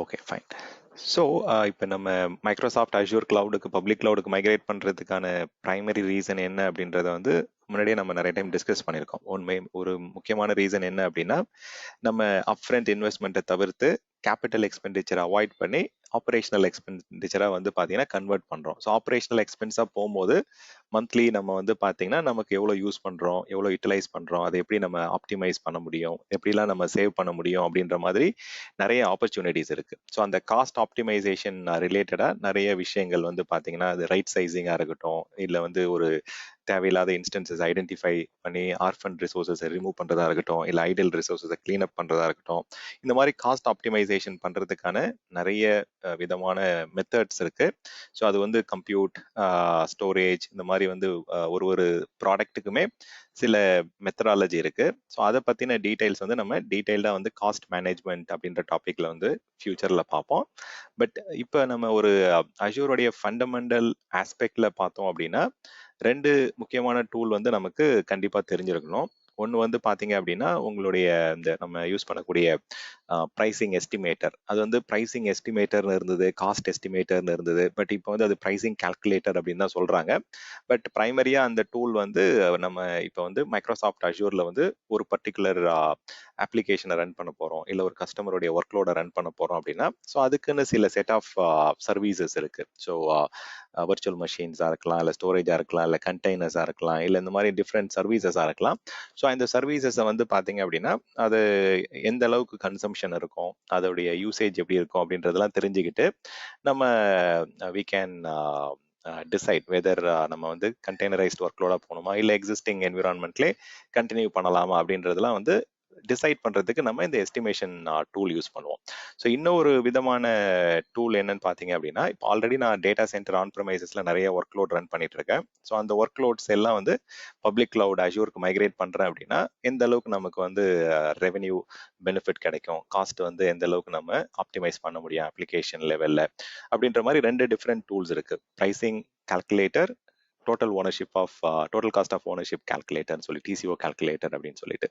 Okay, fine. So இப்போ நம்ம Microsoft assure கிளவுடுக்கு public கிளவுடுக்கு migrate பண்ணுறதுக்கான ப்ரைமரி ரீசன் என்ன அப்படின்றத வந்து முன்னாடியே நம்ம நிறைய டைம் டிஸ்கஸ் பண்ணியிருக்கோம். ஒரு முக்கியமான ரீசன் என்ன அப்படின்னா, நம்ம அப்ஃப்ரண்ட் இன்வெஸ்ட்மெண்ட்டை தவிர்த்து கேபிட்டல் எக்ஸ்பெண்டிச்சரை அவாய்ட் பண்ணி ஆப்ரேஷனல் எக்ஸ்பெண்டிச்சராக வந்து பார்த்தீங்கன்னா கன்வெர்ட் பண்ணுறோம். ஸோ ஆப்ரேஷனல் எக்ஸ்பென்ஸாக போகும்போது மந்த்லி நம்ம வந்து பார்த்தீங்கன்னா நமக்கு எவ்வளோ யூஸ் பண்ணுறோம், எவ்வளோ யூட்டிலைஸ் பண்ணுறோம், அதை எப்படி நம்ம ஆப்டிமைஸ் பண்ண முடியும், எப்படிலாம் நம்ம சேவ் பண்ண முடியும் அப்படின்ற மாதிரி நிறைய ஆப்பர்ச்சுனிட்டிஸ் இருக்கு. ஸோ அந்த காஸ்ட் ஆப்டிமைசேஷன் ரிலேட்டடாக நிறைய விஷயங்கள் வந்து பார்த்தீங்கன்னா அது ரைட் சைசிங்காக இருக்கட்டும், இல்லை வந்து ஒரு தேவையில்லாத இன்ஸ்டன்சஸ் ஐடென்டிஃபை பண்ணி ஆர்ஃபன் ரிசோர்ஸஸை ரிமூவ் பண்ணுறதா இருக்கட்டும், இல்லை ஐடல் ரிசோர்ஸஸை க்ளீன் அப் பண்ணுறதா இருக்கட்டும், இந்த மாதிரி காஸ்ட் ஆப்டிமைசேஷன் பண்ணுறதுக்கான நிறைய விதமான மெத்தட்ஸ் இருக்கு. ஸோ அது வந்து கம்ப்யூட், ஸ்டோரேஜ், இந்த மாதிரி வந்து ஒரு ஒரு ப்ராடக்ட்டுக்குமே சில மெத்தடாலஜி இருக்கு. ஸோ அதை பற்றின டீடைல்ஸ் வந்து நம்ம டீடைல்டாக வந்து காஸ்ட் மேனேஜ்மெண்ட் அப்படின்ற டாப்பிக்கில் வந்து ஃபியூச்சரில் பார்ப்போம். பட் இப்போ நம்ம ஒரு அஷ்யூருடைய ஃபண்டமெண்டல் ஆஸ்பெக்ட்ல பார்த்தோம் அப்படின்னா ரெண்டு முக்கியமான டூல் வந்து நமக்கு கண்டிப்பாக தெரிஞ்சிருக்கணும். ஒன்று வந்து பார்த்தீங்க அப்படின்னா உங்களுடைய இந்த நம்ம யூஸ் பண்ணக்கூடிய ப்ரைசிங் எஸ்டிமேட்டர். அது வந்து ப்ரைசிங் எஸ்டிமேட்டர்னு இருந்தது, காஸ்ட் எஸ்டிமேட்டர்னு இருந்தது. பட் இப்போ வந்து அது ப்ரைசிங் கால்குலேட்டர் அப்படின்னு தான் சொல்கிறாங்க. பட் ப்ரைமரியாக அந்த டூல் வந்து நம்ம இப்போ வந்து மைக்ரோசாஃப்ட் அஷ்யூரில் வந்து ஒரு பர்டிகுலர் அப்ளிகேஷனை ரன் பண்ண போகிறோம், இல்லை ஒரு கஸ்டமருடைய ஒர்க்லோடை ரன் பண்ண போகிறோம் அப்படின்னா ஸோ அதுக்குன்னு சில செட் ஆஃப் சர்வீசஸ் இருக்குது. ஸோ வர்ச்சுவல் மெஷின்ஸாக இருக்கலாம், இல்லை ஸ்டோரேஜாக இருக்கலாம், இல்லை கண்டெய்னர்ஸாக இருக்கலாம், இல்லை இந்த மாதிரி டிஃப்ரெண்ட் சர்வீசஸாக இருக்கலாம். ஸோ அந்த சர்வீசஸை வந்து பார்த்தீங்க அப்படின்னா அது எந்த அளவுக்கு கன்சம்ஷன் இருக்கும், அதோடைய யூசேஜ் எப்படி இருக்கும் அப்படின்றதெல்லாம் தெரிஞ்சுக்கிட்டு நம்ம வி கேன் டிசைட் வெதர் நம்ம வந்து கண்டெய்னரைஸ்ட் ஒர்க்லோட போகணுமா, இல்லை எக்ஸிஸ்டிங் என்விரான்மெண்ட்லேயே கண்டினியூ பண்ணலாமா அப்படின்றதெல்லாம் வந்து டிசைட் பண்ணுறதுக்கு நம்ம இந்த எஸ்டிமேஷன் டூல் யூஸ் பண்ணுவோம். ஸோ இன்னொரு விதமான டூல் என்னன்னு பார்த்தீங்க அப்படின்னா, இப்போ ஆல்ரெடி நான் டேட்டா சென்டர் ஆன் ப்ரமைசஸில் நிறைய ஒர்க் லோட் ரன் பண்ணிட்டு இருக்கேன். ஸோ அந்த ஒர்க் லோட்ஸ் எல்லாம் வந்து பப்ளிக் கிளவுட் அஷ்யூருக்கு மைக்ரேட் பண்ணுறேன் அப்படின்னா எந்த அளவுக்கு நமக்கு வந்து ரெவென்யூ பெனிஃபிட் கிடைக்கும், காஸ்ட் வந்து எந்த அளவுக்கு நம்ம ஆப்டிமைஸ் பண்ண முடியும் அப்ளிகேஷன் லெவலில் அப்படின்ற மாதிரி ரெண்டு டிஃப்ரெண்ட் டூல்ஸ் இருக்கு. Pricing calculator, total ownership of total cost of ownership கால்குலேட்டர்னு சொல்லி டிசிஓ கால்குலேட்டர் அப்படின்னு சொல்லிட்டு.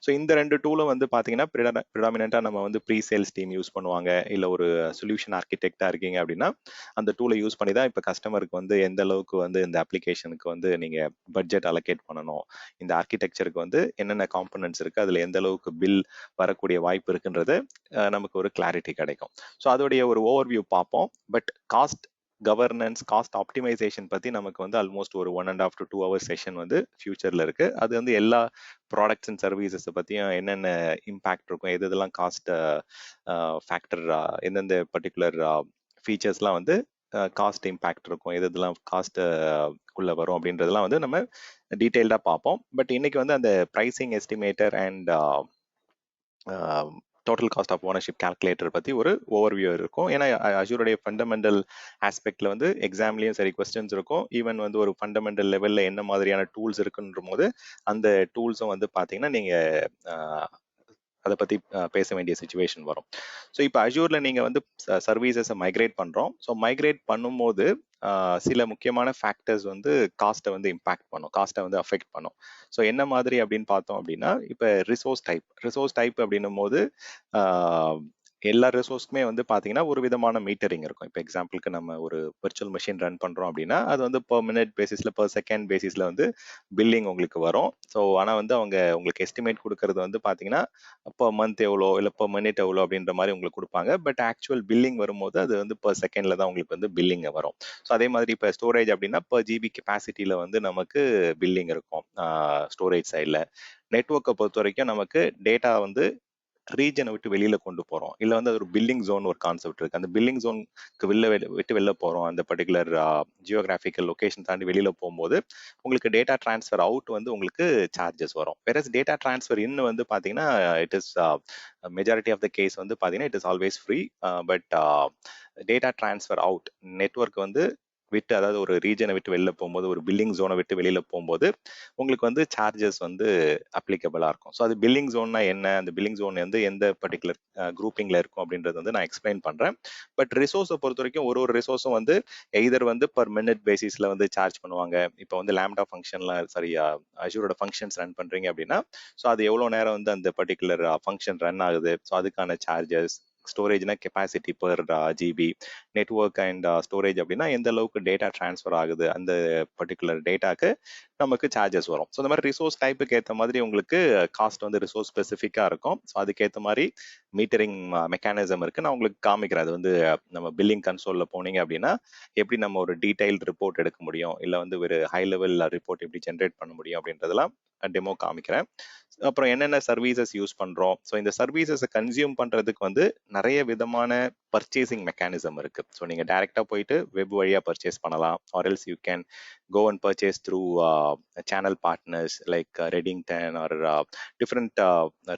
ஸோ இந்த ரெண்டு டூலும் வந்து பார்த்தீங்கன்னா ப்ரிடாமினெண்ட்டாக நம்ம வந்து ப்ரீ சேல்ஸ் டீம் யூஸ் பண்ணுவாங்க, இல்லை ஒரு சொல்யூஷன் ஆர்கிடெக்டாக இருக்கீங்க அப்படின்னா அந்த டூலை யூஸ் பண்ணி தான் இப்போ கஸ்டமருக்கு வந்து எந்த அளவுக்கு வந்து இந்த அப்ளிகேஷனுக்கு வந்து நீங்கள் பட்ஜெட் அலோகேட் பண்ணணும், இந்த ஆர்கிடெக்சருக்கு வந்து என்னென்ன காம்பனன்ட்ஸ் இருக்குது, அதில் எந்த அளவுக்கு பில் வரக்கூடிய வாய்ப்பு இருக்குன்றது நமக்கு ஒரு கிளாரிட்டி கிடைக்கும். ஸோ அதோடைய ஒரு ஓவர்வியூ பார்ப்போம். But cost governance, cost optimization பற்றி நமக்கு வந்து ஆல்மோஸ்ட் ஒரு 1.5 to 2 hours செஷன் வந்து ஃபியூச்சரில் இருக்குது. அது வந்து எல்லா ப்ராடக்ட்ஸ் அண்ட் சர்வீசஸை பற்றியும் என்னென்ன இம்பேக்ட் இருக்கும், எது இதெல்லாம் காஸ்ட் ஃபேக்டர், எந்தெந்த பர்டிகுலர் ஃபீச்சர்ஸ்லாம் வந்து காஸ்ட் இம்பேக்ட் இருக்கும், எது இதெல்லாம் காஸ்ட்டுக்குள்ளே வரும் அப்படின்றதெல்லாம் வந்து நம்ம டீட்டெயில்டாக பார்ப்போம். பட் இன்னைக்கு வந்து அந்த pricing estimator and total cost of ownership calculator பற்றி ஒரு ஓவர்வியூ இருக்கும். ஏன்னா அஷ்யூருடைய ஃபண்டமெண்டல் ஆஸ்பெக்டில் வந்து எக்ஸாம்லேயும் சரி கொஸ்டின்ஸ் இருக்கும். ஈவன் வந்து ஒரு ஃபண்டமெண்டல் லெவலில் என்ன மாதிரியான டூல்ஸ் இருக்குன்ற போது அந்த டூல்ஸும் வந்து பார்த்தீங்கன்னா நீங்கள் அதை பற்றி பேச வேண்டிய சுச்சுவேஷன் வரும். ஸோ இப்போ அஷ்யூரில் நீங்கள் வந்து சர்வீசஸை மைக்ரேட் பண்ணுறோம். ஸோ மைக்ரேட் பண்ணும்போது சில முக்கியமான ஃபேக்டர்ஸ் வந்து காஸ்ட்டை வந்து இம்பாக்ட் பண்ணும், காஸ்ட்டை வந்து அஃபெக்ட் பண்ணும். ஸோ என்ன மாதிரி அப்படின்னு பார்த்தோம் அப்படின்னா, இப்போ ரிசோர்ஸ் டைப் அப்படின்னும் போது எல்லா ரிசோர்ஸ்க்குமே வந்து பார்த்தீங்கன்னா ஒரு விதமான மீட்டரிங் இருக்கும். இப்போ எக்ஸாம்பிளுக்கு நம்ம ஒரு விர்ச்சுவல் மிஷின் ரன் பண்ணுறோம் அப்படின்னா அது வந்து பெர் மினிட் பேசிஸில், பெர் செகண்ட் பேசிஸில் வந்து பில்லிங் உங்களுக்கு வரும். ஸோ ஆனால் வந்து அவங்க உங்களுக்கு எஸ்டிமேட் கொடுக்கறது வந்து பார்த்தீங்கன்னா பெர் மந்த் எவ்வளோ, இல்லை பெர் மினிட் எவ்வளோ அப்படின்ற மாதிரி உங்களுக்கு கொடுப்பாங்க. பட் ஆக்சுவல் பில்லிங் வரும்போது அது வந்து பெர் செகண்டில் தான் உங்களுக்கு வந்து பில்லிங் வரும். ஸோ அதே மாதிரி இப்போ ஸ்டோரேஜ் அப்படின்னா பெர் ஜிபி கெப்பாசிட்டியில் வந்து நமக்கு பில்லிங் இருக்கும் ஸ்டோரேஜ் சைடில். நெட்ஒர்க்கை பொறுத்த வரைக்கும் நமக்கு டேட்டா வந்து ரீஜனை விட்டு வெளியில கொண்டு போறோம், இல்லை வந்து அது ஒரு பில்லிங் ஜோன் ஒரு கான்செப்ட் இருக்கு. அந்த பில்லிங் ஜோனுக்கு விட்டு வெளில போறோம், அந்த பர்டிகுலர் ஜியோகிராபிக்கல் லொகேஷன் தாண்டி வெளியில போகும்போது உங்களுக்கு டேட்டா டிரான்ஸ்ஃபர் அவுட் வந்து உங்களுக்கு சார்ஜஸ் வரும். வேற டேட்டா டிரான்ஸ்ஃபர் இன்னும் வந்து பாத்தீங்கன்னா it is majority of the case வந்து பாத்தீங்கன்னா it is always free. But data transfer out network வந்து விட்டு, அதாவது ஒரு ரீஜனை விட்டு வெளில போகும்போது, ஒரு பில்லிங் ஜோனை விட்டு வெளியில போகும்போது உங்களுக்கு வந்து சார்ஜஸ் வந்து அப்ளிகபிளா இருக்கும். ஸோ அது பில்லிங் ஜோன்னா என்ன, அந்த பில்லிங் ஜோன் வந்து எந்த பர்டிகுலர் குரூப்பிங்ல இருக்கும் அப்படின்றது வந்து நான் எக்ஸ்பிளைன் பண்றேன். பட் ரிசோர்ஸை பொறுத்த வரைக்கும் ஒரு ரிசோர்ஸும் வந்து எய்தர் வந்து பர் மினிட் பேசிஸ்ல வந்து சார்ஜ் பண்ணுவாங்க. இப்போ வந்து லேம்டா ஃபங்க்ஷன்ல சரியா அஷ்யூரோட ஃபங்க்ஷன்ஸ் ரன் பண்றீங்க அப்படின்னா ஸோ அது எவ்வளோ நேரம் வந்து அந்த பர்டிகுலர் ஃபங்க்ஷன் ரன் ஆகுது, ஸோ அதுக்கான சார்ஜஸ், ஸ்டோரேஜ்னா capacity per GB, network and storage அப்படின்னா எந்த அளவுக்கு டேட்டா ட்ரான்ஸ்ஃபர் ஆகுது அந்த பர்டிகுலர் டேட்டாக்கு நமக்கு சார்ஜஸ் வரும். ஸோ இந்த மாதிரி ரிசோர்ஸ் டைப்புக்கு ஏற்ற மாதிரி உங்களுக்கு காஸ்ட் வந்து ரிசோர்ஸ் ஸ்பெசிஃபிக்காக இருக்கும். ஸோ அதுக்கேற்ற மாதிரி மீட்டரிங் மெக்கானிசம் இருக்கு. நான் உங்களுக்கு காமிக்கிறேன். அது வந்து நம்ம பில்லிங் கன்சோல்ல போனீங்க அப்படின்னா எப்படி நம்ம ஒரு டீடைல்டு ரிப்போர்ட் எடுக்க முடியும், இல்லை வந்து ஒரு ஹை லெவல் ரிப்போர்ட் எப்படி ஜென்ரேட் பண்ண முடியும் அப்படின்றதெல்லாம் டெமோ காமிக்கிறேன். அப்புறம் என்னென்ன சர்வீசஸ் யூஸ் பண்றோம். ஸோ இந்த சர்வீசஸை கன்சியூம் பண்றதுக்கு வந்து நிறைய விதமான பர்ச்சேசிங் மெக்கானிசம் இருக்கு. ஸோ நீங்க டைரக்டா போயிட்டு வெப் வழியா பர்ச்சேஸ் பண்ணலாம். Or else you can go and purchase through channel partners like Redington or different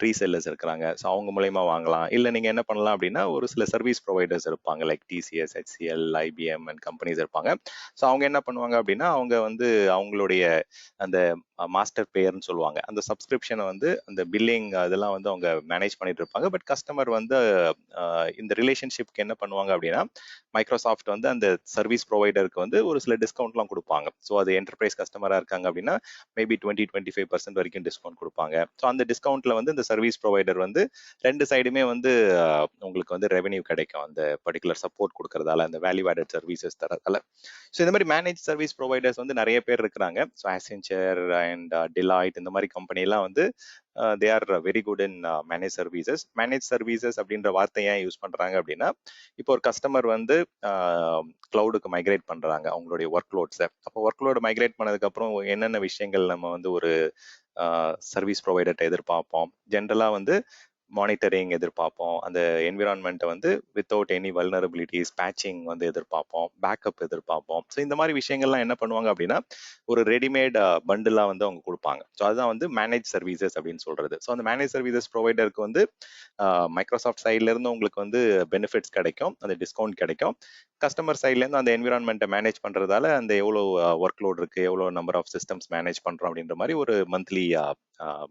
resellers இருக்கிறாங்க. ஸோ அவங்க மூலயமா வாங்கலாம். இல்லை நீங்க என்ன பண்ணலாம் அப்படின்னா ஒரு சில சர்வீஸ் ப்ரொவைடர்ஸ் இருப்பாங்க like TCS, HCL, IBM and companies இருப்பாங்க. ஸோ அவங்க என்ன பண்ணுவாங்க அப்படின்னா அவங்க வந்து அவங்களுடைய அந்த மாஸ்டர் பேர்னு சொல்லுவாங்க, அந்த சப்ஸ்கிரிப்ஷனை வந்து அந்த பில்லிங் அதெல்லாம் வந்து அவங்க மேனேஜ் பண்ணிட்டு இருப்பாங்க. பட் கஸ்டமர் வந்து இந்த ரிலேஷன்ஷிப்க்கு என்ன பண்ணுவாங்க அப்படின்னா மைக்ரோசாஃப்ட் வந்து அந்த சர்வீஸ் ப்ரொவைடருக்கு வந்து ஒரு சில டிஸ்கவுண்ட்லாம் கொடுப்பாங்க. ஸோ அது என்டர்பிரைஸ் கஸ்டமராக இருக்காங்க அப்படின்னா மேபி 20-25% வரைக்கும் டிஸ்கவுண்ட் கொடுப்பாங்க. ஸோ அந்த டிஸ்கவுண்ட்ல வந்து இந்த சர்வீஸ் ப்ரொவைடர் வந்து ரெண்டு சைடுமே வந்து உங்களுக்கு வந்து ரெவென்யூ கிடைக்கும் அந்த பர்டிகுலர் சப்போர்ட் கொடுக்கறதால, அந்த வேல்யூ ஆடட் சர்வீசஸ் தரதால. ஸோ இந்த மாதிரி மேனேஜ் சர்வீஸ் ப்ரொவைடர்ஸ் வந்து நிறைய பேர் இருக்கிறாங்க. ஸோ அசென்ச்சர் அண்ட் டிலாய்ட் இந்த மாதிரி கம்பெனிலாம் வந்து they are very good in manage services. Manage services அப்படின்ற வார்த்தை ஏன் யூஸ் பண்றாங்க அப்படின்னா இப்போ ஒரு கஸ்டமர் வந்து கிளவுடுக்கு மைக்ரேட் பண்றாங்க அவங்களுடைய ஒர்க் லோட்ஸை. அப்போ ஒர்க் லோடு மைக்ரேட் பண்ணதுக்கு அப்புறம் என்னென்ன விஷயங்கள் நம்ம வந்து ஒரு சர்வீஸ் ப்ரொவைடர்கிட்ட எதிர்பார்ப்போம். ஜென்ரலா வந்து மானிட்டரிங் எதிர்பார்ப்போம், அந்த என்விரான்மெண்ட்டை வந்து வித்தவுட் எனி வல்னரபிலிட்டிஸ் பேட்சிங் வந்து எதிர்பார்ப்போம், பேக்கப் எதிர்பார்ப்போம். ஸோ இந்த மாதிரி விஷயங்கள்லாம் என்ன பண்ணுவாங்க அப்படின்னா ஒரு ரெடிமேட் பண்டிலாக வந்து அவங்க கொடுப்பாங்க. ஸோ அதுதான் வந்து மேனேஜ் சர்வீசஸ் அப்படின்னு சொல்றது. ஸோ அந்த மேனேஜ் சர்வீசஸ் ப்ரொவைடருக்கு வந்து மைக்ரோசாஃப்ட் சைட்ல இருந்து உங்களுக்கு வந்து பெனிஃபிட்ஸ் கிடைக்கும், அந்த டிஸ்கவுண்ட் கிடைக்கும். கஸ்டமர் சைட்ல இருந்து அந்த என்விரான்மெண்ட்டை மேனேஜ் பண்றதால அந்த எவ்வளோ ஒர்க் லோட் இருக்கு, எவ்வளோ நம்பர் ஆஃப் சிஸ்டம்ஸ் மேனேஜ் பண்றோம் அப்படின்ற மாதிரி ஒரு மந்த்லி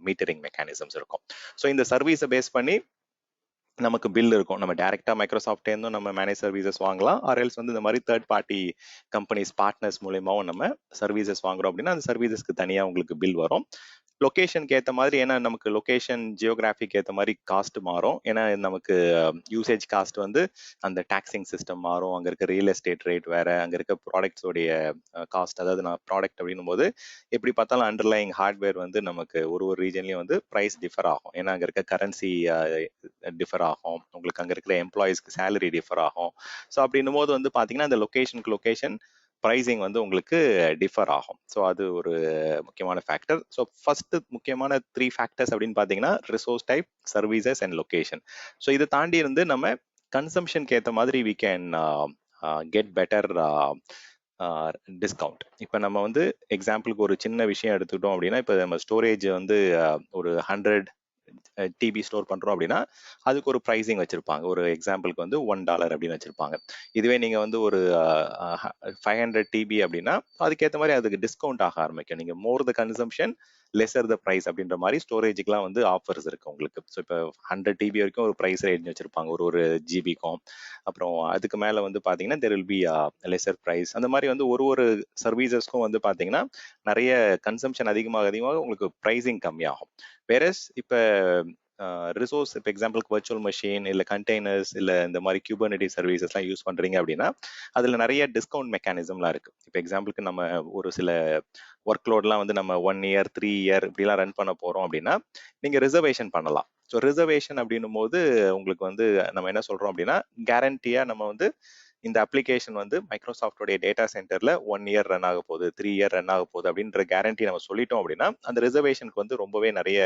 மீட்டரிங் மெக்கானிசம்ஸ் இருக்கும். ஸோ இந்த சர்வீஸை பேஸ் பண்ணி நமக்கு பில் இருக்கும். நம்ம டைரக்டா மைக்ரோசாஃப்ட் இருந்தும் நம்ம மேனேஜ் சர்வீசஸ் வாங்கலாம். ஆர்எல்ஸ் வந்து இந்த மாதிரி தேர்ட் பார்ட்டி கம்பெனிஸ் பார்ட்னர்ஸ் மூலயமாவும் நம்ம சர்வீசஸ் வாங்குறோம் அப்படின்னா அந்த சர்வீசஸ்க்கு தனியா உங்களுக்கு பில் வரும். லொகேஷனுக்கு ஏற்ற மாதிரி, ஏன்னா நமக்கு லொகேஷன் ஜியோகிராஃபிக் ஏற்ற மாதிரி காஸ்ட் மாறும். ஏன்னா நமக்கு யூசேஜ் காஸ்ட் வந்து அந்த டாக்ஸிங் சிஸ்டம் மாறும், அங்கே இருக்க ரியல் எஸ்டேட் ரேட் வேற, அங்கே இருக்க ப்ராடக்ட்ஸோடைய காஸ்ட், அதாவது நான் ப்ராடக்ட் அப்படின்னும் போது எப்படி பார்த்தாலும் அண்டர்லைங் ஹார்ட்வேர் வந்து நமக்கு ஒரு ஒரு ரீஜன்லையும் வந்து ப்ரைஸ் டிஃபர் ஆகும். ஏன்னா அங்கே இருக்க கரன்சி டிஃபர் ஆகும், உங்களுக்கு அங்கே இருக்கிற எம்ப்ளாயிஸ்க்கு சேலரி டிஃபர் ஆகும். ஸோ அப்படின்னும் போது வந்து பார்த்தீங்கன்னா அந்த லொகேஷனுக்கு லொகேஷன் ப்ரைஸிங் வந்து உங்களுக்கு டிஃபர் ஆகும். ஸோ அது ஒரு முக்கியமான ஃபேக்டர். ஸோ ஃபர்ஸ்ட் முக்கியமான 3 ஃபேக்டர்ஸ் அப்படின்னு பார்த்தீங்கன்னா resource type, services and location. So இதை தாண்டி இருந்து நம்ம கன்சம்ஷனுக்கு ஏற்ற மாதிரி we can get better discount. இப்போ நம்ம வந்து எக்ஸாம்பிளுக்கு ஒரு சின்ன விஷயம் எடுத்துக்கிட்டோம் அப்படின்னா இப்போ நம்ம ஸ்டோரேஜ் வந்து ஒரு 100 டிபி ஸ்டோர் பண்றோம் அப்படின்னா அதுக்கு ஒரு ப்ரைசிங் வச்சிருப்பாங்க. ஒரு எக்ஸாம்பிளுக்கு வந்து $1 அப்படின்னு வச்சிருப்பாங்க. இதுவே நீங்க வந்து ஒரு 500 டிபி அப்படின்னா அதுக்கேற்ற மாதிரி அதுக்கு டிஸ்கவுண்ட் ஆக ஆரம்பிக்கும். நீங்க more the consumption lesser the price அப்படின்ற மாதிரி ஸ்டோரேஜுக்குலாம் வந்து ஆஃபர்ஸ் இருக்கு உங்களுக்கு. ஸோ இப்போ 100 டிபி வரைக்கும் ஒரு ப்ரைஸ் ரேஞ்ச் வச்சிருப்பாங்க ஒரு ஒரு ஜிபிக்கும். அப்புறம் அதுக்கு மேல வந்து பாத்தீங்கன்னா there will be lesser price. அந்த மாதிரி வந்து ஒரு ஒரு சர்வீசஸ்க்கும் வந்து பாத்தீங்கன்னா நிறைய கன்சம்ஷன் அதிகமாக அதிகமாக உங்களுக்கு ப்ரைசிங் கம்மியாகும். வேறஸ் இப்போ ரிசோர்ஸ், இப்போ எக்ஸாம்பிளுக்கு வர்ச்சுவல் மெஷின் இல்லை கண்டெய்னர்ஸ் இல்லை இந்த மாதிரி கியூபர்னெட்டிஸ் சர்வீசஸ்லாம் யூஸ் பண்றீங்க அப்படின்னா அதில் நிறைய டிஸ்கவுண்ட் மெக்கானிசம்லாம் இருக்கு. இப்போ எக்ஸாம்பிளுக்கு நம்ம ஒரு சில ஒர்க் லோட்லாம் வந்து நம்ம 1 இயர் 3 இயர் இப்படிலாம் ரன் பண்ண போறோம் அப்படின்னா நீங்க ரிசர்வேஷன் பண்ணலாம். ஸோ ரிசர்வேஷன் அப்படின்னும் போது உங்களுக்கு வந்து நம்ம என்ன சொல்றோம் அப்படின்னா கேரண்டியா நம்ம வந்து இந்த அப்ளிகேஷன் வந்து மைக்ரோசாஃப்டோடைய டேட்டா சென்டர்ல 1 இயர் ரன் ஆக போகுது, 3 இயர் ரன் ஆக போகுது அப்படின்ற கேரண்டி நம்ம சொல்லிட்டோம் அப்படின்னா அந்த ரிசர்வேஷனுக்கு வந்து ரொம்பவே நிறைய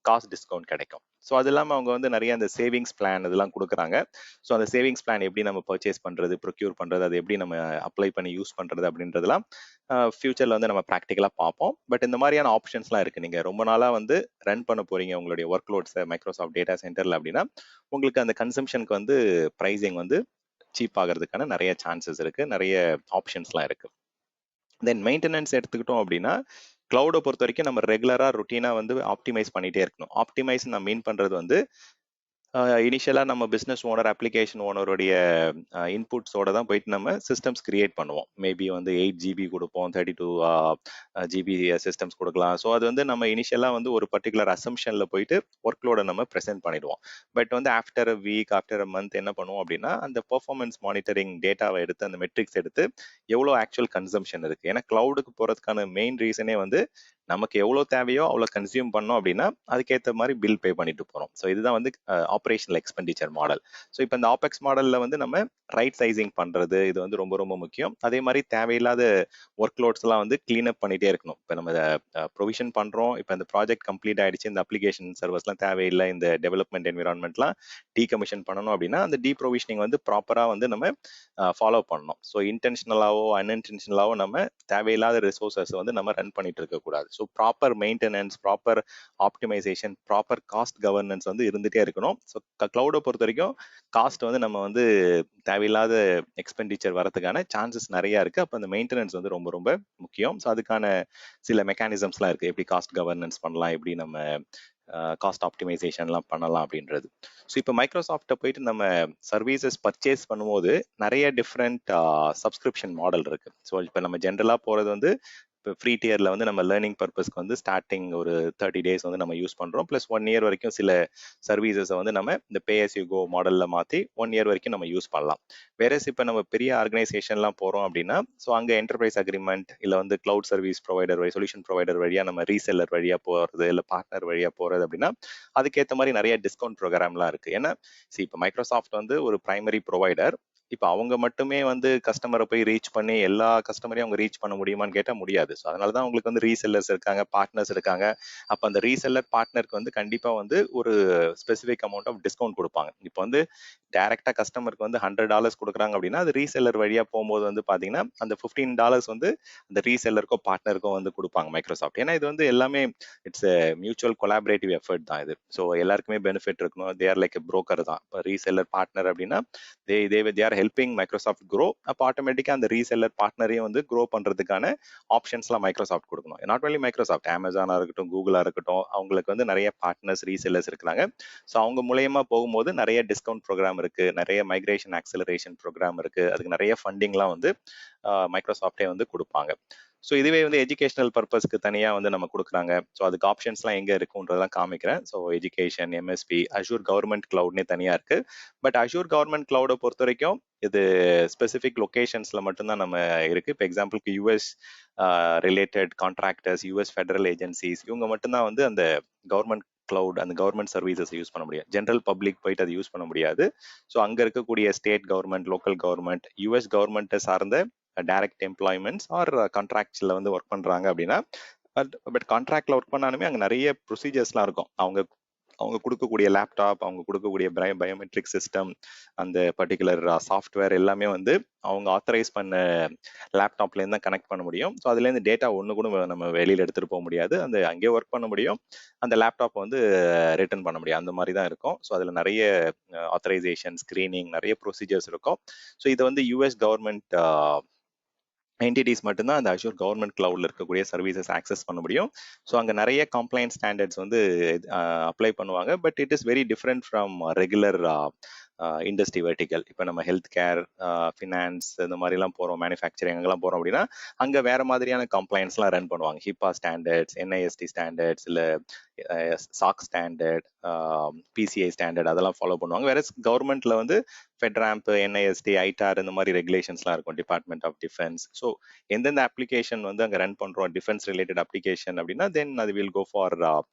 காஸ்ட் டிஸ்கவுண்ட் கிடைக்கும். ஸோ அது இல்லாமல் அவங்க வந்து நிறைய அந்த சேவிங்ஸ் பிளான் இதெல்லாம் கொடுக்குறாங்க. ஸோ அந்த சேவிங்ஸ் பிளான் எப்படி நம்ம பர்ச்சேஸ் பண்றது, ப்ரொக்யூர் பண்றது, அது எப்படி நம்ம அப்ளை பண்ணி யூஸ் பண்றது அப்படின்றதுலாம் ஃபியூச்சர்ல வந்து நம்ம ப்ராக்டிக்கலா பார்ப்போம். பட் இந்த மாதிரியான ஆப்ஷன்ஸ்லாம் இருக்கு. நீங்க ரொம்ப நாளா வந்து ரன் பண்ண போறீங்க உங்களுடைய ஒர்க் லோட்ஸை மைக்ரோசாஃப்ட் டேட்டா சென்டர்ல அப்படின்னா உங்களுக்கு அந்த கன்சம்ஷனுக்கு வந்து ப்ரைசிங் வந்து சீப் ஆகிறதுக்கான நிறைய சான்சஸ் இருக்கு, நிறைய ஆப்ஷன்ஸ்லாம் இருக்கு. தென் மெயின்டெனன்ஸ் எடுத்துக்கிட்டோம் அப்படின்னா கிளவுடை பொறுத்த வரைக்கும் நம்ம ரெகுலரா ருட்டீனா வந்து ஆப்டிமைஸ் பண்ணிட்டே இருக்கணும். ஆப்டிமைஸ் நான் மீன் பண்றது வந்து இனிஷியலா நம்ம பிசினஸ் ஓனர் அப்ளிகேஷன் ஓனருடைய இன்புட்ஸோட தான் போயிட்டு நம்ம சிஸ்டம்ஸ் கிரியேட் பண்ணுவோம். மேபி வந்து 8 GB கொடுப்போம், 32 GB சிஸ்டம்ஸ் கொடுக்கலாம். ஸோ அது வந்து நம்ம இனிஷியலா வந்து ஒரு பர்டிகுலர் அசம்ஷன்ல போயிட்டு ஒர்க்லோட நம்ம ப்ரெசென்ட் பண்ணிடுவோம். பட் வந்து after a week, after a month என்ன பண்ணுவோம் அப்படின்னா, அந்த பெர்ஃபார்மன்ஸ் மானிட்டரிங் டேட்டாவை எடுத்து, அந்த மெட்ரிக்ஸ் எடுத்து எவ்வளோ ஆக்சுவல் கன்சம்ஷன் இருக்கு. ஏன்னா கிளவுடுக்கு போறதுக்கான மெயின் ரீசனே வந்து நமக்கு எவ்வளோ தேவையோ அவ்வளோ கன்சியூம் பண்ணோம் அப்படின்னா அதுக்கேற்ற மாதிரி பில் பே பண்ணிட்டு போகிறோம். ஸோ இதுதான் வந்து ஆப்ரேஷனல் எக்ஸ்பெண்டிச்சர் மாடல். ஸோ இப்போ இந்த ஆப்எக்ஸ் மாடலில் வந்து நம்ம ரைட் சைசிங் பண்ணுறது இது வந்து ரொம்ப ரொம்ப முக்கியம். அதே மாதிரி தேவையில்லாத ஒர்க் லோட்ஸ்லாம் வந்து கிளீன் அப் பண்ணிட்டே இருக்கணும். இப்போ நம்ம ப்ரொவிஷன் பண்ணுறோம், இப்போ இந்த ப்ராஜெக்ட் கம்ப்ளீட் ஆயிடுச்சு, இந்த அப்ளிகேஷன் சர்வர்ஸ்லாம் தேவையில்லை, இந்த டெவலப்மெண்ட் என்விரான்மெண்ட்லாம் டீகமிஷன் பண்ணணும் அப்படின்னா அந்த டீப்ரொவிஷனிங் வந்து ப்ராப்பராக வந்து நம்ம ஃபாலோ பண்ணணும். ஸோ இன்டென்ஷனலாவோ அன்இன்டென்ஷனலாவோ நம்ம தேவையில்லாத ரிசோர்சஸ் வந்து நம்ம ரன் பண்ணிட்டு இருக்கக்கூடாது. So proper maintenance, proper optimization, proper cost governance வந்து இருந்துகிட்டே இருக்கணும். ஸோ க்ளவுடை பொறுத்த வரைக்கும் காஸ்ட் வந்து நம்ம வந்து தேவையில்லாத எக்ஸ்பெண்டிச்சர் வரதுக்கான சான்சஸ் நிறைய இருக்கு. அப்போ அந்த மெயின்டெனன்ஸ் வந்து ரொம்ப ரொம்ப முக்கியம். ஸோ அதுக்கான சில மெக்கானிசம்ஸ்லாம் இருக்கு. எப்படி காஸ்ட் கவர்னன்ஸ் பண்ணலாம், எப்படி நம்ம காஸ்ட் ஆப்டிமைசேஷன்லாம் பண்ணலாம் அப்படின்றது. ஸோ இப்போ மைக்ரோசாஃப்ட்டை போயிட்டு நம்ம சர்வீசஸ் பர்ச்சேஸ் பண்ணும்போது நிறைய டிஃப்ரெண்ட் சப்ஸ்கிரிப்ஷன் மாடல் இருக்கு. ஸோ இப்போ நம்ம ஜென்ரலாக போகிறது வந்து இப்போ ஃப்ரீ டியரில் வந்து நம்ம லேர்னிங் பர்பஸ்க்கு வந்து ஸ்டார்டிங் ஒரு 30 days வந்து நம்ம யூஸ் பண்ணுறோம். ப்ளஸ் 1 year வரைக்கும் சில சர்வீசஸை வந்து நம்ம இந்த பே as you go மாடலில் மாற்றி 1 year வரைக்கும் நம்ம யூஸ் பண்ணலாம். வேறஸ் இப்போ நம்ம பெரிய ஆர்கனைசேஷன்லாம் போகிறோம் அப்படின்னா ஸோ அங்கே என்டர்பிரைஸ் அக்ரிமெண்ட் இல்லை வந்து cloud service provider solution provider வழியாக நம்ம ரீசெல்லர் வழியாக போகிறது இல்லை பார்ட்னர் வழியாக போகிறது அப்படின்னா அதுக்கேற்ற மாதிரி நிறைய டிஸ்கவுண்ட் ப்ரோக்ராம்லாம் இருக்குது. ஏன்னா இப்போ மைக்ரோசாஃப்ட் வந்து ஒரு பிரைமரி ப்ரொவைடர். இப்போ அவங்க மட்டுமே வந்து கஸ்டமரை போய் ரீச் பண்ணி எல்லா கஸ்டமரையும் அவங்க ரீச் பண்ண முடியுமான்னு கேட்டால் முடியாது. ஸோ அதனால தான் உங்களுக்கு வந்து ரீசெல்லர்ஸ் இருக்காங்க, பார்ட்னர்ஸ் இருக்காங்க. அப்போ அந்த ரீசெல்லர் பார்ட்னருக்கு வந்து கண்டிப்பாக வந்து ஒரு ஸ்பெசிஃபிக் அமௌண்ட் ஆஃப் டிஸ்கவுண்ட் கொடுப்பாங்க. இப்போ வந்து டைரக்டா கஸ்டமருக்கு வந்து $100 கொடுக்குறாங்க அப்படின்னா அது ரீசெல்லர் வழியா போகும்போது வந்து பாத்தீங்கன்னா அந்த $15 வந்து அந்த ரீசெல்லருக்கோ பார்ட்னருக்கோ வந்து கொடுப்பாங்க மைக்ரோசாஃப்ட். ஏன்னா இது வந்து எல்லாமே இட்ஸ் மியூச்சுவல் கொலாபரேட்டிவ் எஃபர்ட் தான் இது. ஸோ எல்லாருக்குமே பெனிஃபிட் இருக்கணும். தே ஆர் லைக் புரோக்கர் தான். இப்போ ரீசெல்லர் பார்ட்னர் அப்படின்னா they are helping Microsoft grow. அப்போ ஆட்டோமேட்டிக்கா அந்த ரீசெல்லர் பார்ட்னரையும் வந்து க்ரோ பண்றதுக்கான ஆப்ஷன்ஸ்லாம் மைக்ரோசாஃப்ட் கொடுக்கணும். நாட் ஒன்லி மைக்ரோசாஃப்ட், அமேசானா இருக்கட்டும், கூகுளா இருக்கட்டும், அவங்களுக்கு வந்து நிறைய பார்ட்னர்ஸ் ரீசெல்லர்ஸ் இருக்கிறாங்க. ஸோ அவங்க மூலயமா போகும்போது நிறைய டிஸ்கவுண்ட் ப்ரோக்ராம் இருக்கு, நிறைய மைக்ரேஷன் ஆக்சலரேஷன் ப்ரோக்ராம் இருக்கு, அதுக்கு நிறைய ஃபண்டிங்லாம் வந்து மைக்ரோசாஃப்டே வந்து கொடுப்பாங்க. ஸோ இதுவே வந்து எஜுகேஷனல் பர்பஸ்க்கு தனியாக வந்து நம்ம கொடுக்குறாங்க. ஸோ அதுக்கு ஆப்ஷன்ஸ்லாம் எங்கே இருக்குன்றதெல்லாம் காமிக்கிறேன். So education, MSP, Azure government கிளவுட்னே தனியாக இருக்கு. பட் அஷூர் கவர்மெண்ட் கிளவுடை பொறுத்த வரைக்கும் இது ஸ்பெசிஃபிக் லொகேஷன்ஸ்ல மட்டும்தான் நம்ம இருக்கு. இப்போ எக்ஸாம்பிளுக்கு US related contractors, US federal agencies, இவங்க மட்டும்தான் வந்து அந்த கவர்மெண்ட் கிளவுட், அந்த கவர்மெண்ட் சர்வீசஸ் யூஸ் பண்ண முடியும். ஜென்ரல் பப்ளிக் போயிட்டு அதை யூஸ் பண்ண முடியாது. ஸோ அங்கே இருக்கக்கூடிய state government, local government, US கவர்மெண்ட்டை சார்ந்த டைரக்ட் எம்ப்ளாய்மெண்ட்ஸ் ஆர் கான்ட்ராக்ட்ஸ்ல வந்து ஒர்க் பண்றாங்க அப்படின்னா பட் கான்ட்ராக்ட்ல ஒர்க் பண்ணாலுமே அங்கே நிறைய ப்ரொசீஜர்ஸ்லாம் இருக்கும். அவங்க அவங்க கொடுக்கக்கூடிய லேப்டாப், அவங்க கொடுக்கக்கூடிய பயோமெட்ரிக் சிஸ்டம், அந்த பர்டிகுலர் சாஃப்ட்வேர் எல்லாமே வந்து அவங்க ஆத்தரைஸ் பண்ண லேப்டாப்லேருந்து தான் கனெக்ட் பண்ண முடியும். ஸோ அதுலேருந்து டேட்டா ஒன்று கூட நம்ம வெளியில் எடுத்துகிட்டு போக முடியாது. அந்த அங்கேயே ஒர்க் பண்ண முடியும், அந்த லேப்டாப் வந்து ரிட்டர்ன் பண்ண முடியும். அந்த மாதிரி தான் இருக்கும். ஸோ அதில் நிறைய ஆத்தரைசேஷன், ஸ்க்ரீனிங், நிறைய ப்ரொசீஜர்ஸ் இருக்கும். ஸோ இதை வந்து யூஎஸ் கவர்மெண்ட் என்டிட்டிஸ் மட்டும்தான் அந்த அஷூர் கவர்மெண்ட் கிளவுட்ல இருக்கக்கூடிய சர்வீசஸ் ஆக்சஸ் பண்ண முடியும். ஸோ அங்கே நிறைய கம்ப்ளைண்ட் ஸ்டாண்டர்ட்ஸ் வந்து அப்ளை பண்ணுவாங்க. But it is very different from regular industry vertical. இப்போ நம்ம ஹெல்த் கேர், ஃபினான்ஸ், இந்த மாதிரிலாம் போகிறோம், மேனுஃபேக்சரிங் அங்கெல்லாம் போகிறோம் அப்படின்னா அங்கே வேற மாதிரியான கம்ப்ளைண்ட்ஸ்லாம் ரன் பண்ணுவாங்க. ஹிப்பா ஸ்டாண்டர்ட்ஸ், என்ஐஎஸ்டி ஸ்டாண்டர்ட்ஸ், இல்லை சாக் ஸ்டாண்டர்ட், பிசிஐ ஸ்டாண்டர்ட், அதெல்லாம் ஃபாலோ பண்ணுவாங்க. வேற கவர்மெண்ட்ல வந்து ஃபெட்ராம்ப், என்ஐஎஸ்டி, ஐடார் இந்த மாதிரி ரெகுலேஷன்ஸ்லாம் இருக்கும், டிபார்ட்மெண்ட் ஆஃப் டிஃபென்ஸ். ஸோ எந்தெந்த அப்ளிகேஷன் வந்து அங்கே ரன் பண்ணுறோம், டிஃபென்ஸ் ரிலேட்டட் அப்ளிகேஷன் அப்படின்னா தென் அது will go for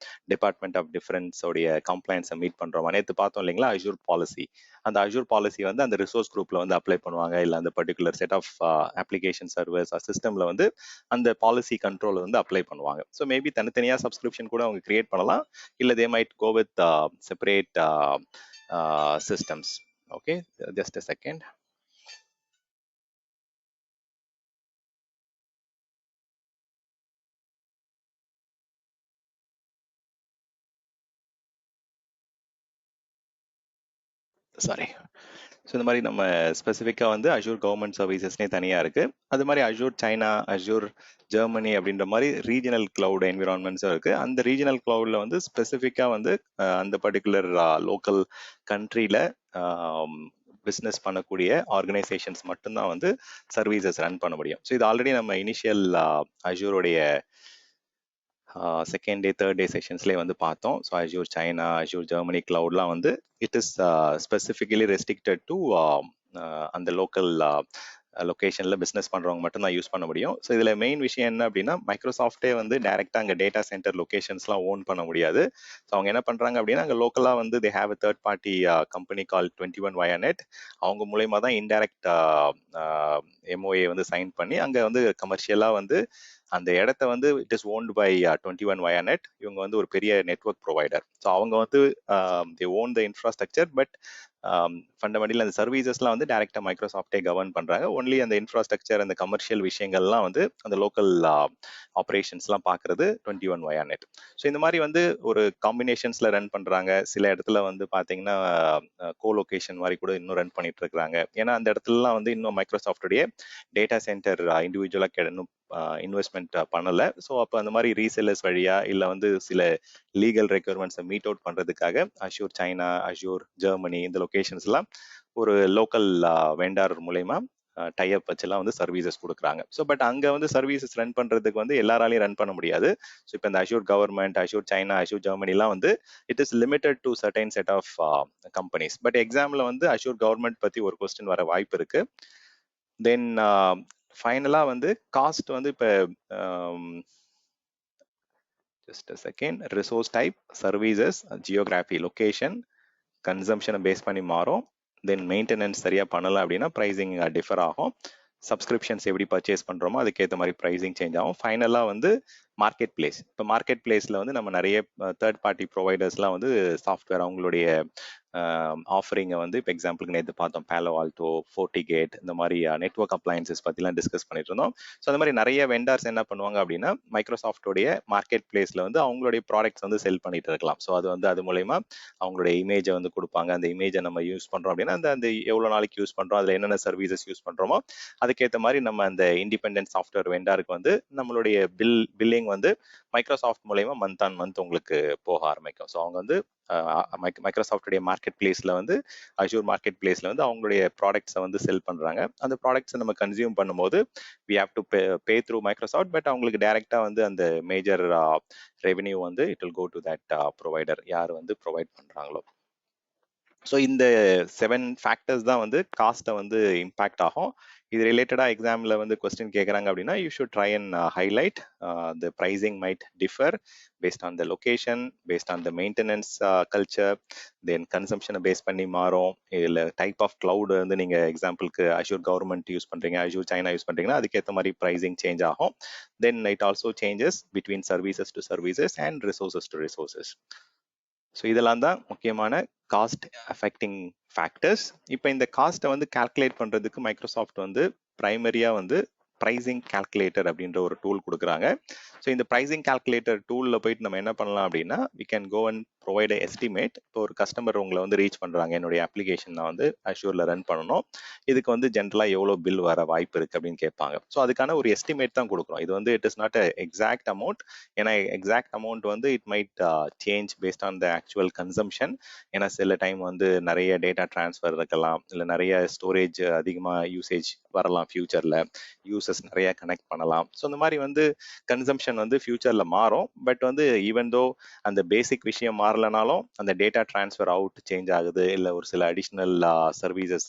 department of defence உடைய கம்ப்ளைண்ட்ஸை மீட் பண்ணுறோம். நேற்று பார்த்தோம் இல்லைங்களா அஷூர் பாலிசி. அந்த அஷூர் பாலிசி வந்து அந்த ரிசோர்ஸ் குரூப்ல வந்து அப்ளை பண்ணுவாங்க. இல்லை அந்த particular set of application service சிஸ்டம்ல வந்து அந்த பாலிசி கண்ட்ரோல் வந்து அப்ளை பண்ணுவாங்க. ஸோ மேபி தனித்தனியாக சப்ஸ்கிரிப்ஷன் கூட அவங்க கிரியேட் பண்ணலாம். இல்லை they might go with separate systems. Okay, just a second. Sorry. So இந்த மாதிரி நம்ம ஸ்பெசிஃபிக்காக வந்து அஷூர் கவர்மெண்ட் சர்வீசஸ்னே தனியாக இருக்குது. அது மாதிரி அஷூர் சைனா, அஷூர் ஜெர்மனி அப்படின்ற மாதிரி ரீஜனல் கிளவுட் என்விரான்மெண்ட்ஸும் இருக்குது. அந்த ரீஜனல் கிளவுடில் வந்து ஸ்பெசிஃபிக்காக வந்து அந்த பர்டிகுலர் லோக்கல் கண்ட்ரியில் பிஸ்னஸ் பண்ணக்கூடிய ஆர்கனைசேஷன்ஸ் மட்டும்தான் வந்து சர்வீசஸ் ரன் பண்ண முடியும். ஸோ இது ஆல்ரெடி நம்ம இனிஷியல் அஷூருடைய செகண்ட் டே தேர்ட் டே செஷன்ஸ்லேயே வந்து பார்த்தோம். So Azure China, Azure Germany கிளவுட்லாம் வந்து it is specifically restricted to அந்த லோக்கல் லொக்கேஷனில் பிஸ்னஸ் பண்ணுறவங்க மட்டும்தான் யூஸ் பண்ண முடியும். ஸோ இதில் மெயின் விஷயம் என்ன அப்படின்னா, மைக்ரோசாஃப்டே வந்து டேரெக்டாக அங்கே டேட்டா சென்டர் லொக்கேஷன்ஸ்லாம் ஓன் பண்ண முடியாது. ஸோ அவங்க என்ன பண்ணுறாங்க அப்படின்னா, அங்கே லோக்கலாக வந்து they have a third party company call 21 Vianet. அவங்க மூலயமா தான் இன்டைரக்ட் எம்ஓஏ வந்து சைன் பண்ணி அங்கே வந்து கமர்ஷியலாக வந்து அந்த இடத்த வந்து it is owned by 21 Vianet. இவங்க வந்து ஒரு பெரிய நெட்வொர்க் ப்ரொவைடர். ஸோ அவங்க வந்து they own the infrastructure, but fundamentally அந்த சர்வீசஸ்லாம் வந்து டேரெக்டாக மைக்ரோசாஃப்டே கவர்ன் பண்ணுறாங்க. ஒன்லி அந்த இன்ஃப்ராஸ்ட்ரக்சர், அந்த கமர்ஷியல் விஷயங்கள்லாம் வந்து அந்த லோக்கல் ஆப்ரேஷன்ஸ்லாம் பார்க்குறது 21 Vianet. ஸோ இந்த மாதிரி வந்து ஒரு காம்பினேஷன்ஸில் ரன் பண்ணுறாங்க. சில இடத்துல வந்து பார்த்தீங்கன்னா கோலோகேஷன் மாதிரி கூட இன்னும் ரன் பண்ணிட்டு இருக்கிறாங்க. ஏன்னா அந்த இடத்துலலாம் வந்து இன்னும் மைக்ரோசாஃப்டுடைய டேட்டா சென்டர் இண்டிவிஜுவலாக இன்னும் இன்வெஸ்ட்மெண்ட் பண்ணல. ஸோ அப்போ அந்த மாதிரி ரீசெல்லர்ஸ் வழியா இல்லை வந்து சில லீகல் ரெக்யர்மெண்ட்ஸை மீட் அவுட் பண்றதுக்காக அஷூர் சைனா, அஷூர் ஜெர்மனி இந்த லொகேஷன்ஸ்லாம் ஒரு லோக்கல் வெண்டார் மூலயமா டைப் வச்செல்லாம் வந்து சர்வீசஸ் கொடுக்குறாங்க. ஸோ பட் அங்கே வந்து சர்வீசஸ் ரன் பண்ணுறதுக்கு வந்து எல்லாராலையும் ரன் பண்ண முடியாது. ஸோ இப்போ இந்த Azure government, Azure China, Azure ஜெர்மனிலாம் வந்து it is limited to certain set of companies. But எக்ஸாமில் வந்து அஷூர் கவர்மெண்ட் பற்றி ஒரு கொஸ்டின் வர வாய்ப்பு இருக்கு. தென் ஃபைனலாக வந்து காஸ்ட் வந்து இப்போ just a second, resource type, services, geography, location, கன்சம்ஷனை பேஸ் பண்ணி மாறும். தென் மெயின்டெனன்ஸ் சரியாக பண்ணலை அப்படின்னா ப்ரைஸிங் டிஃபர் ஆகும். சப்ஸ்கிரிப்ஷன்ஸ் எப்படி பர்ச்சேஸ் பண்ணுறோமோ அதுக்கேற்ற மாதிரி ப்ரைஸிங் சேஞ்ச் ஆகும். ஃபைனலாக வந்து மார்க்கெட் பிளேஸ். இப்போ மார்க்கெட் பிளேஸில் வந்து நம்ம நிறைய தேர்ட் பார்ட்டி ப்ரொவைடர்ஸ்லாம் வந்து சாஃப்ட்வேர் அவங்களுடைய ஆஃபரிங்கை வந்து இப்போ எக்ஸாம்பிளுக்கு நேற்று பார்த்தோம் பேலோ ஆல்டோ, ஃபோர்டிகேட், இந்த மாதிரி நெட்வொர்க் அப்ளையன்சஸ் பற்றிலாம் டிஸ்கஸ் பண்ணிட்டு இருந்தோம். ஸோ அந்த மாதிரி நிறைய வெண்டார்ஸ் என்ன பண்ணுவாங்க அப்படின்னா, மைக்ரோசாஃப்டோடைய மார்க்கெட் பிளேஸில் வந்து அவங்களுடைய ப்ராடக்ட்ஸ் வந்து செல் பண்ணிட்டு இருக்கலாம். ஸோ அது வந்து அது மூலயமா அவங்களுடைய இமேஜை வந்து கொடுப்பாங்க. அந்த இமேஜை நம்ம யூஸ் பண்ணுறோம் அப்படின்னா அந்த எவ்வளோ நாளைக்கு யூஸ் பண்ணுறோம், அதில் என்னென்ன சர்வீசஸ் யூஸ் பண்ணுறோமோ அதுக்கேற்ற மாதிரி நம்ம அந்த இண்டிபெண்டன்ட் சாஃப்ட்வேர் வெண்டாருக்கு வந்து நம்மளுடைய பில்லிங் வந்து மைக்ரோசாஃப்ட் மூலயமா மந்த் ஆன் மந்த் உங்களுக்கு போக ஆரம்பிக்கும். ஸோ அவங்க வந்து மைக்ரோசாஃப்டுடைய மார்க்கெட் பிளேஸில் வந்து அஷூர் மார்க்கெட் பிளேஸில் வந்து அவங்களுடைய ப்ராடக்ட்ஸை வந்து செல் பண்ணுறாங்க. அந்த ப்ராடக்ட்ஸை நம்ம கன்சியூம் பண்ணும்போது we have to pay through Microsoft. But அவங்களுக்கு டைரெக்டாக வந்து அந்த மேஜர் ரெவென்யூ வந்து it will go to that provider, யார் வந்து ப்ரொவைட் பண்ணுறாங்களோ. ஸோ இந்த 7 ஃபேக்டர்ஸ் தான் வந்து காஸ்ட்டை வந்து இம்பேக்ட் ஆகும். இது ரிலேட்டடாக எக்ஸாமில் வந்து கொஸ்டின் கேட்குறாங்க அப்படின்னா you should try and highlight the pricing might differ based on the location, based on the maintenance culture, then கன்சம்ஷனை பேஸ் பண்ணி மாறும். இதில் டைப் ஆஃப் கிளவுட் வந்து நீங்கள் எக்ஸாம்பிளுக்கு அஷூர் கவர்மெண்ட் யூஸ் பண்ணுறீங்க, அஷூர் சைனா யூஸ் பண்ணுறீங்கன்னா அதுக்கேற்ற மாதிரி ப்ரைசிங் சேஞ்ச் ஆகும். Then it also changes between services to services and resources to resources. So இதெல்லாம் தான் முக்கியமான காஸ்ட் அஃபெக்டிங் ஃபேக்டர்ஸ். இப்போ இந்த காஸ்ட்டை வந்து கால்குலேட் பண்ணுறதுக்கு மைக்ரோசாஃப்ட் வந்து ப்ரைமரியாக வந்து ப்ரைசிங் கால்குலேட்டர் அப்படின்ற ஒரு டூல் கொடுக்குறாங்க. ஸோ இந்த ப்ரைசிங் கால்குலேட்டர் டூலில் போயிட்டு நம்ம என்ன பண்ணலாம் அப்படின்னா, we can go and provide estimate. இப்போ ஒரு கஸ்டமர் உங்களை வந்து ரீச் பண்ணுறாங்க, என்னுடைய அப்ளிகேஷன் நான் வந்து அஷூரில் ரன் பண்ணணும், இதுக்கு வந்து ஜென்ரலாக எவ்வளோ பில் வர வாய்ப்பு இருக்குது அப்படின்னு கேட்பாங்க. ஸோ அதுக்கான ஒரு எஸ்டிமேட் தான் கொடுக்குறோம். இது வந்து it is not a exact amount. ஏன்னா எக்ஸாக்ட் அமௌண்ட் வந்து it might change paste on the actual consumption. ஏன்னா சில டைம் வந்து நிறைய டேட்டா டிரான்ஸ்ஃபர் இருக்கலாம், இல்லை நிறைய ஸ்டோரேஜ் அதிகமாக யூசேஜ் வரலாம் ஃபியூச்சரில், யூசர்ஸ் நிறைய கனெக்ட் பண்ணலாம். ஸோ இந்த மாதிரி வந்து கன்சம்ஷன் வந்து ஃபியூச்சரில் மாறும். பட் வந்து ஈவன் தோ அந்த பேசிக் விஷயம் மாறலனாலும் அந்த டேட்டா டிரான்ஸ்ஃபர் அவுட் சேஞ்ச் ஆகுது, இல்லை ஒரு சில additional services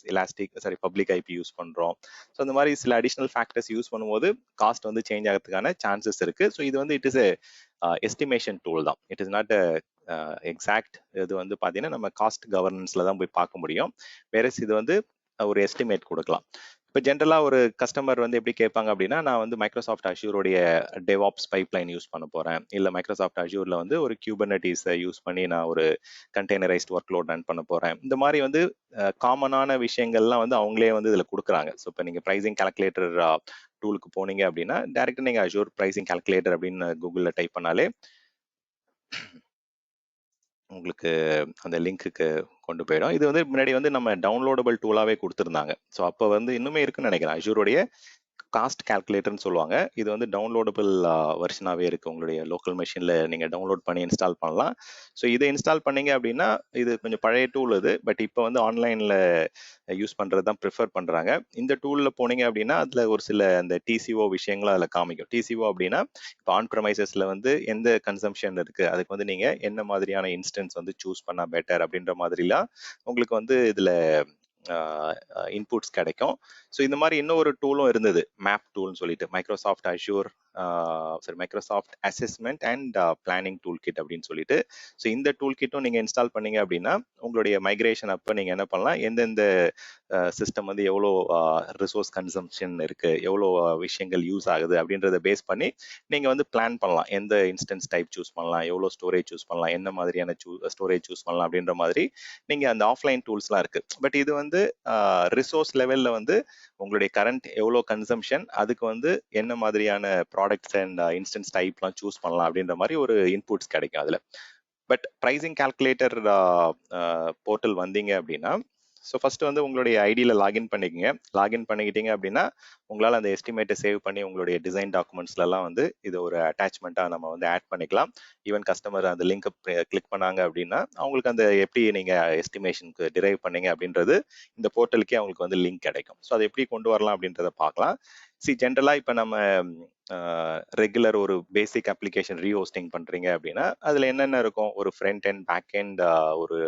public IP use பண்ணுறோம். ஸோ இந்த மாதிரி சில அடிஷ்னல் ஃபேக்டர்ஸ் யூஸ் பண்ணும்போது காஸ்ட் வந்து சேஞ்ச் ஆகிறதுக்கான சான்சஸ் இருக்கு. ஸோ இது வந்து இட் இஸ் எஸ்டிமேஷன் டூல் தான், இட் இஸ் நாட் எக்ஸாக்ட். இது வந்து பார்த்தீங்கன்னா நம்ம காஸ்ட் கவர்னன்ஸ்ல தான் போய் பார்க்க முடியும். வேற இது வந்து ஒரு எஸ்டிமேட் கொடுக்கலாம். இப்போ ஜென்ரலாக ஒரு கஸ்டமர் வந்து எப்படி கேட்பாங்க அப்படின்னா, நான் வந்து மைக்ரோசாஃப்ட் அஷூருடைய டெவாப்ஸ் பைப்லைன் யூஸ் பண்ண போகிறேன், இல்லை மைக்ரோசாஃப்ட் அஷூரில் வந்து ஒரு கியூபர்னட்டிஸை யூஸ் பண்ணி நான் ஒரு கண்டெய்னரைஸ்ட் ஒர்க் லோட் ரன் பண்ண போகிறேன். இந்த மாதிரி வந்து காமனான விஷயங்கள்லாம் வந்து அவங்களே வந்து இதில் கொடுக்குறாங்க. ஸோ இப்போ நீங்கள் ப்ரைசிங் கால்குலேட்டர் டூலுக்கு போனீங்க அப்படின்னா டேரெக்டாக நீங்கள் அஷூர் ப்ரைசிங் கால்குலேட்டர் அப்படின்னு கூகுளில் டைப் பண்ணாலே உங்களுக்கு அந்த லிங்க்குக்கு கொண்டு போயிடும். இது வந்து முன்னாடி வந்து நம்ம டவுன்லோடபிள் டூலாவே கொடுத்துருந்தாங்க. ஸோ அப்போ வந்து இன்னுமே இருக்குன்னு நினைக்கிறேன். அஷூரோடைய காஸ்ட் கால்குலேட்டர்னு சொல்லுவாங்க. இது வந்து டவுன்லோடபிள் வெர்ஷனாகவே இருக்குது. உங்களுடைய லோக்கல் மெஷினில் நீங்கள் டவுன்லோட் பண்ணி இன்ஸ்டால் பண்ணலாம். ஸோ இதை இன்ஸ்டால் பண்ணீங்க அப்படின்னா இது கொஞ்சம் பழைய டூல் இது. பட் இப்போ வந்து ஆன்லைனில் யூஸ் பண்ணுறது தான் ப்ரிஃபர் பண்ணுறாங்க. இந்த டூலில் போனீங்க அப்படின்னா அதில் ஒரு சில அந்த டிசிஓ விஷயங்களும் அதில் காமிக்கும். டிசிஓ அப்படின்னா இப்போ ஆன் ப்ரமைசஸில் வந்து எந்த கன்சம்ஷன் இருக்குது, அதுக்கு வந்து நீங்கள் என்ன மாதிரியான இன்ஸ்டன்ஸ் வந்து சூஸ் பண்ணால் பெட்டர் அப்படின்ற மாதிரிலாம் உங்களுக்கு வந்து இதில் இன்புட்ஸ் கிடைக்கும். ஸோ இந்த மாதிரி இன்னொரு டூலும் இருந்தது, மேப் டூல்னு சொல்லிட்டு, Microsoft Azure Microsoft assessment and planning tool kit அப்படின்னு சொல்லிட்டு. ஸோ இந்த டூல் கிட்டும் நீங்கள் இன்ஸ்டால் பண்ணீங்க அப்படின்னா உங்களுடைய மைக்ரேஷன் அப்போ நீங்கள் என்ன பண்ணலாம், எந்தெந்த சிஸ்டம் வந்து எவ்வளோ ரிசோர்ஸ் கன்சம்ஷன் இருக்கு, எவ்வளோ விஷயங்கள் யூஸ் ஆகுது அப்படின்றத பேஸ் பண்ணி நீங்கள் வந்து பிளான் பண்ணலாம். எந்த இன்ஸ்டன்ஸ் டைப் சூஸ் பண்ணலாம், எவ்வளோ ஸ்டோரேஜ் சூஸ் பண்ணலாம், என்ன மாதிரியான ஸ்டோரேஜ் சூஸ் பண்ணலாம் அப்படின்ற மாதிரி நீங்கள் அந்த ஆஃப்லைன் டூல்ஸ்லாம் இருக்கு. பட் இது வந்து ரிசோர்ஸ் லெவலில் வந்து உங்களுடைய கரண்ட் எவ்வளோ கன்சம்ஷன், அதுக்கு வந்து என்ன மாதிரியான ப்ராடக்ட்ஸ் அண்ட் இன்ஸ்டன்ஸ் டைப்லாம் சூஸ் பண்ணலாம் அப்படின்ற மாதிரி ஒரு இன்புட்ஸ் கிடைக்கும் அதில். பட் ப்ரைசிங் கால்குலேட்டர் போர்ட்டல் வந்தீங்க அப்படின்னா, ஸோ ஃபர்ஸ்ட் வந்து உங்களுடைய ஐடியில் லாகின் பண்ணிக்கங்க. லாகின் பண்ணிக்கிட்டீங்க அப்படின்னா உங்களால் அந்த எஸ்டிமேட்டை சேவ் பண்ணி உங்களுடைய டிசைன் டாக்குமெண்ட்ஸ்லாம் வந்து இது ஒரு அட்டாச்மெண்ட்டாக நம்ம வந்து ஆட் பண்ணிக்கலாம். ஈவன் கஸ்டமர் அந்த லிங்கை கிளிக் பண்ணாங்க அப்படின்னா அவங்களுக்கு அந்த எப்படி நீங்கள் எஸ்டிமேஷனுக்கு டிரைவ் பண்ணீங்க அப்படின்றது இந்த போர்ட்டலுக்கே அவங்களுக்கு வந்து லிங்க் கிடைக்கும். ஸோ அதை எப்படி கொண்டு வரலாம் அப்படின்றத பார்க்கலாம். ஜென்ரலாக இப்போ நம்ம ரெகுலர் ஒரு பேசிக் அப்ளிகேஷன் ரீஹோஸ்டிங் பண்ணுறீங்க அப்படின்னா அதில் என்னென்ன இருக்கும், ஒரு ஃப்ரண்ட் அண்ட் பேக் அண்ட் ஒரு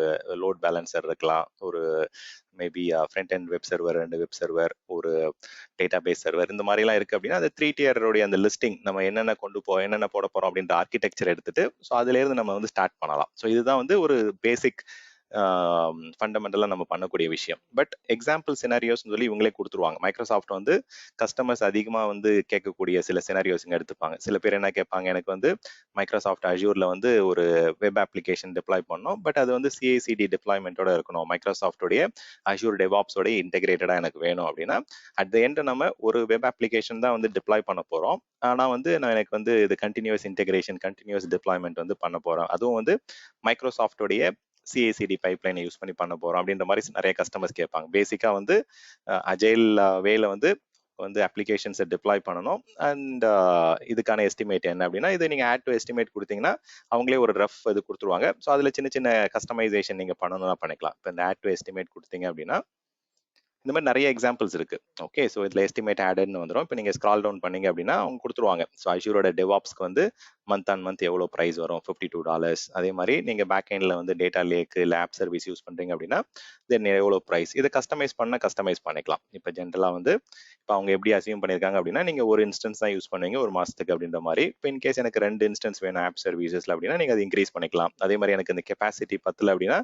லோட் பேலன்சர் இருக்கலாம், ஒரு maybe front and web server, 2 web server, ஒரு டேட்டா பேஸ் சர்வர், இந்த மாதிரிலாம் இருக்குது அப்படின்னா அந்த 3 டியருடைய அந்த லிஸ்டிங் நம்ம என்னென்ன என்னென்ன போட போகிறோம் அப்படின்ற ஆர்கிடெக்சர் எடுத்துட்டு ஸோ அதுலேருந்து நம்ம வந்து ஸ்டார்ட் பண்ணலாம். ஸோ இதுதான் வந்து ஒரு பேசிக் ஃபண்டமெண்டலாக நம்ம பண்ணக்கூடிய விஷயம். பட் எக்ஸாம்பிள் சினாரியோஸ் சொல்லி இவங்களே கொடுத்துருவாங்க. மைக்ரோசாஃப்ட் வந்து கஸ்டமர்ஸ் அதிகமாக வந்து கேட்கக்கூடிய சில சினாரியோஸுங்க எடுத்துப்பாங்க. சில பேர் என்ன கேட்பாங்க, எனக்கு வந்து மைக்ரோசாஃப்ட் அஷூரில் வந்து ஒரு வெப் அப்ளிகேஷன் டிப்ளாய் பண்ணோம், பட் அது வந்து சிஐசிடி டிப்ளாய்மெண்ட்டோட இருக்கணும், மைக்ரோசாஃப்டோடைய அஷூர் டெவாப்ஸோட இன்டெகிரேட்டடாக எனக்கு வேணும் அப்படின்னா அட் த எண்ட் நம்ம ஒரு வெப் அப்ளிகேஷன் தான் வந்து டிப்ளாய் பண்ண போகிறோம். ஆனால் வந்து எனக்கு வந்து இது கண்டினியூஸ் இன்டெகிரேஷன், கண்டினியூஸ் டிப்ளாய்மெண்ட் வந்து பண்ண போகிறோம், அதுவும் வந்து மைக்ரோசாஃப்டோடைய சிஐசிடி பைப்லைனை யூஸ் பண்ணி பண்ண போறோம் அப்படின்ற மாதிரி நிறைய கஸ்டமர்ஸ் கேட்பாங்க. பேசிக்கா வந்து அஜைல் வேல வந்து அப்ளிகேஷன்ஸை டிப்ளாய் பண்ணணும். அண்ட் இதுக்கான எஸ்டிமேட் என்ன அப்படின்னா இது நீங்கள் ஆட் டு எஸ்டிமேட் கொடுத்தீங்கன்னா அவங்களே ஒரு ரஃப் இது கொடுத்துருவாங்க. ஸோ அதில் சின்ன சின்ன கஸ்டமைசேஷன் நீங்கள் பண்ணணும்னா பண்ணிக்கலாம். இப்போ இந்த ஆட் டு எஸ்டிமேட் கொடுத்தீங்க அப்படின்னா இந்த மாதிரி நிறைய எக்ஸாம்பிள்ஸ் இருக்கு. ஓகே, ஸோ இதில் எஸ்டிமேட் ஆடட்னு வந்துடும். இப்போ நீங்கள் ஸ்க்ரால் டவுன் பண்ணீங்க அப்படின்னா அவங்க கொடுத்துருவாங்க. ஸோ அஷூரோட டெவாப்ஸ்க்கு வந்து மந்த் ஆன் மந்த் எவ்வளோ ப்ரைஸ் வரும், $52. அதே மாதிரி நீங்கள் பேக் எண்டில் வந்து டேட்டா லேக் இல்லை ஆப் சர்வீஸ் யூஸ் பண்ணுறீங்க அப்படின்னா தென் எவ்வளோ ப்ரைஸ், இதை கஸ்டமைஸ் பண்ணிக்கலாம். இப்போ ஜென்ரலாக வந்து இப்போ அவங்க எப்படி அசியூம் பண்ணியிருக்காங்க அப்படின்னா நீங்கள் ஒரு இன்ஸ்டன்ஸ் தான் யூஸ் பண்ணுவீங்க ஒரு மாதத்துக்கு அப்படின்ற மாதிரி. இப்போ இன்கேஸ் எனக்கு 2 இன்ஸ்டன்ஸ் வேணும் ஆப் சர்வீசஸ்ல அப்படின்னா நீங்கள் அதை இன்க்ரீஸ் பண்ணிக்கலாம். அதே மாதிரி எனக்கு இந்த கெப்பாசிட்டி பத்தல அப்படின்னா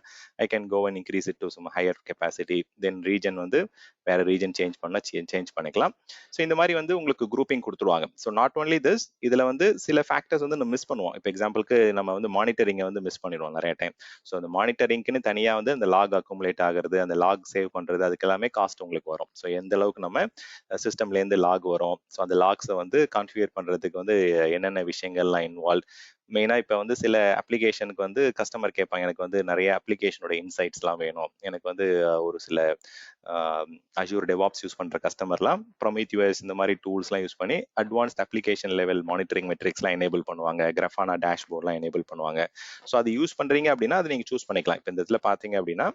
I can go and increase it to some higher capacity. Then region வந்து வேற ரீஜன் சேஞ்ச் பண்ண சேஞ்ச் பண்ணிக்கலாம். ஸோ இந்த மாதிரி வந்து உங்களுக்கு குரூப்பிங் கொடுத்துருவாங்க. ஸோ நாட் ஒன்லி திஸ், இதுல வந்து சில ஃபேக்டர்ஸ் வந்து நம்ம மிஸ் பண்ணுவோம். இப்போ எக்ஸாம்பிளுக்கு நம்ம வந்து மானிட்டரிங்கை வந்து மிஸ் பண்ணிடுவோம் நிறைய டைம். ஸோ அந்த மானிட்டரிங்க்குன்னு தனியாக வந்து அந்த லாக் அக்குமுலேட் ஆகுறது, அந்த லாக் சேவ் பண்றது, அதுக்கு எல்லாமே காஸ்ட் உங்களுக்கு வரும். ஸோ எந்த அளவுக்கு நம்ம சிஸ்டம்லேருந்து லாக் வரும், ஸோ அந்த லாக்ஸை வந்து கான்ஃபிகர் பண்றதுக்கு வந்து என்னென்ன விஷயங்கள்லாம் இன்வால்வ். மெயினாக இப்போ வந்து சில அப்ளிகேஷனுக்கு வந்து கஸ்டமர் கேட்பாங்க, எனக்கு வந்து நிறைய அப்ளிகேஷனோட இன்சைட்ஸ்லாம் வேணும், எனக்கு வந்து ஒரு சில அஷூர் டெவாப்ஸ் யூஸ் பண்ணுற கஸ்டமர்லாம் ப்ரொமீத்தியஸ் இந்த மாதிரி டூல்ஸ்லாம் யூஸ் பண்ணி அட்வான்ஸ்ட் அப்ளிகேஷன் லெவல் மானிட்டரிங் மெட்ரிக்ஸ்லாம் எனேபிள் பண்ணுவாங்க, கிராஃபானா டேஷ்போர்ட்லாம் எனேபிள் பண்ணுவாங்க. ஸோ அது யூஸ் பண்ணுறீங்க அப்படின்னா அது நீங்கள் சூஸ் பண்ணிக்கலாம். இப்போ இந்த இதில் பார்த்தீங்க அப்படின்னா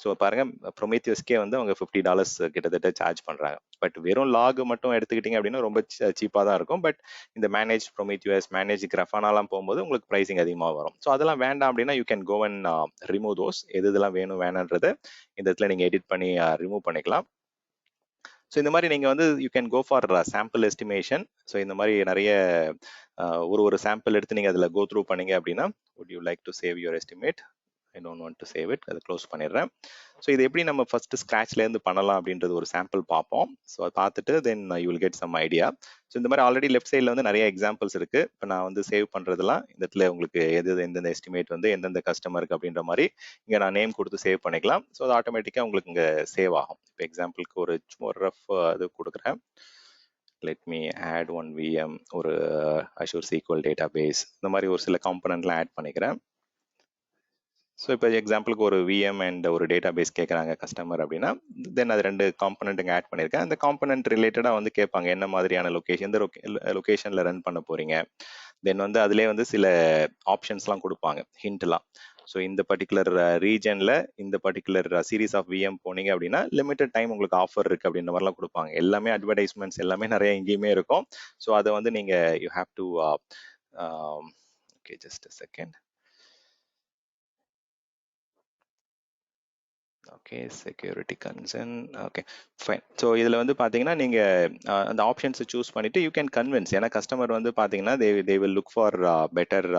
ஸோ பாருங்க ப்ரொமீத்தியஸ்க்கே வந்து அவங்க $50 கிட்டத்தட்ட சார்ஜ் பண்ணுறாங்க. பட் வெறும் லாக் மட்டும் எடுத்துக்கிட்டீங்க அப்படின்னா ரொம்ப சீப்பாக தான் இருக்கும். பட் இந்த மேனேஜ் ப்ரொமீத்தியஸ், மேனேஜ் கிராஃபானாலாம் போகும்போது உங்களுக்கு ப்ரைசிங் அதிகமாக வரும். ஸோ அதெல்லாம் வேண்டாம் அப்படின்னா you can go and remove those. இதெல்லாம் வேணும் வேணான்றதை இந்த இடத்துல நீங்கள் எடிட் பண்ணி ரிமூவ் பண்ணிக்கலாம். ஸோ இந்த மாதிரி நீங்கள் வந்து you can go for sample estimation. So இந்த மாதிரி நிறைய ஒரு சாம்பிள் எடுத்து நீங்கள் அதில் கோ த்ரூ பண்ணீங்க அப்படின்னா would you like to save your estimate? I don't want to save it, அதை க்ளோஸ் பண்ணிடுறேன். ஸோ இது எப்படி நம்ம ஃபர்ஸ்ட் ஸ்க்ராட்ச்லேருந்து பண்ணலாம் அப்படின்றது ஒரு சாம்பிள் பார்ப்போம். ஸோ அதை பார்த்துட்டு then you will get some idea. So இந்த மாதிரி ஆல்ரெடி லெஃப்ட் சைடில் வந்து நிறைய எக்ஸாம்பிள்ஸ் இருக்கு. இப்போ நான் வந்து சேவ் பண்ணுறதுலாம் இந்த இடத்துல உங்களுக்கு எந்தெந்த எஸ்டிமேட் வந்து எந்தெந்த கஸ்டமருக்கு அப்படின்ற மாதிரி இங்கே நான் நேம் கொடுத்து சேவ் பண்ணிக்கலாம். ஸோ அது ஆட்டோமேட்டிக்காக உங்களுக்கு இங்கே சேவ் ஆகும். இப்போ எக்ஸாம்பிளுக்கு ஒரு ரஃப் இது கொடுக்குறேன். Let me add one VM, ஒரு அஷூர் SQL டேட்டா பேஸ், இந்த மாதிரி ஒரு சில காம்பனன்ட்லாம் ஆட் பண்ணிக்கிறேன். ஸோ இப்போ எக்ஸாம்பிளுக்கு ஒரு விஎம் அண்ட் ஒரு டேட்டா பேஸ் கேட்குறாங்க கஸ்டமர் அப்படின்னா, தென் அது 2 காம்பனண்ட் இங்கே ஆட் பண்ணியிருக்கேன். அந்த காம்பனண்ட் ரிலேட்டடாக வந்து கேட்பாங்க, என்ன மாதிரியான லொக்கேஷன், எந்த லொக்கேஷனில் ரன் பண்ண போறீங்க. தென் வந்து அதிலே வந்து சில ஆப்ஷன்ஸ்லாம் கொடுப்பாங்க, ஹிண்ட்லாம். ஸோ இந்த பர்டிகுலர் ரீஜனில் இந்த பர்டிகுலர் சீரீஸ் ஆஃப் விஎம் போனீங்க அப்படின்னா லிமிடெட் டைம் உங்களுக்கு ஆஃபர் இருக்குது அப்படின்ற மாதிரிலாம் கொடுப்பாங்க. எல்லாமே அட்வர்டைஸ்மெண்ட்ஸ் எல்லாமே நிறைய எங்கேயுமே இருக்கும். ஸோ அதை வந்து நீங்கள் you have to okay just a second. Okay security concern okay fine. So இதில் வந்து பார்த்தீங்கன்னா நீங்கள் அந்த ஆப்ஷன்ஸை சூஸ் பண்ணிவிட்டு யூ கேன் கன்வின்ஸ். ஏன்னா கஸ்டமர் வந்து பார்த்தீங்கன்னா they will look for better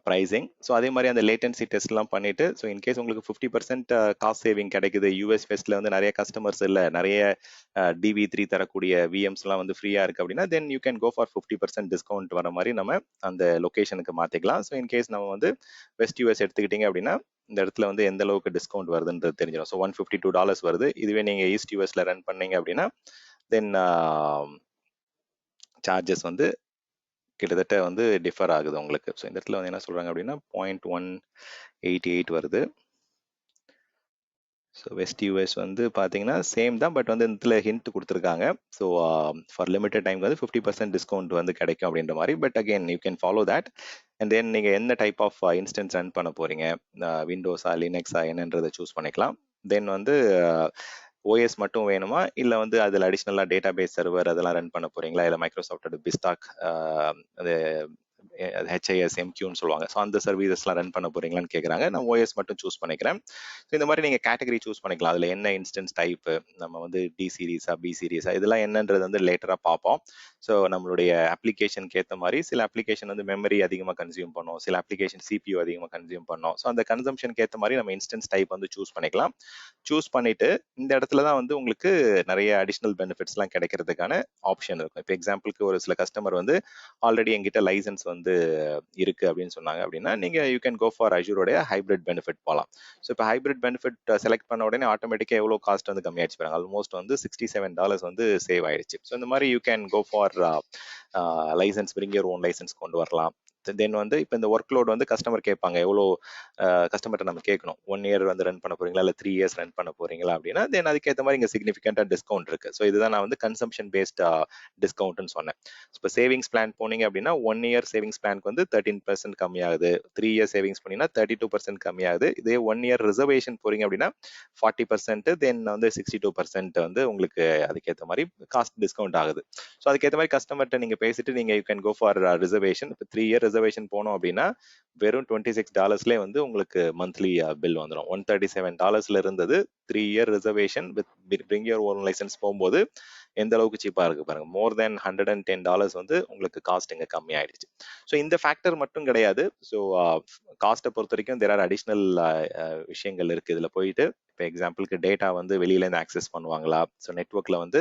pricing. So அதே மாதிரி அந்த லேட்டன்சி டெஸ்ட்லாம் பண்ணிவிட்டு, ஸோ இன்கேஸ் உங்களுக்கு 50% காஸ்ட் சேவிங் கிடைக்குது, யூஎஸ் ஃபெஸ்ட்டில் வந்து நிறைய கஸ்டமர்ஸ் இல்லை, நிறைய DV3 தரக்கூடிய விஎம்ஸ்லாம் வந்து ஃப்ரீயாக இருக்குது அப்படின்னா then you can go for 50% discount வர மாதிரி நம்ம அந்த லொக்கேஷனுக்கு மாற்றிக்கலாம். ஸோ இன்கேஸ் நம்ம வந்து வெஸ்ட் யூஎஸ் எடுத்துக்கிட்டிங்க அப்படின்னா இந்த இடத்துல வந்து எந்த அளவுக்கு டிஸ்கவுண்ட் வருதுன்றது தெரிஞ்சிடும். ஸோ $152 வருது. இதுவே நீங்கள் ஈஸ்ட் யூஎஸ்ல ரன் பண்ணீங்க அப்படின்னா தென் சார்ஜஸ் வந்து கிட்டத்தட்ட வந்து டிஃபர் ஆகுது உங்களுக்கு. ஸோ இந்த இடத்துல வந்து என்ன சொல்றாங்க அப்படின்னா 0.188 வருது. ஸோ வெஸ்ட் யூஎஸ் வந்து பார்த்தீங்கன்னா சேம் தான், பட் வந்து இந்த ஹிண்ட் கொடுத்துருக்காங்க. ஸோ ஃபார் லிமிடெட் டைம் வந்து 50% டிஸ்கவுண்ட் வந்து கிடைக்கும் அப்படின்ற மாதிரி. But again you can follow that. And then நீங்கள் எந்த டைப் ஆஃப் இன்ஸ்டன்ஸ் ரன் பண்ண போறீங்க, விண்டோஸா லினக்ஸா என்னன்றதை சூஸ் பண்ணிக்கலாம். தென் வந்து ஓஎஸ் மட்டும் வேணுமா, இல்லை வந்து அதில் அடிஷ்னலாக டேட்டா பேஸ் சர்வர் அதெல்லாம் ரன் பண்ண போறீங்களா, இல்லை மைக்ரோசாஃப்டோட பிஸ்டாக் அது HIS MQன்னு சொல்லுவாங்க. ஸோ அந்த சர்வீசஸ்லாம் ரன் பண்ண போறீங்களான்னு கேட்குறாங்க. நான் ஓஎஸ் மட்டும் சூஸ் பண்ணிக்கிறேன். ஸோ இந்த மாதிரி நீங்கள் கேட்டகரி சூஸ் பண்ணிக்கலாம். அதில் என்ன இன்ஸ்டன்ஸ் டைப்பு, நம்ம வந்து டி சீரீஸா பி சீரீஸா இதெல்லாம் என்னன்றது வந்து லேட்டராக பார்ப்போம். ஸோ நம்மளுடைய அப்ளிகேஷனுக்கு ஏற்ற மாதிரி சில அப்ளிகேஷன் வந்து மெமரி அதிகமாக கன்சியூம் பண்ணும், சில அப்ளிகேஷன் CPU அதிகமாக கன்சியூம் பண்ணும். ஸோ அந்த கன்சம்ஷனுக்கு ஏற்ற மாதிரி நம்ம இன்ஸ்டன்ஸ் டைப் வந்து சூஸ் பண்ணிக்கலாம். சூஸ் பண்ணிட்டு இந்த இடத்துல தான் வந்து உங்களுக்கு நிறைய அடிஷ்னல் பெனிஃபிட்ஸ்லாம் கிடைக்கிறதுக்கான ஆப்ஷன் இருக்கும். இப்போ எக்ஸாம்பிளுக்கு ஒரு சில கஸ்டமர் வந்து ஆல்ரெடி எங்கிட்ட லைசன்ஸ் வந்து இருக்கு அப்படின்னு சொன்னாங்க அப்படின்னா நீங்க யூ கேன் கோ ஃபார் அஜூரோடைய ஹைபிரிட் பெனிஃபிட் போகலாம். ஸோ இப்போ ஹைபிரிட் பெனிஃபிட் செலக்ட் பண்ண உடனே ஆட்டோமேட்டிக்காக எவ்வளோ காஸ்ட் வந்து கம்மியாச்சு பாருங்க. ஆல்மோஸ்ட் வந்து $67 வந்து சேவ் ஆயிடுச்சு. ஸோ இந்த மாதிரி you can go for licence, bring your own licence கொண்டு வரலாம். தென் வந்து இப்போ இந்த ஒர்க் லோட் வந்து கஸ்டமர் கேட்பாங்க, எவ்வளோ கஸ்டமர்கிட்ட நம்ம கேட்கணும், 1 year வந்து ரன் பண்ண போறீங்களா இல்லை 3 years ரன் பண்ண போறீங்களா அப்படின்னா தென் அதுக்கேற்ற மாதிரி இங்கே சிக்னிஃபிகண்டாக டிஸ்கவுண்ட் இருக்கு. ஸோ இதுதான் நான் வந்து கன்சம்ஷன் பேஸ்ட் டிஸ்கவுண்ட்னு சொன்னேன். இப்போ சேவிங்ஸ் பிளான் போனீங்க அப்படின்னா 1 year சேவிங்ஸ் பிளானுக்கு வந்து 13% கம்மியாகுது, 3 year சேவிங்ஸ் பண்ணீங்கன்னா 32% கம்மியாகுது. இதே 1 year ரிசர்வேஷன் போறீங்க அப்படின்னா 40%, தென் வந்து 62% வந்து உங்களுக்கு அதுக்கேற்ற மாதிரி காஸ்ட் டிஸ்கவுண்ட் ஆகுது. ஸோ அதுக்கேற்ற மாதிரி கஸ்டமர்கிட்ட நீங்க பேசிட்டு நீங்க you can go for reservation. இப்போ 3 year ரிசர்வேஷன் போனோம் அப்படின்னா வெறும் $26 உங்களுக்கு மந்த்லி பில் வந்துடும். $137 இருந்தது 3 year reservation with bring your own licence போகும்போது எந்த அளவுக்கு சீப்பா இருக்கு பாருங்க. மோர் தேன் $110 வந்து உங்களுக்கு காஸ்ட் இங்க கம்மி ஆயிடுச்சு. ஸோ இந்த ஃபேக்டர் மட்டும் கிடையாது. ஸோ காஸ்ட்டை பொறுத்த வரைக்கும் தேர் ஆர் அடிஷ்னல் விஷயங்கள் இருக்கு. இதுல போயிட்டு இப்போ எக்ஸாம்பிளுக்கு டேட்டா வந்து வெளியில இருந்து ஆக்சஸ் பண்ணுவாங்களா, ஸோ நெட்ஒர்க்ல வந்து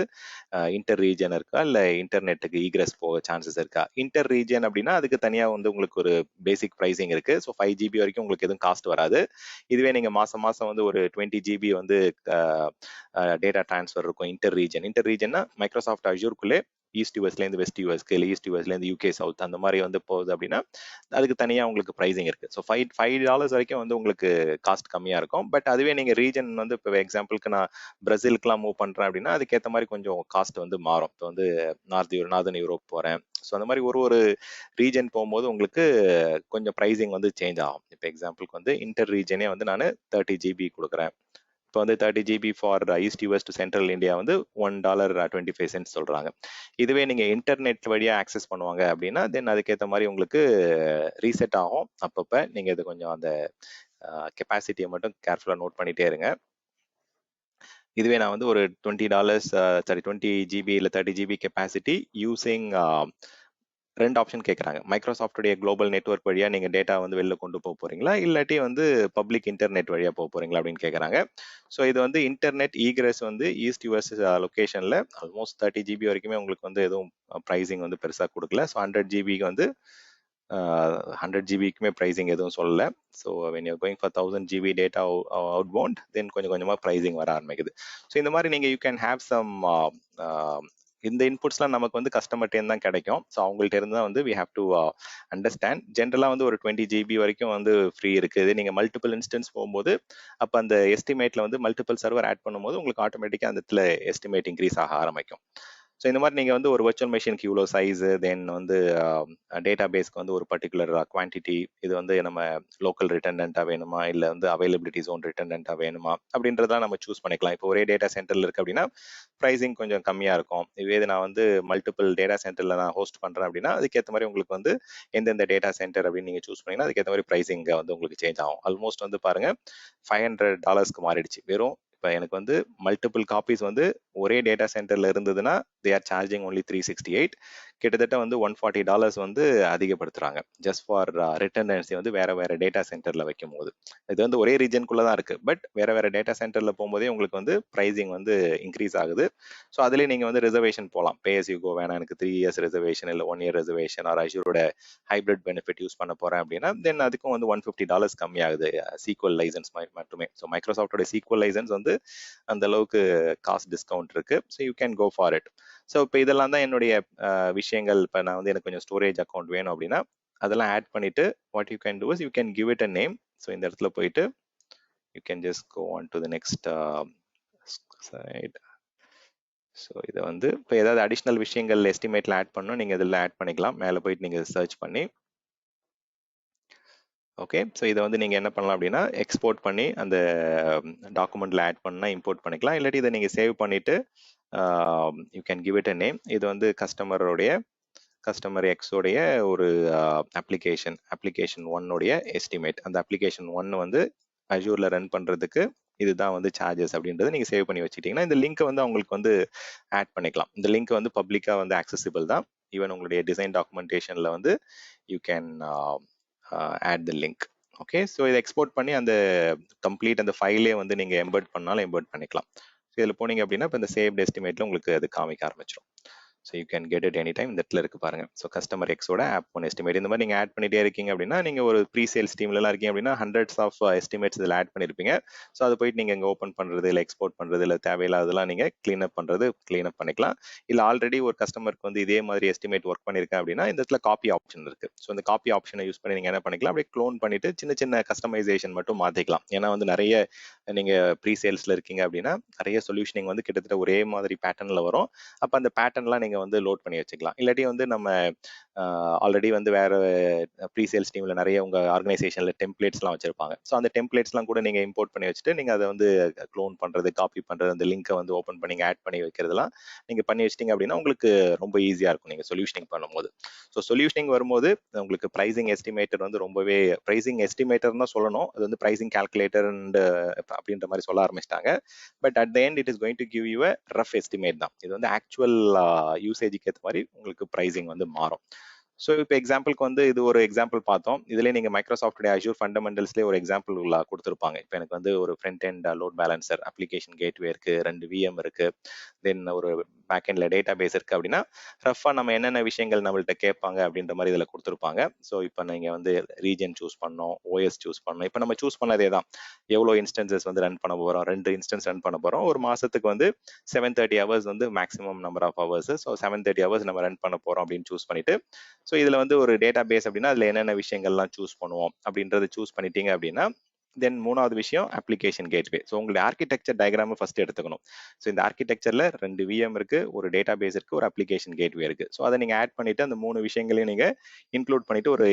இன்டர் ரீஜன் இருக்கா, இல்லை இன்டர்நெட்டுக்கு ஈக்ரெஸ் போக சான்சஸ் இருக்கா. இன்டர் ரீஜன் அப்படின்னா அதுக்கு தனியாக வந்து உங்களுக்கு ஒரு பேசிக் ப்ரைசிங் இருக்கு. ஸோ 5 GB வரைக்கும் உங்களுக்கு எதுவும் காஸ்ட் வராது. இதுவே நீங்க மாசம் மாசம் வந்து ஒரு 20 GB வந்து டேட்டா டிரான்ஸ்ஃபர் இருக்கும் இன்டர் ரீஜன்னா மைக்ரோசாஃப்ட் அஜூர்க்குள்ளே ஈஸ்ட் யூஎஸ்லேருந்து வெஸ்ட் யூஎஸ்க்கு, இல்லை ஈஸ்ட் யூஎஸ்லேருந்து UK சவுத் அந்த மாதிரி வந்து போகுது அப்படின்னா அதுக்கு தனியாக உங்களுக்கு ப்ரைசிங் இருக்கு. ஸோ $5 வரைக்கும் வந்து உங்களுக்கு காஸ்ட் கம்மியாக இருக்கும். பட் அதுவே நீங்கள் ரீஜன் வந்து இப்போ எக்ஸாம்பிளுக்கு நான் பிரேசிலுக்குலாம் மூவ் பண்ணுறேன் அப்படின்னா அதுக்கேற்ற மாதிரி கொஞ்சம் காஸ்ட் வந்து மாறும். இப்போ வந்து நார்தன் யூரோப் போகிறேன், ஸோ அந்த மாதிரி ஒரு ரீஜன் போகும்போது உங்களுக்கு கொஞ்சம் ப்ரைசிங் வந்து சேஞ்ச் ஆகும். இப்போ எக்ஸாம்பிளுக்கு வந்து இன்டர் ரீஜனே வந்து நான் 30 GB கொடுக்குறேன். இப்போ வந்து 30 GB for east US to central India வந்து $1.25 சொல்றாங்க. இதுவே நீங்க இன்டர்நெட் வழியா ஆக்சஸ் பண்ணுவாங்க அப்படின்னா தென் அதுக்கேற்ற மாதிரி உங்களுக்கு ரீசெட் ஆகும். அப்பப்ப நீங்க இது கொஞ்சம் அந்த கெப்பாசிட்டியை மட்டும் கேர்ஃபுல்லா நோட் பண்ணிட்டே இருங்க. இதுவே நான் வந்து ஒரு $20 GB இல்லை 30 GB கெப்பாசிட்டி யூசிங் 2 ஆப்ஷன் கேட்குறாங்க. மைக்ரோசாஃப்டுடைய குளோபல் நெட்வொர்க் வழியா நீங்க டேட்டா வந்து வெளில கொண்டு போக போறீங்களா, இல்லாட்டி வந்து பப்ளிக் இன்டர்நெட் வழியா போக போறீங்களா அப்படின்னு கேட்குறாங்க. ஸோ இது வந்து இன்டர்நெட் ஈக்ரெஸ் வந்து ஈஸ்ட் யூஎஸ் லொக்கேஷன்ல ஆல்மோஸ்ட் 30 GB வரைக்குமே உங்களுக்கு வந்து எதுவும் ப்ரைசிங் வந்து பெருசாக கொடுக்கல. ஸோ 100 GB வந்து 100 GBக்குமே ப்ரைசிங் எதுவும் சொல்லல. So when you going for 1000 GB data outbound then கொஞ்சம் கொஞ்சமாக ப்ரைசிங் வர ஆரம்பிக்குது. ஸோ இந்த மாதிரி நீங்கள் யூ கேன் ஹேவ் சம் இந்த இன்புட்ஸ்லாம் நமக்கு வந்து கஸ்டமர்ட்டேருந்து தான் கிடைக்கும். ஸோ அவங்கள்ட்ட இருந்து தான் வந்து வி ஹேவ் டு அண்டர்ஸ்டாண்ட். ஜென்ரலாக வந்து ஒரு 20 GB வரைக்கும் வந்து ஃப்ரீ இருக்குது. நீங்கள் மல்டிபிள் இன்ஸ்டன்ஸ் போகும்போது அப்போ அந்த எஸ்டிமேட்டில் வந்து மல்டிபிள் சர்வர் ஆட் பண்ணும்போது உங்களுக்கு ஆட்டோமேட்டிக்காக அந்த இடத்துல எஸ்டிமேட் இன்க்ரீஸ் ஆக ஆரம்பிக்கும். ஸோ இந்த மாதிரி நீங்கள் வந்து ஒரு வர்ச்சுவல் மெஷினுக்கு இவ்வளோ சைஸு, தென் வந்து டேட்டா பேஸ்க்கு வந்து ஒரு பர்டிகுலர் குவான்டிட்டி, இது வந்து நம்ம லோக்கல் ரிட்டர்னண்ட்டாக வேணுமா இல்லை வந்து அவைலபிலிட்டி ஜோன் ரிட்டர்னண்ட்டாக வேணுமா அப்படின்றதெல்லாம் நம்ம சூஸ் பண்ணிக்கலாம். இப்போ ஒரே டேட்டா சென்டரில் இருக்குது அப்படின்னா ப்ரைஸிங் கொஞ்சம் கம்மியாக இருக்கும். இதே நான் வந்து மல்டிபிள் டேட்டா சென்டரில் நான் ஹோஸ்ட் பண்ணுறேன் அப்படின்னா அதுக்கேற்ற மாதிரி உங்களுக்கு வந்து எந்தெந்த டேட்டா சென்டர் அப்படின்னு நீங்கள் சூஸ் பண்ணிங்கன்னா அதுக்கேற்ற மாதிரி ப்ரைஸிங் வந்து உங்களுக்கு சேஞ்ச் ஆகும். ஆல்மோஸ்ட் வந்து பாருங்கள் $500 மாறிடுச்சு. வெறும் இப்போ எனக்கு வந்து மல்டிபிள் காப்பீஸ் வந்து ஒரே டேட்டா சென்டர்ல இருந்ததுன்னா தே ஆர் சார்ஜிங் ஒன்லி 368. கிட்டத்தட்ட வந்து $140 வந்து அதிகப்படுத்துறாங்க ஜஸ்ட் ஃபார் ரிட்டர்னன்சி வந்து வேற வேற டேட்டா சென்டர்ல வைக்கும் போது. இது வந்து ஒரே ரீஜனுக்குள்ள தான் இருக்கு, பட் வேற வேற டேட்டா சென்டர்ல போகும்போதே உங்களுக்கு வந்து ப்ரைசிங் வந்து இன்க்ரீஸ் ஆகுது. ஸோ அதுலேயே நீங்க வந்து ரிசர்வேஷன் போகலாம். பே as you go வேணாம், எனக்கு 3 years ரிசர்வேஷன் இல்லை 1 year ரிசர்வேஷன் ஆர் அஷூரோட ஹைப்ரிட் பெனிஃபிட் யூஸ் பண்ண போறேன் அப்படின்னா தென் அதுக்கும் வந்து $150 கம்மியாகுது சீக்வல் லைசன்ஸ் மட்டுமே. ஸோ மைக்ரோசாஃப்டோட சீக்வல் லைசன்ஸ் வந்து அந்த அளவுக்கு காஸ்ட் டிஸ்கவுண்ட் இருக்கு. So you can go for it. So இப்போ இதெல்லாம் தான் என்னுடைய விஷயங்கள். இப்போ நான் வந்து எனக்கு கொஞ்சம் ஸ்டோரேஜ் அக்கௌண்ட் வேணும் அப்படின்னா அதெல்லாம் ஆட் பண்ணிட்டு what you can do is you can give it a name. So இந்த இடத்துல போயிட்டு you can just go on to the next side. So இதை வந்து இப்போ ஏதாவது அடிஷ்னல் விஷயங்கள் எஸ்டிமேட்ல ஆட் பண்ணணும், நீங்கள் இதில் ஆட் பண்ணிக்கலாம். மேலே போயிட்டு நீங்கள் சர்ச் பண்ணி ஓகே. ஸோ இதை வந்து நீங்கள் என்ன பண்ணலாம் அப்படின்னா எக்ஸ்போர்ட் பண்ணி அந்த டாக்குமெண்ட்ல ஆட் பண்ணால் இம்போர்ட் பண்ணிக்கலாம். இல்லாட்டி இதை நீங்கள் சேவ் பண்ணிட்டு you can give it a name. இது வந்து கஸ்டமர் எக்ஸோடைய ஒரு அப்ளிகேஷன் 1 எஸ்டிமேட். அந்த அப்ளிகேஷன் 1 வந்து அஜூர்ல ரன் பண்றதுக்கு இதுதான் வந்து சார்ஜஸ் அப்படின்றத நீங்க சேவ் பண்ணி வச்சுட்டீங்கன்னா இந்த லிங்க் வந்து அவங்களுக்கு வந்து ஆட் பண்ணிக்கலாம். இந்த லிங்க் வந்து பப்ளிக்கா வந்து ஆக்சசிபிள் தான். ஈவன் உங்களுடைய டிசைன் டாக்குமெண்டேஷன்ல வந்து you can add the link. Okay. So இதை எக்ஸ்போர்ட் பண்ணி அந்த கம்ப்ளீட் அந்த ஃபைலே வந்து நீங்க எம்பர்ட் பண்ணாலும் எம்பர்ட் பண்ணிக்கலாம். ஸோ இதில் போனீங்க அப்படின்னா இப்போ இந்த சேவ்ட் எஸ்டிமேட்ல உங்களுக்கு அது காமிக்க ஆரம்பிச்சிடும். So you can get it any time. இந்த இடத்துல இருக்கு பாருங்க. ஸோ கஸ்டமர் எக்ஸோட ஆப் ஒன் எஸ்டிமேட் இந்த மாதிரி நீங்கள் ஆட் பண்ணிட்டே இருக்கீங்க அப்படின்னா நீங்கள் ஒரு ப்ரீ சேல்ஸ் டீம்லாம் இருக்கீங்க அப்படின்னா ஹண்ட்ரட்ஸ் ஆஃப் எஸ்டிமேட்ஸ் இதில் ஆட் பண்ணியிருப்பீங்க. ஸோ அதை போயிட்டு நீங்கள் இங்கே ஓப்பன் பண்ணுறது இல்லை எக்ஸ்போர்ட் பண்ணுறது இல்லை தேவையில்லாததெல்லாம் நீங்கள் க்ளீன் அப் பண்ணிக்கலாம். இல்லை ஆல்ரெடி ஒரு கஸ்டமருக்கு வந்து இதே மாதிரி எஸ்டிமேட் ஒர்க் பண்ணியிருக்கேன் அப்படின்னா இந்த இடத்துல காப்பி ஆப்ஷன் இருக்கு. ஸோ இந்த காப்பி ஆப்ஷனை யூஸ் பண்ணி நீங்கள் என்ன பண்ணிக்கலாம், அப்படியே க்ளோன் பண்ணிட்டு சின்ன சின்ன கஸ்டமைசேஷன் மட்டும் மாற்றிக்கலாம். ஏன்னா வந்து நிறைய நீங்கள் ப்ரீ சேல்ஸில் இருக்கீங்க அப்படின்னா நிறைய சொல்யூஷனிங் வந்து கிட்டத்தட்ட ஒரே மாதிரி பேட்டர்னில் வரும். அப்போ அந்த பேட்டர்ன்லாம் நீங்கள் வந்து லோட் பண்ணி வச்சுக்கலாம். இல்லாட்டி வந்து நம்ம ஆல்ரெடி வந்து வேற ப்ரீ சேல்ஸ் டீம்ல நிறைய உங்க ஆர்கனைசேஷன்ல டெம்ப்ளேட்ஸ்லாம் வச்சிருப்பாங்க. ஸோ அந்த டெம்ப்ளேட்ஸ்லாம் கூட நீங்க இம்போர்ட் பண்ணி வச்சுட்டு நீங்க அதை வந்து க்ளோன் பண்றது, காப்பி பண்றது, அந்த லிங்கை வந்து ஓப்பன் பண்ணி ஆட் பண்ணி வைக்கிறதுலாம் நீங்க பண்ணி வச்சிட்டீங்க அப்படின்னா உங்களுக்கு ரொம்ப ஈஸியா இருக்கும் நீங்க சொல்யூஷனிங் பண்ணும்போது. ஸோ சொல்யூஷனிங் வரும்போது உங்களுக்கு ப்ரைசிங் எஸ்டிமேட்டர் வந்து ரொம்பவே ப்ரைசிங் எஸ்டிமேட்டர் தான் சொல்லணும். அது வந்து ப்ரைசிங் கால்குலேட்டர் அப்படின்ற மாதிரி சொல்ல ஆரம்பிச்சிட்டாங்க. But at the end it is going to give you a rough estimate தான். இது வந்து ஆக்சுவல் யூசேஜுக்கு ஏற்ற மாதிரி உங்களுக்கு ப்ரைசிங் வந்து மாறும். ஸோ இப்போ எக்ஸாம்பிளுக்கு வந்து இது ஒரு எக்ஸாம்பிள் பார்த்தோம். இதுலேயே நீங்கள் மைக்ரோசாஃப்ட் அஜூர் ஃபண்டமெண்டல்ஸ்லேயே ஒரு எக்ஸாம்பிள் கொடுத்துருப்பாங்க. இப்போ எனக்கு வந்து ஒரு front and load balancer, application gateway இருக்கு, 2 VM இருக்கு, தென் ஒரு பேக் எண்ட்ல டேட்டா பேஸ் இருக்கு அப்படின்னா ரஃபா நம்ம என்னென்ன விஷயங்கள் நம்மள்ட்ட கேட்பாங்க அப்படின்ற மாதிரி இதில் கொடுத்துருப்பாங்க. ஸோ இப்போ நீங்கள் வந்து ரீஜன் சூஸ் பண்ணோம், ஓஎஸ் சூஸ் பண்ணோம். இப்போ நம்ம சூஸ் பண்ணதே தான். எவ்வளோ இன்ஸ்டன்சஸ் வந்து ரன் பண்ண போகிறோம், 2 இன்ஸ்டன்ஸ் ரன் பண்ண போகிறோம். ஒரு மாசத்துக்கு வந்து 730 hours வந்து maximum number of hours. So 730 hours நம்ம ரன் பண்ண போகிறோம் அப்படின்னு சூஸ் பண்ணிட்டு ஸோ இதில் வந்து ஒரு டேட்டா பேஸ் அப்படின்னா அதில் என்னென்ன விஷயங்கள்லாம் சூஸ் பண்ணுவோம் அப்படின்றத சூஸ் பண்ணிட்டீங்க அப்படின்னா தென் மூணாவது விஷயம் அப்ளிகேஷன் கேட்வே. ஸோ உங்களுடைய ஆர்கிடெக்சர் டயக்ராம் ஃபர்ஸ்ட் எடுத்துக்கணும். ஸோ இந்த ஆர்கிடெக்சர்ல 2 VM இருக்கு, ஒரு டேட்டா பேஸ் இருக்கு, ஒரு அப்ளிகேஷன் கேட்வே இருக்கு. ஸோ அதை நீங்க ஆட் பண்ணிட்டு அந்த 3 விஷயங்களையும் நீங்க இன்க்ளூட் பண்ணிட்டு ஒரு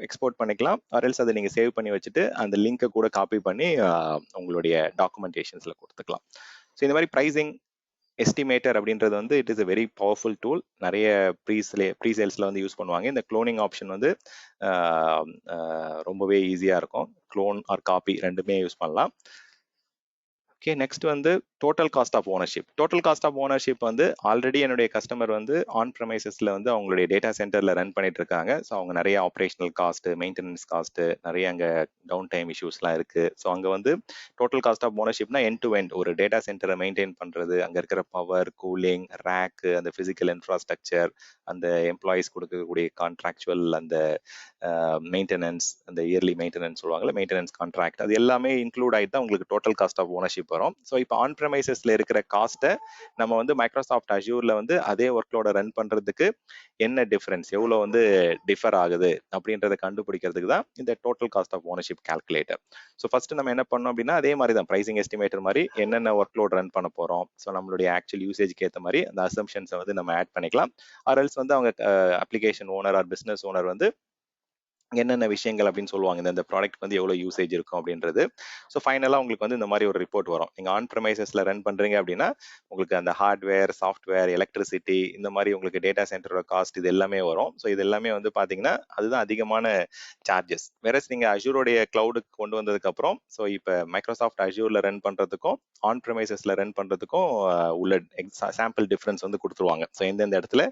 எக்ஸ்போர்ட் பண்ணிக்கலாம். ஆர்எல்ஸ் அதை நீங்க சேவ் பண்ணி வச்சுட்டு அந்த லிங்கை கூட காப்பி பண்ணி உங்களுடைய டாக்குமெண்டேஷன்ஸ்ல கொடுத்துக்கலாம். ஸோ இந்த மாதிரி ப்ரைசிங் எஸ்டிமேட்டர் அப்படின்றது வந்து it is a very powerful tool. நிறைய ப்ரீ சேல்ஸ்ல வந்து யூஸ் பண்ணுவாங்க. இந்த க்ளோனிங் ஆப்ஷன் வந்து ரொம்பவே ஈஸியா இருக்கும். க்ளோன் ஆர் காப்பி ரெண்டுமே யூஸ் பண்ணலாம். ஓகே. நெக்ஸ்ட் வந்து total cost of ownership. Total cost of ownership வந்து ஆல்ரெடி என்னுடைய கஸ்டமர் வந்து ஆன் ப்ரெமைசஸ்ல வந்து அவங்களுடைய டேட்டா சென்டர்ல ரன் பண்ணிட்டு இருக்காங்க. ஸோ அவங்க நிறைய ஆப்ரேஷனல் காஸ்ட், மெயின்டெனன்ஸ் காஸ்ட், நிறைய அங்கே டவுன் டைம் இஷ்யூஸ்லாம் இருக்கு. ஸோ அங்கே வந்து டோட்டல் காஸ்ட் ஆஃப் ஓனர்ஷிப்னா எண்ட் டு எண்ட் ஒரு டேட்டா சென்டரை மெயின்டைன் பண்றது, அங்கே இருக்கிற பவர், கூலிங், ரேக், அந்த பிசிக்கல் இன்ஃப்ராஸ்ட்ரக்சர், அந்த எம்ப்ளாயிஸ் கொடுக்கக்கூடிய கான்ட்ராக்சுவல் அந்த மெயின்டெனன்ஸ், அந்த இயர்லி மெயின்டெனன்ஸ் சொல்லுவாங்கல்ல, மெயின்டெனன்ஸ் கான்ட்ராக்ட், அது எல்லாமே இன்க்ளூட் ஆகிட்டு தான் உங்களுக்கு டோட்டல் காஸ்ட் ஆஃப் ஓனர்ஷிப் போறோம். ஸோ இப்போ ஆன் ப்ரெமைசஸ்ல இருக்கிற காஸ்ட்டை நம்ம வந்து மைக்ரோசாஃப்ட் அஷ்யூர்ல வந்து அதே ஒர்க்லோட ரன் பண்றதுக்கு என்ன டிஃபரன்ஸ், எவ்வளோ வந்து டிஃபர் ஆகுது அப்படின்றத கண்டுபிடிக்கிறதுக்கு தான் இந்த total cost of ownership calculator. So first நம்ம என்ன பண்ணோம் அப்படின்னா அதே மாதிரி தான் ப்ரைசிங் எஸ்டிமேட்டர் மாதிரி என்னென்ன ஒர்க்லோட் ரன் பண்ண போறோம், ஸோ நம்மளுடைய ஆக்சுவல் யூசேஜ்க்கு ஏற்ற மாதிரி அந்த அசம்ஷன்ஸை வந்து நம்ம ஆட் பண்ணிக்கலாம். ஆர்எல்ஸ் வந்து அவங்க application owner or business owner வந்து என்னென்ன விஷயங்கள் அப்படின்னு சொல்லுவாங்க, இந்த ப்ராடக்ட் வந்து எவ்வளோ யூசேஜ் இருக்கும் அப்படின்றது. ஸோ ஃபைனலாக உங்களுக்கு வந்து இந்த மாதிரி ஒரு ரிப்போர்ட் வரும். நீங்கள் ஆன் ப்ரெமைசஸில் ரன் பண்ணுறீங்க அப்படின்னா உங்களுக்கு அந்த ஹார்ட்வேர், சாஃப்ட்வேர், எலக்ட்ரிசிட்டி, இந்த மாதிரி உங்களுக்கு டேட்டா சென்டரோட காஸ்ட் இது எல்லாமே வரும். ஸோ இது எல்லாமே வந்து பார்த்தீங்கன்னா அதுதான் அதிகமான சார்ஜஸ். வேற நீங்கள் அஷ்யூரோடைய கிளவுடுக்கு கொண்டு வந்ததுக்கப்புறம் ஸோ இப்போ மைக்ரோசாஃப்ட் அஷ்யூரில் ரன் பண்ணுறதுக்கும் ஆன் ப்ரெமைசஸில் ரன் பண்ணுறதுக்கும் உள்ள சாம்பிள் டிஃப்ரென்ஸ் வந்து கொடுத்துருவாங்க. ஸோ எந்தெந்த இடத்துல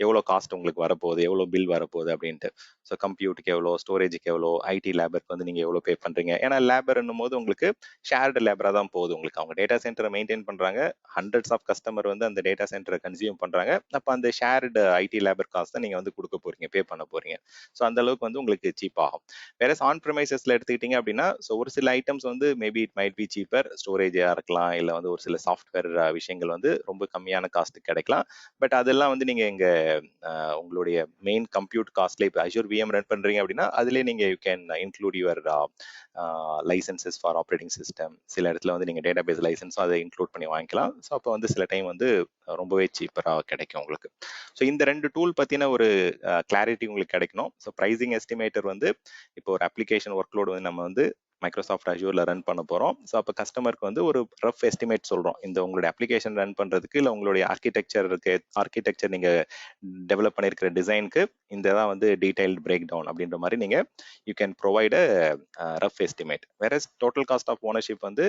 எவ்வளோ காஸ்ட் உங்களுக்கு வரப்போகுது, எவ்வளோ பில் வரப்போகுது அப்படின்ட்டு. ஸோ கம்ப்யூட்டருக்கு எவ்வளோ, ஸ்டோரேஜுக்கு எவ்வளோ, ஐடி லேபருக்கு வந்து நீங்கள் எவ்வளோ பே பண்ணுறீங்க. ஏன்னா லேபர்ன்னும் போது உங்களுக்கு ஷேர்டு லேபராக தான் போகுது. உங்களுக்கு அவங்க டேட்டா சென்டரை மெயின்டைன் பண்ணுறாங்க, ஹண்ட்ரட்ஸ் ஆஃப் கஸ்டமர் வந்து அந்த டேட்டா சென்டரை கன்சியூம் பண்ணுறாங்க. அப்போ அந்த ஷேர்டு ஐடி லேபர் காஸ்ட் தான் நீங்கள் வந்து கொடுக்க போகிறீங்க, பே பண்ண போகிறீங்க. ஸோ அந்த அளவுக்கு வந்து உங்களுக்கு சீப் ஆகும். வேற ஆன் ப்ரெமைசஸில் எடுத்துக்கிட்டீங்க அப்படின்னா ஸோ ஒரு சில ஐட்டம்ஸ் வந்து maybe it might be cheaper, ஸ்டோரேஜாக இருக்கலாம், இல்லை வந்து ஒரு சில சாஃப்ட்வேர் விஷயங்கள் வந்து ரொம்ப கம்மியான காஸ்ட்டு கிடைக்கலாம். பட் அதெல்லாம் வந்து நீங்கள் இங்கே உங்களுடைய மெயின் கம்ப்யூட் காஸ்ட்ல இப்போ அஷ்யூர் விஎம் ரன் பண்றீங்க அப்படின்னா அதுலேயே நீங்க you can include your licences for operating system. சில இடத்துல வந்து நீங்க டேட்டா பேஸ் லைசன்ஸும் அதை இன்க்ளூட் பண்ணி வாங்கிக்கலாம். ஸோ அப்போ வந்து சில டைம் வந்து ரொம்பவே சீப்பராக கிடைக்கும் உங்களுக்கு. ஸோ இந்த ரெண்டு டூல் பத்தின ஒரு கிளாரிட்டி உங்களுக்கு கிடைக்கணும். ஸோ ப்ரைசிங் எஸ்டிமேட்டர் வந்து இப்போ ஒரு அப்ளிகேஷன் ஒர்க்லோடு வந்து நம்ம வந்து மைக்ரோசாஃப்ட் அஷ்யூர்ல ரன் பண்ண போறோம். ஸோ அப்போ கஸ்டமருக்கு வந்து ஒரு ரஃப் எஸ்டிமேட் சொல்றோம், இந்த உங்களுடைய அப்ளிகேஷன் ரன் பண்றதுக்கு இல்லை உங்களுடைய ஆர்கிடெக்சர் நீங்க டெவலப் பண்ணியிருக்கிற டிசைனுக்கு இந்த தான் வந்து டீடைல்டு பிரேக் டவுன் அப்படின்ற மாதிரி நீங்க you can provide rough estimate. வேற டோட்டல் காஸ்ட் ஆஃப் ஓனர்ஷிப் வந்து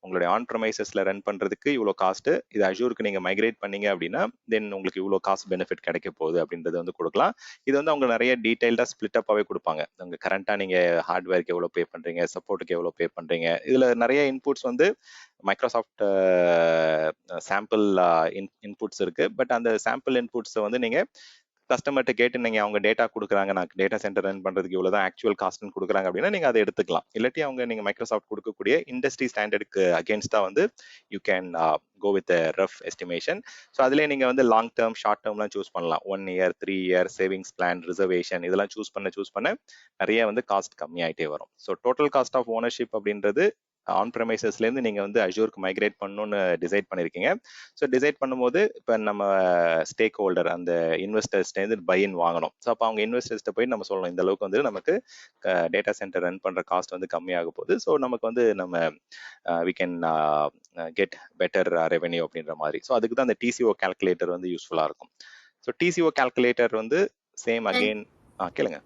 உங்களுடைய ஆன் ப்ரெமைசஸ்ல ரன் பண்றதுக்கு இவ்வளோ காஸ்ட், இது அஷ்யூருக்கு நீங்க மைக்ரேட் பண்ணீங்க அப்படின்னா தென் உங்களுக்கு இவ்வளோ காஸ்ட் பெனிஃபிட் கிடைக்க போகுது அப்படின்றது வந்து கொடுக்கலாம். இது வந்து அவங்க நிறைய டீடைல்டா ஸ்பிளிட் அப்பாவே கொடுப்பாங்க. உங்க கரண்டா நீங்க ஹார்ட்வேருக்கு எவ்வளோ பே பண்றீங்க, சப்போர்ட்டுக்கு எவ்வளோ பே பண்றீங்க, இதுல நிறைய இன்புட்ஸ் வந்து மைக்ரோசாஃப்ட் சாம்பிள் இன்புட்ஸ் இருக்கு. பட் அந்த சாம்பிள் இன்புட்ஸை வந்து நீங்க கஸ்டமர்கிட்ட கேட்டு நீங்க அவங்க டேட்டா கொடுக்குறாங்க, நான் டேட்டா சென்டர் ரன் பண்றதுக்கு இவ்வளவுதான் ஆக்சுவல் காஸ்ட்னு கொடுக்குறாங்க அப்படின்னா நீங்க அதை எடுத்துக்கலாம். இல்லாட்டி அவங்க நீங்க மைக்ரோசாஃப்ட் கொடுக்கக்கூடிய இண்டஸ்ட்ரி ஸ்டாண்டர்டுக்கு அகேன்ஸ்டா வந்து you can go with rough estimation. So அதுலேயே நீங்க வந்து லாங் டேர்ம், ஷார்ட் டேர்ம்லாம் சூஸ் பண்ணலாம். 1 year, 3 year savings plan, reservation இதெல்லாம் சூஸ் பண்ண நிறைய வந்து காஸ்ட் கம்மியாயிட்டே வரும். So total cost of ownership அப்படின்றது ஆன் ப்ரெமைசஸ்லேருந்து நீங்கள் வந்து அஷ்யூருக்கு மைக்ரேட் பண்ணணும்னு டிசைட் பண்ணியிருக்கீங்க. ஸோ டிசைட் பண்ணும்போது இப்போ நம்ம ஸ்டேக் ஹோல்டர் அந்த இன்வெஸ்டர்ஸ்லேருந்து பைன் வாங்கணும். ஸோ அப்போ அவங்க இன்வெஸ்டர்ஸ்ட்டு போய் நம்ம சொல்லணும் இந்த அளவுக்கு வந்து நமக்கு டேட்டா சென்டர் ரன் பண்ணுற காஸ்ட் வந்து கம்மியாக போகுது. ஸோ நமக்கு வந்து நம்ம we can get better revenue அப்படின்ற மாதிரி. ஸோ அதுக்கு தான் அந்த டிசிஓ கால்குலேட்டர் வந்து யூஸ்ஃபுல்லாக இருக்கும். ஸோ டிசிஓ கால்குலேட்டர் வந்து சேம் அகெயின் கேளுங்க.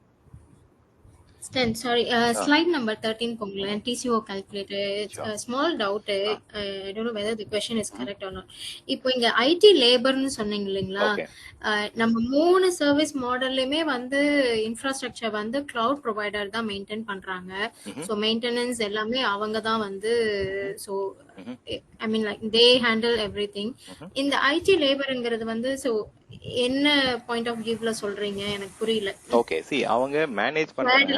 Sorry, slide number 13 போங்களேன். TCO calculator. Small doubt. I don't know whether the question is correct or not. இப்போ இங்க IT லேபர்னு சொன்னீங்க இல்லைங்களா, நம்ம 3 சர்வீஸ் மாடல்லையுமே வந்து இன்ஃப்ராஸ்ட்ரக்சர் வந்து கிளவுட் ப்ரொவைடர் தான் மெயின்டைன் பண்றாங்க. ஸோ மெயின்டெனன்ஸ் எல்லாமே அவங்க தான் வந்து so I mean like they handle every thing. இந்த ஐடி லேபருங்கிறது வந்து ஸோ என்ன பாயிண்ட் ஆஃப் வியூல சொல்றீங்க எனக்கு புரியல. ஓகே, சி அவங்க மேனேஜ் பண்றாங்க,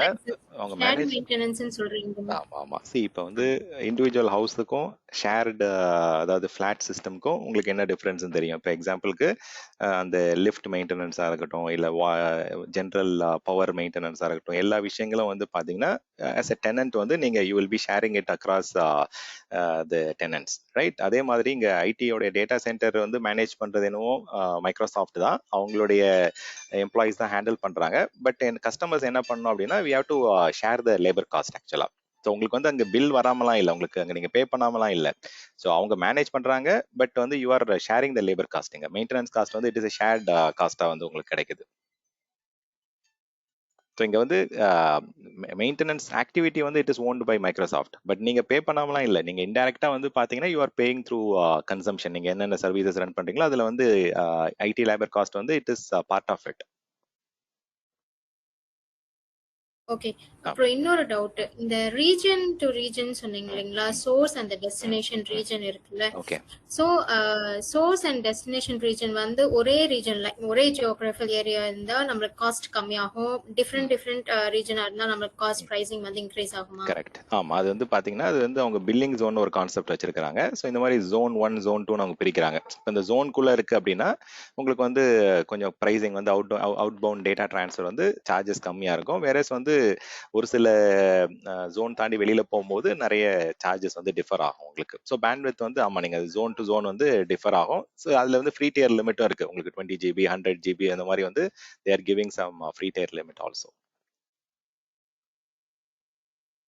அவங்க மேனேஜ் மெயின்டெனன்ஸ் சொல்றீங்க. ஆமா ஆமா, சி இப்போ வந்து இண்டிவிஜுவல் ஹவுஸுக்கும் ஷேர்டு அதாவது ஃபிளாட் சிஸ்டம்க்கும் உங்களுக்கு என்ன டிஃபரன்ஸ் தெரியும். இப்போ எக்ஸாம்பிளுக்கு அந்த லிஃப்ட் மெயின்டெனன்ஸாக இருக்கட்டும், இல்லை ஜென்ரல் பவர் மெயின்டெனன்ஸாக இருக்கட்டும், எல்லா விஷயங்களும் வந்து பார்த்தீங்கன்னா ஆஸ் எ டெனன்ட் வந்து நீங்கள் you will be sharing it across the tenants, right? அதே மாதிரி இங்கே ஐடியோடைய டேட்டா சென்டர் வந்து மேனேஜ் பண்ணுறது என்னவோ மைக்ரோசாஃப்ட் தான், அவங்களுடைய எம்ப்ளாயிஸ் தான் ஹேண்டில் பண்ணுறாங்க. பட் என் கஸ்டமர்ஸ் என்ன பண்ணணும் அப்படின்னா we have to share the labour cost ஆக்சுவலாக. ஸோ உங்களுக்கு வந்து அங்கே பில் வராமலாம் இல்லை, உங்களுக்கு அங்கே நீங்கள் பே பண்ணாமலாம் இல்லை. ஸோ அவங்க மேனேஜ் பண்ணுறாங்க, பட் வந்து you are sharing the labour cost. இங்கே மெயின்டெனன்ஸ் காஸ்ட் வந்து இட் இஸ் ஷேர்ட் காஸ்ட்டாக வந்து உங்களுக்கு கிடைக்குது. ஸோ இங்கே வந்து மெயின்டெனன்ஸ் ஆக்டிவிட்டி வந்து it is owned by Microsoft, but நீங்கள் பே பண்ணாமலாம் இல்லை. நீங்கள் இன்டெரக்டாக வந்து பார்த்தீங்கன்னா you are paying through consumption. நீங்கள் என்னென்ன சர்வீசஸ் ரன் பண்ணுறீங்களோ அதில் வந்து ஐடி லேபர் காஸ்ட் வந்து it is part of it. Okay. அப்புறம் இன்னொரு டவுட். இந்த ரீஜன் டு ரீஜன் சொன்னீங்க இல்லைங்களா? சோர்ஸ் அண்ட் டெஸ்டினேஷன் ரீஜன் இருக்குல்ல. Okay. So source and destination region வந்து ஒரே ரீஜன்ல ஒரே ஜியோகிராஃபிக்கல் ஏரியா இருந்தா நம்மளுக்கு காஸ்ட் கம்மியாகும். டிஃப்ரெண்ட் ரீஜனா இருந்தா நம்மளுக்கு காஸ்ட் பிரைசிங் வந்து இன்க்ரீஸ் ஆகுமா? கரெக்ட். ஆமா, அது வந்து பாத்தீங்கன்னா அது வந்து அவங்க பில்லிங் ஜோன் ஒரு கான்செப்ட் வச்சிருக்காங்க. ஸோ இந்த மாதிரி zone 1 zone 2 அவங்க பிரிக்கிறாங்க. இப்போ இந்த ஜோனுக்குள்ள இருக்கு அப்படின்னா உங்களுக்கு வந்து கொஞ்சம் ப்ரைசிங் வந்து அவுட் பவுண்ட் டேட்டா டிரான்ஸ்ஃபர் வந்து சார்ஜஸ் கம்மியா இருக்கும். வேறஸ் வந்து ஒரு சில ஜோன் தாண்டி வெளியில போகும்போது நிறைய சார்ஜஸ் வந்து டிஃபர் ஆகும் உங்களுக்கு. ஸோ பேண்ட்வித் வந்து ஆமா நீங்க ஜோன் டு ஜோன் வந்து டிஃபர் ஆகும். ஸோ அதுல வந்து ஃப்ரீ டியர் லிமிட்டும் இருக்கு உங்களுக்கு. 20 GB 100 GB அந்த மாதிரி வந்து they are giving some free tier limit also.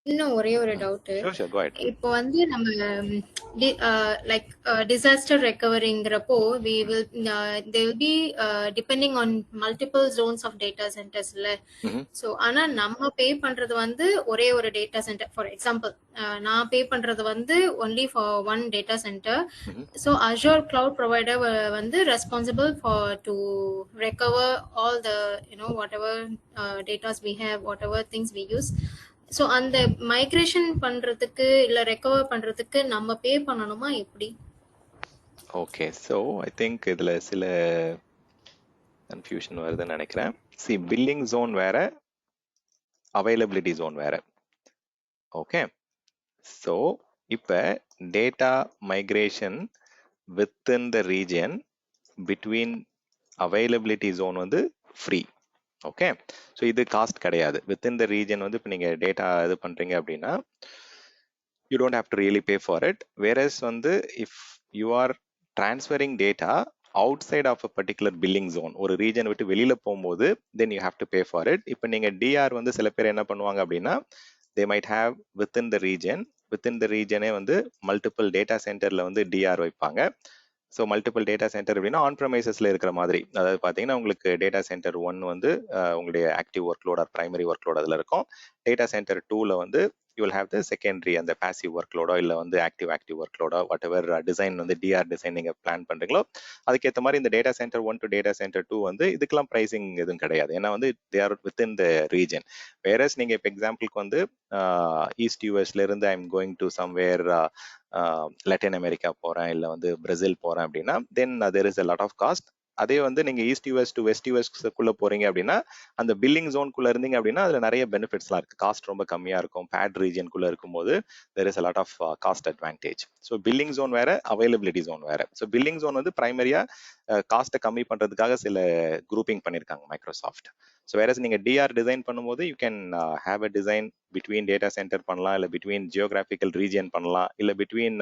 இன்னும் ஒரே ஒரு டவுட். Sure, go ahead. இப்போ வந்து நம்ம லைக் டிசாஸ்டர் ரெக்கவரிங்கிறப்போ we will they will be depending on multiple zones of data centers இல்ல. ஸோ ஆனா நம்ம பே பண்றது வந்து ஒரே ஒரு டேட்டா சென்டர். ஃபார் எக்ஸாம்பிள் நான் பே பண்றது வந்து only for one data centre. So Azure cloud provider வந்து responsible for to recover all the whatever datas we have, whatever things we use. So அந்த மைக்ரேஷன் பண்றதுக்கு இல்ல ரெக்கவர் பண்றதுக்கு நம்ம பே பண்ணணுமா எப்படி? ஓகே, ஸோ ஐ திங்க் இதுல சில கன்ஃபியூஷன் வருதுன்னு நினைக்கிறேன். பில்லிங் ஜோன் வேற, அவைலபிலிட்டி ஜோன் வேற. ஓகே, ஸோ இப்போ data migration within the region between availability zone வந்து ஃப்ரீ. ஓகே, ஸோ இது காஸ்ட் கிடையாது. வித்தின் த ரீஜன் வந்து இப்போ நீங்கள் டேட்டா இது பண்ணுறீங்க அப்படின்னா you don't have to really pay for it. Whereas வந்து if you are transferring data outside of a particular billing zone, ஒரு ரீஜன் விட்டு வெளியில் போகும்போது then you have to pay for it. இப்போ நீங்கள் டிஆர் வந்து சில பேர் என்ன பண்ணுவாங்க அப்படின்னா they might have within the ரீஜனே வந்து மல்டிபிள் டேட்டா சென்டரில் வந்து டிஆர் வைப்பாங்க. ஸோ மல்டிபிள் டேட்டா சென்டர் அப்படின்னா ஆன் ப்ரமைசஸ்ல இருக்கிற மாதிரி. அதாவது பார்த்தீங்கன்னா உங்களுக்கு டேட்டா சென்டர் 1 வந்து உங்களுடைய active workload or primary workload அதில் இருக்கும். டேட்டா சென்டர் 2ல வந்து you will have the secondary அந்த பாசிவ் ஒர்க் லோடோ இல்லை வந்து ஆக்டிவ் ஒர்க் லோடோ வாட் எவர் டிசைன் வந்து டிஆர் டிசைன் நீங்கள் பிளான் பண்ணுறீங்களோ அதுக்கேற்ற மாதிரி இந்த data center 1 to data center 2 வந்து இதுக்கெல்லாம் ப்ரைசிங் எதுவும் கிடையாது. ஏன்னா வந்து they are within the region. Whereas நீங்கள் இப்போ எக்ஸாம்பிளுக்கு வந்து ஈஸ்ட் யூஎஸ்ல இருந்து ஐ am going to somewhere Latin America போகிறேன் இல்லை வந்து பிரேசில் போகிறேன் அப்படின்னா then there is a lot of cost. அதே வந்து நீங்க ஈஸ்ட் யூஎஸ் டு வெஸ்ட் யூஎஸ்க்குள்ள போறீங்க அப்படின்னா அந்த பில்லிங் ஜோனுக்குள்ள இருந்தீங்க அப்படின்னா அதுல நிறைய பெனிஃபிட்ஸ்லாம் இருக்கு. காஸ்ட் ரொம்ப கம்மியா இருக்கும். பேட் ரீஜனுக்குள்ள இருக்கும்போது there is a lot of cost advantage. So billing zone வேற, அவைலபிலிட்டி ஜோன் வேற. ஸோ பில்லிங் ஜோன் வந்து பிரைமரியா காஸ்ட்டை கம்மி பண்றதுக்காக சில குரூப்பிங் பண்ணியிருக்காங்க மைக்ரோசாஃப்ட். ஸோ வேற நீங்க டிஆர் டிசைன் பண்ணும்போது you can have a design between data centre பண்ணலாம், இல்லை பிட்வீன் ஜியோகிராபிக்கல் ரீஜன் பண்ணலாம், இல்லை பிட்வீன்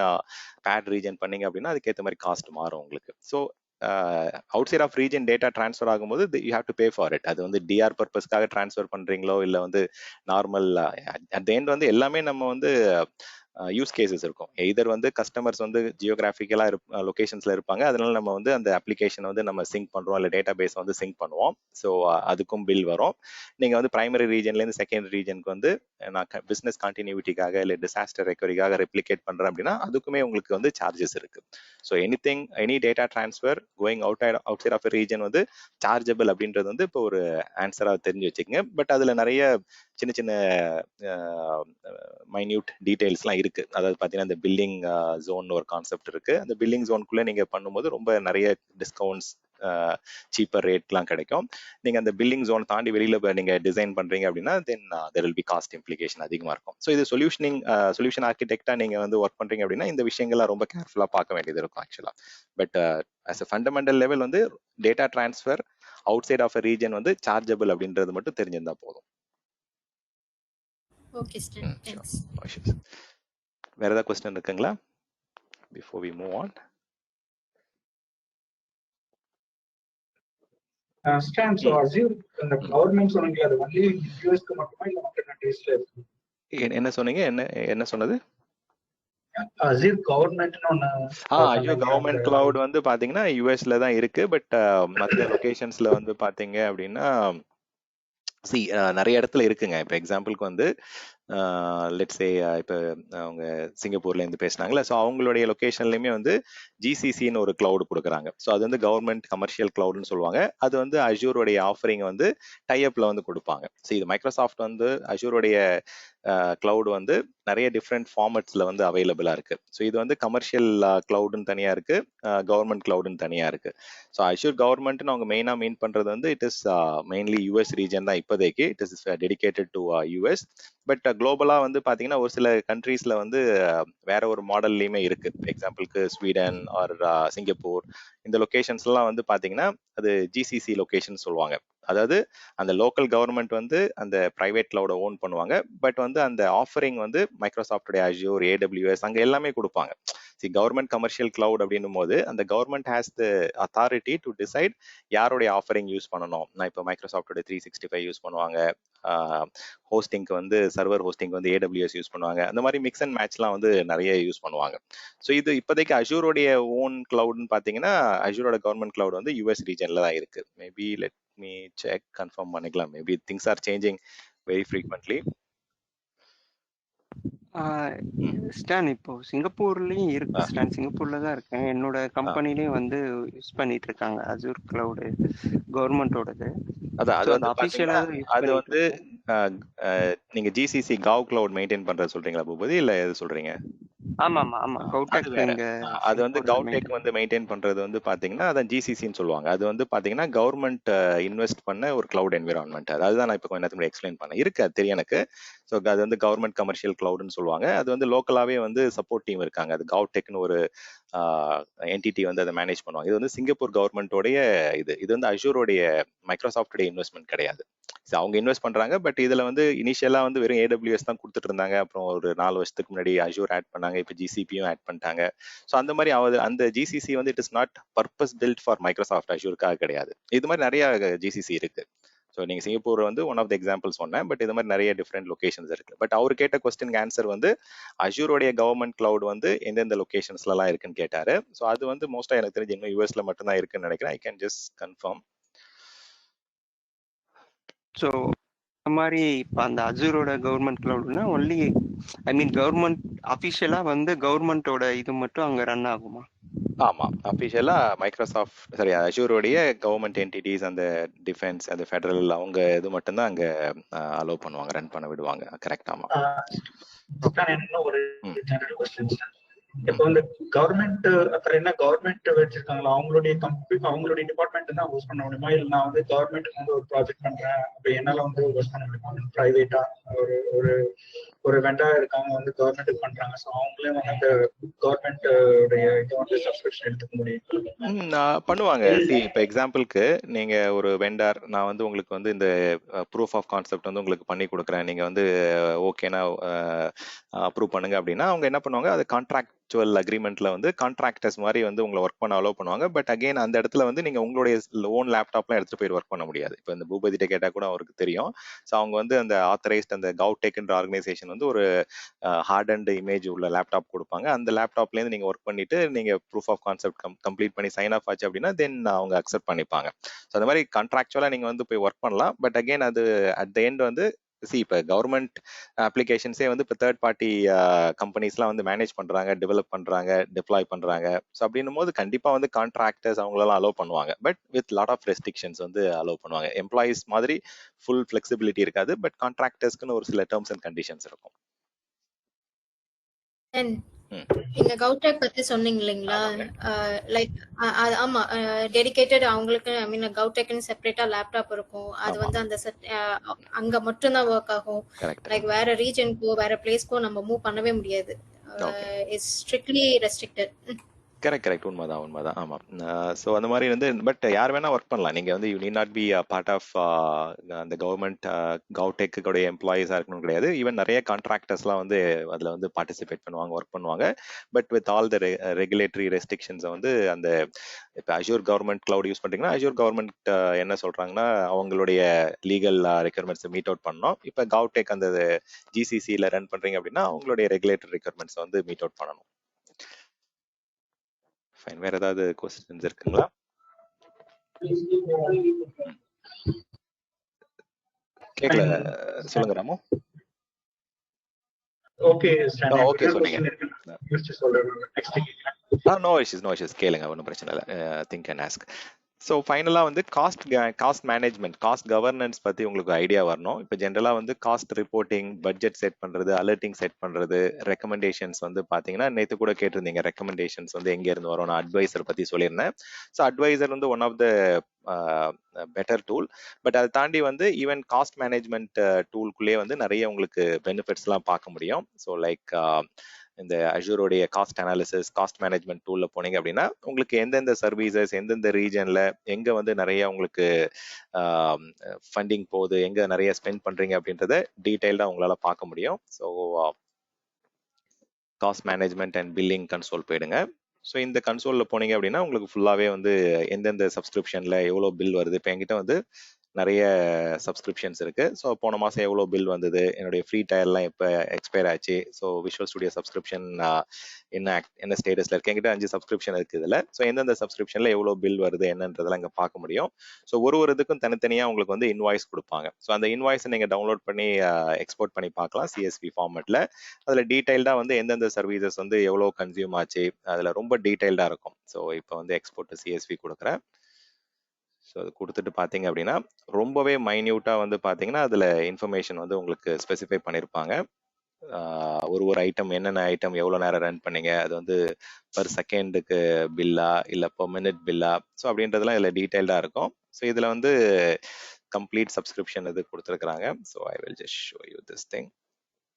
பேட் ரீஜன் பண்ணீங்க அப்படின்னா அதுக்கேற்ற மாதிரி காஸ்ட் மாறும் உங்களுக்கு. So outside of region data transfer ஆகும்போது you have to pay for it. அது வந்து டிஆர் பர்பஸ்க்காக டிரான்ஸ்ஃபர் பண்றீங்களோ இல்லை வந்து நார்மல் அட் த எண்ட் வந்து எல்லாமே நம்ம வந்து யூஸ் கேசஸ் இருக்கும். எய்தர் வந்து கஸ்டமர்ஸ் வந்து ஜியோகிராஃபிக்கலா லொகேஷன்ஸ்ல இருப்பாங்க, அதனால நம்ம வந்து அந்த அப்ளிகேஷன் வந்து நம்ம சிங்க் பண்றோம், இல்லை டேட்டா பேஸ் வந்து சிங்க் பண்ணுவோம். ஸோ அதுக்கும் பில் வரும். நீங்க வந்து பிரைமரி ரீஜன்லேருந்து செகண்டரி ரீஜனுக்கு வந்து நான் பிசினஸ் கண்டினியூட்டிக்காக இல்லை டிசாஸ்டர் ரெக்கவரிக்காக ரெப்ளிகேட் பண்றேன் அப்படின்னா அதுக்குமே உங்களுக்கு வந்து சார்ஜஸ் இருக்கு. So any data transfer going outside of region வந்து சார்ஜபிள் அப்படின்றது வந்து இப்போ ஒரு ஆன்சரா தெரிஞ்சு வச்சுக்கோங்க. பட் அதுல நிறைய சின்ன சின்ன மைன்யூட் டீடைல்ஸ்லாம் இருக்கு. அதாவது பார்த்தீங்கன்னா இந்த பில்லிங் ஜோன் ஒரு கான்செப்ட் இருக்கு. அந்த பில்லிங் ஜோனுக்குள்ள நீங்க பண்ணும்போது ரொம்ப நிறைய டிஸ்கவுண்ட்ஸ், சீப்பர் ரேட்லாம் கிடைக்கும். நீங்க அந்த பில்லிங் ஜோன் தாண்டி வெளியில நீங்க டிசைன் பண்றீங்க அப்படின்னா then there will be cost implication அதிகமா இருக்கும். ஸோ இது சொல்யூஷன் ஆர்கிடெக்டா நீங்க வந்து ஒர்க் பண்றீங்க அப்படின்னா இந்த விஷயங்கள்லாம் ரொம்ப கேர்ஃபுல்லா பார்க்க வேண்டியது இருக்கும் ஆக்சுவலா. But as a fundamental level வந்து data transfer outside of region வந்து சார்ஜபிள் அப்படின்றது மட்டும் தெரிஞ்சிருந்தா போதும். Okay sir, thanks. வேற ஏதாவது क्वेश्चन இருக்குங்களா before we move on? Stan so Azure அந்த கவர்மெண்ட் சொன்னீங்க அது வந்து யுஎஸ் க்கு மட்டுமா இல்ல மற்ற கண்ட்ரீஸ்ல இருக்கு? என்ன சொன்னீங்க? என்ன சொன்னது? Azure கவர்மெண்ட்னு ஒன்னு Azure கவர்மெண்ட் கிளவுட் வந்து பாத்தீங்கன்னா யுஎஸ்ல தான் இருக்கு. பட் மற்ற லொகேஷன்ஸ்ல வந்து பாத்தீங்க அப்படின்னா நிறைய இடத்துல இருக்குங்க. இப்போ எக்ஸாம்பிளுக்கு வந்து லெட்ஸ் சே இப்போ அவங்க சிங்கப்பூர்ல இருந்து பேசினாங்களே, ஸோ அவங்களுடைய லொகேஷன்லயுமே வந்து ஜிசிசின்னு ஒரு கிளவுட் கொடுக்குறாங்க. ஸோ அது வந்து கவர்மெண்ட் கமர்ஷியல் கிளவுட்னு சொல்லுவாங்க. அது வந்து அஜூருடைய ஆஃபரிங் வந்து டைஅப்ல வந்து கொடுப்பாங்க. ஸோ இது மைக்ரோசாஃப்ட் வந்து அஜூருடைய கிளவுட் வந்து நிறைய டிஃப்ரெண்ட் ஃபார்மட்ஸ்ல வந்து அவைலபிளா இருக்கு. ஸோ இது வந்து கமர்ஷியல் கிளவுடுன்னு தனியா இருக்கு, கவர்மெண்ட் கிளவுடுன்னு தனியா இருக்கு. ஸோ அஷூர் கவர்மெண்ட்னு அவங்க மெயினா மீன் பண்றது வந்து it is mainly US region தான் இப்போதைக்கு. It is dedicated to US. But குளோபலா வந்து பாத்தீங்கன்னா ஒரு சில கண்ட்ரீஸ்ல வந்து வேற ஒரு மாடல்லையுமே இருக்கு. எக்ஸாம்பிளுக்கு ஸ்வீடன் ஆர் சிங்கப்பூர், இந்த லொகேஷன்ஸ்லாம் வந்து பாத்தீங்கன்னா அது ஜிசிசி லொகேஷன் சொல்லுவாங்க. அதாவது அந்த லோக்கல் கவர்மெண்ட் வந்து அந்த பிரைவேட் கிளவுட ஓன் பண்ணுவாங்க. பட் வந்து அந்த ஆஃபரிங் வந்து மைக்ரோசாஃப்டோட அஜூர், ஏடபிள்யூஎஸ் அங்க எல்லாமே கொடுப்பாங்க. கவர்மெண்ட் கமர்ஷியல் கிளவுட் அப்படின்னும் போது அந்த government has the authority to decide யாருடைய ஆஃபரிங் யூஸ் பண்ணணும். நான் இப்போ மைக்ரோசாஃப்டோட 365 யூஸ் பண்ணுவாங்க, ஹோஸ்டிங்க்கு வந்து சர்வர் ஹோஸ்டிங் வந்து ஏடபிள்யூஎஸ் யூஸ் பண்ணுவாங்க. அந்த மாதிரி மிக்ஸ் அண்ட் மேட்ச்லாம் வந்து நிறைய யூஸ் பண்ணுவாங்க. ஸோ இது இப்போதைக்கு அஜூரோடைய ஓன் கிளவுட்னு பார்த்தீங்கன்னா அஜூரோட கவர்மெண்ட் கிளவுட் வந்து யூஎஸ் ரீஜன்ல தான் இருக்கு. Maybe let me check, confirm பண்ணிக்கலாம். Maybe things are changing very frequently. Stan இப்போ சிங்கப்பூர்லயும் இருக்கு ஸ்டான், சிங்கப்பூர்ல தான் இருக்கேன். என்னோட கம்பெனிலயும் வந்து யூஸ் பண்ணிட்டு இருக்காங்க அஜூர் கிளவுடு, கவர்மெண்டோடது. அதான் அது வந்து அபிஷியலா அது வந்து நீங்க ஜிசிசி கவ் கிளவுட் மெயின்டைன் பண்றது சொல்றீங்களா பூபதி, இல்ல எது சொல்றீங்க? ஆமா ஆமா ஆமா கவுடெக். அது வந்து கவுடெக் வந்து மெயின்டைன் பண்றது வந்து பாத்தீங்கன்னா அதான் ஜிசிசின்னு சொல்லுவாங்க. அது வந்து பாத்தீங்கன்னா கவர்மெண்ட் இன்வெஸ்ட் பண்ண ஒரு கிளவுட் என்விரான்மெண்ட். அதுதான் நான் இப்போ கொஞ்ச நேரத்துக்கு எக்ஸ்பிளைன் பண்ணேன். இருக்கு அது தெரியும் எனக்கு. ஸோ அது வந்து கவர்மெண்ட் கமர்ஷியல் கிளவுட்னு சொல்லுவாங்க. அது வந்து லோக்கலாவே வந்து சப்போர்ட் டீம் இருக்காங்க. அது கவுடெக்னு ஒரு என்டிட்டி வந்து அதை மேனேஜ் பண்ணுவாங்க. இது வந்து சிங்கப்பூர் கவர்மெண்டோடைய இது வந்து அஜூரோடைய மைக்ரோசாஃப்டோடைய இன்வெஸ்ட்மெண்ட் கிடையாது. அவங்க இன்வெஸ்ட் பண்றாங்க. பட் இதுல வந்து இனிஷியலா வந்து வெறும் ஏடபிள்யூஎஸ் தான் கொடுத்துட்டு இருந்தாங்க. அப்புறம் ஒரு 4 வருஷத்துக்கு முன்னாடி அஜூர் ஆட் பண்ணாங்க. இப்போ ஜிசிபியும் ஆட் பண்ணிட்டாங்க. ஸோ அந்த மாதிரி அந்த ஜிசிசி வந்து it is not purpose built for Microsoft அஜூருக்காக கிடையாது. இது மாதிரி நிறைய ஜிசிசி இருக்கு. ஸோ நீங்க சிங்கப்பூர் வந்து ஒன் ஆஃப் த எக்ஸாம்பிள் சொன்னேன். பட் இது மாதிரி நிறைய டிஃப்ரெண்ட் லொகேஷன்ஸ் இருக்கு. பட் அவர் கேட்ட கொஸ்டின் ஆன்சர் வந்து அஜூரோடைய கவர்மெண்ட் கிளவுட் வந்து எந்தெந்த லொகேஷன்ஸ்லாம் இருக்குன்னு கேட்டாரு. ஸோ அது வந்து மோஸ்டா எனக்கு தெரிஞ்சு இன்னும் யூஎஸ்ல மட்டும்தான் இருக்குன்னு நினைக்கிறேன். I can just confirm. So இந்த மாதிரி இப்போ அந்த அஜூரோட கவர்மெண்ட் கிளவுட்னா ஒன்லி ஐ மீன் கவர்மெண்ட் அஃபிஷியலா வந்து கவர்மெண்டோட இது மட்டும் அங்க ரன் ஆகுமா? ஆமா, அஃபிஷியலா மைக்ரோசாஃப்ட் சரி அஜூரோடைய கவர்மெண்ட் என்டிட்டிஸ், அந்த டிஃபென்ஸ், அந்த ஃபெடரல், அவங்க இது மட்டும்தான் அங்க அலோவ் பண்ணுவாங்க, ரன் பண்ண விடுவாங்க. கரெக்ட். ஆமா. இன்னும் ஒரு ஜெனரல் क्वेश्चन. இப்போ இந்த கவர்மெண்ட் அப்புறம் என்ன கவர்மெண்ட் வச்சிருக்காங்களா அவங்களுடைய டிபார்ட்மெண்ட் தான் யூஸ் பண்ண முடியுமா? இல்லை நான் வந்து கவர்மெண்ட்டுக்கு வந்து ஒரு ப்ராஜெக்ட் பண்றேன், அப்போ என்னால வந்து யூஸ் பண்ண முடியுமா? பிரைவேட்டா ஒரு வெண்டா இருக்காங்க வந்து கவர்மெண்ட்டுக்கு பண்றாங்க, ஸோ அவங்களே வந்து அந்த கவர்மெண்ட் இதை வந்து சப்ஸ்கிரிப்ஷன் எடுத்துக்க முடியும் பண்ணுவாங்க. இப்போ எக்ஸாம்பிளுக்கு நீங்க ஒரு வெண்டார், நான் வந்து உங்களுக்கு வந்து இந்த ப்ரூஃப் ஆஃப் கான்செப்ட் வந்து உங்களுக்கு பண்ணி கொடுக்குறேன், நீங்க வந்து ஓகேனா அப்ரூவ் பண்ணுங்க அப்படின்னா அவங்க என்ன பண்ணுவாங்க, அது கான்ட்ராக்சுவல் அக்ரிமெண்ட்ல வந்து கான்ட்ராக்டர்ஸ் மாதிரி வந்து உங்களை ஒர்க் பண்ண அலோவ் பண்ணுவாங்க. பட் அகைன் அந்த இடத்துல வந்து நீங்க உங்களுடைய ஓன் லேப்டாப்லாம் எடுத்துட்டு போய் ஒர்க் பண்ண முடியாது. இப்போ இந்த பூபதிட்ட கேட்டா கூட அவருக்கு தெரியும். ஸோ அவங்க வந்து அந்த ஆத்தரைஸ்ட் அந்த கவுடெக்ன்ற ஆர்கனைசேஷன் வந்து ஒரு ஹார்ட் அண்ட் இமேஜ் உள்ள லேப்டாப் கொடுப்பாங்க. அந்த லேப்டாப்ல இருந்து நீங்க ஒர்க் பண்ணிட்டு நீங்க ப்ரூஃப் ஆஃப் கான்செப்ட் கம்ப்ளீட் பண்ணி சைன் ஆஃப் ஆச்சு அப்படின்னா தென் அவங்க அக்செப்ட் பண்ணிப்பாங்க. ஸோ அந்த மாதிரி கான்ட்ராக்சுவலா நீங்க வந்து போய் ஒர்க் பண்ணலாம். பட் அகைன் அது அட் த எண்ட் வந்து இப்போ கவர்மெண்ட் அப்ளிகேஷன்ஸே வந்து இப்போ தேர்ட் பார்ட்டி கம்பெனிஸ்லாம் வந்து மேனேஜ் பண்றாங்க, டெவலப் பண்றாங்க, டிப்ளாய் பண்றாங்க. ஸோ அப்படின்னும் போது கண்டிப்பா வந்து கான்ட்ராக்டர்ஸ் அவங்களெல்லாம் அலோவ் பண்ணுவாங்க. But with lot of restrictions வந்து அலோவ் பண்ணுவாங்க. எம்ப்ளாயிஸ் மாதிரி ஃபுல் ஃபிளெக்சிபிலிட்டி இருக்காது. பட் கான்ட்ராக்டர்ஸ்க்குன்னு ஒரு சில டேர்ம்ஸ் அண்ட் கண்டிஷன்ஸ் இருக்கும். நீங்க கவுடெக் பத்தி சொன்னீங்க இல்லைங்களா? லைக் ஆமா, டெடிகேட்டட் அவங்களுக்கு ஐ மீன் கவுடெக்னு செப்பரேட்டா லேப்டாப் இருக்கும். அது வந்து அந்த அங்க மட்டும் தான் ஒர்க் ஆகும். லைக் வேற ரீஜனுக்கோ வேற பிளேஸ்க்கோ நம்ம மூவ் பண்ணவே முடியாது. It's strictly restricted. கரெக்ட். உண்மைதான். ஆமா. ஸோ அந்த மாதிரி வந்து பட் யார் வேணா ஒர்க் பண்ணலாம். நீங்க வந்து you need not be part of அந்த கவர்மெண்ட் கவுடெக்குடைய எம்ப்ளாயிஸா இருக்கணும் கிடையாது. ஈவன் நிறைய கான்ட்ராக்டர்ஸ்லாம் வந்து அதுல வந்து பார்ட்டிசிபேட் பண்ணுவாங்க, ஒர்க் பண்ணுவாங்க. But with all the regulatory ரெஸ்ட்ரிக்ஷன்ஸை வந்து அந்த இப்போ அஜூர் கவர்மெண்ட் கிளவுட் யூஸ் பண்றீங்கன்னா அஜூர் கவர்மெண்ட் என்ன சொல்றாங்கன்னா அவங்களுடைய லீகல் ரெக்யர்மெண்ட்ஸை மீட் அவுட் பண்ணணும். இப்போ கவுடெக் அந்த ஜிசிசியில் ரன் பண்றீங்க அப்படின்னா அவங்களுடைய ரெகுலேட்டரி ரெக்யர்மெண்ட்ஸை வந்து மீட் அவுட் பண்ணணும். ஃபைன். வேற ஏதாவது क्वेश्चंस இருக்குங்களா? கேக்கல, சொல்லுங்க ராமு. ஓகே ஸ்டான், ஓகே இன்னொரு சொன்னீங்க. क्वेश्चन இருக்கு, யோசிச்சு சொல்றேன் நெக்ஸ்ட் கேக்குறேன். நோ இஷ்யூஸ் கேளுங்க, ஒன்றும் பிரச்சனை இல்லை. Think and ask. ஸோ ஃபைனலாக வந்து காஸ்ட் மேனேஜ்மெண்ட், காஸ்ட் கவர்னன்ஸ் பற்றி உங்களுக்கு ஐடியா வரணும். இப்போ ஜென்ரலாக வந்து காஸ்ட் ரிப்போர்ட்டிங், பட்ஜெட் செட் பண்ணுறது, அலர்ட்டிங் செட் பண்ணுறது, ரெக்கமெண்டேஷன்ஸ் வந்து பார்த்தீங்கன்னா நேற்று கூட கேட்டிருந்தீங்க ரெக்கமெண்டேஷன்ஸ் வந்து எங்கேருந்து வரும். நான் அட்வைசர் பற்றி சொல்லியிருந்தேன். ஸோ அட்வைசர் வந்து one of the better tool. But அதை தாண்டி வந்து ஈவன் காஸ்ட் மேனேஜ்மெண்ட் டூல்குள்ளேயே வந்து நிறைய உங்களுக்கு பெனிஃபிட்ஸ்லாம் பார்க்க முடியும். ஸோ லைக் இந்த அஜூரோடைய காஸ்ட் அனாலிசிஸ், காஸ்ட் மேனேஜ்மெண்ட் டூல்ல போனீங்க அப்படின்னா உங்களுக்கு எந்தெந்த சர்வீசஸ் எந்தெந்த ரீஜன்ல எங்க வந்து நிறைய உங்களுக்கு ஃபண்டிங் போகுது, எங்க நிறைய ஸ்பெண்ட் பண்றீங்க அப்படின்றத டீடைல்டா உங்களால பார்க்க முடியும். So cost management and billing console போயிடுங்க. ஸோ இந்த கன்சோலில் போனீங்க அப்படின்னா உங்களுக்கு ஃபுல்லாகவே வந்து எந்தெந்த சப்ஸ்கிரிப்ஷனில் எவ்வளோ பில் வருது. இப்போ என்கிட்ட வந்து நிறைய சப்ஸ்கிரிப்ஷன்ஸ் இருக்கு. ஸோ போன மாதம் எவ்வளோ பில் வந்தது, என்னுடைய ஃப்ரீ டயர்லாம் எப்போ எக்ஸ்பயர் ஆச்சு, ஸோ விஷுவல் ஸ்டுடியோ சப்ஸ்கிரிப்ஷன் என்ன ஸ்டேட்டஸில் இருக்கு. என்கிட்ட 5 சப்ஸ்கிரிப்ஷன் இருக்குது இதில். ஸோ எந்தெந்த சப்ஸ்கிரிப்ஷனில் எவ்வளோ பில் வருது என்னன்றதெல்லாம் இங்கே பார்க்க முடியும். ஸோ ஒரு இதுக்கும் தனித்தனியாக உங்களுக்கு வந்து இன்வாய்ஸ் கொடுப்பாங்க. ஸோ அந்த இன்வாய்ஸை நீங்கள் டவுன்லோட் பண்ணி எக்ஸ்போர்ட் பண்ணி பார்க்கலாம் CSV ஃபார்மேட்டில். அதில் டீடைல்டாக வந்து எந்தெந்த சர்வீசஸ் வந்து எவ்வளோ கன்சியூம் ஆச்சு அதில் ரொம்ப டீடைல்டாக இருக்கும். ஸோ இப்போ வந்து எக்ஸ்போர்ட் CSV கொடுக்குறேன். ஸோ அது கொடுத்துட்டு பார்த்தீங்க அப்படின்னா ரொம்பவே மைன்யூட்டாக வந்து பார்த்தீங்கன்னா அதில் இன்ஃபர்மேஷன் வந்து உங்களுக்கு ஸ்பெசிஃபை பண்ணியிருப்பாங்க. ஒரு ஐட்டம் என்னென்ன ஐட்டம் எவ்வளோ நேரம் ரன் பண்ணீங்க, அது வந்து பர் செகண்டுக்கு பில்லா இல்லை பர் மினிட் பில்லா, ஸோ அப்படின்றதுலாம் இதில் டீட்டெயில்டாக இருக்கும். ஸோ இதில் வந்து கம்ப்ளீட் சப்ஸ்கிரிப்ஷன் இது கொடுத்துருக்குறாங்க. So I will just show you this thing.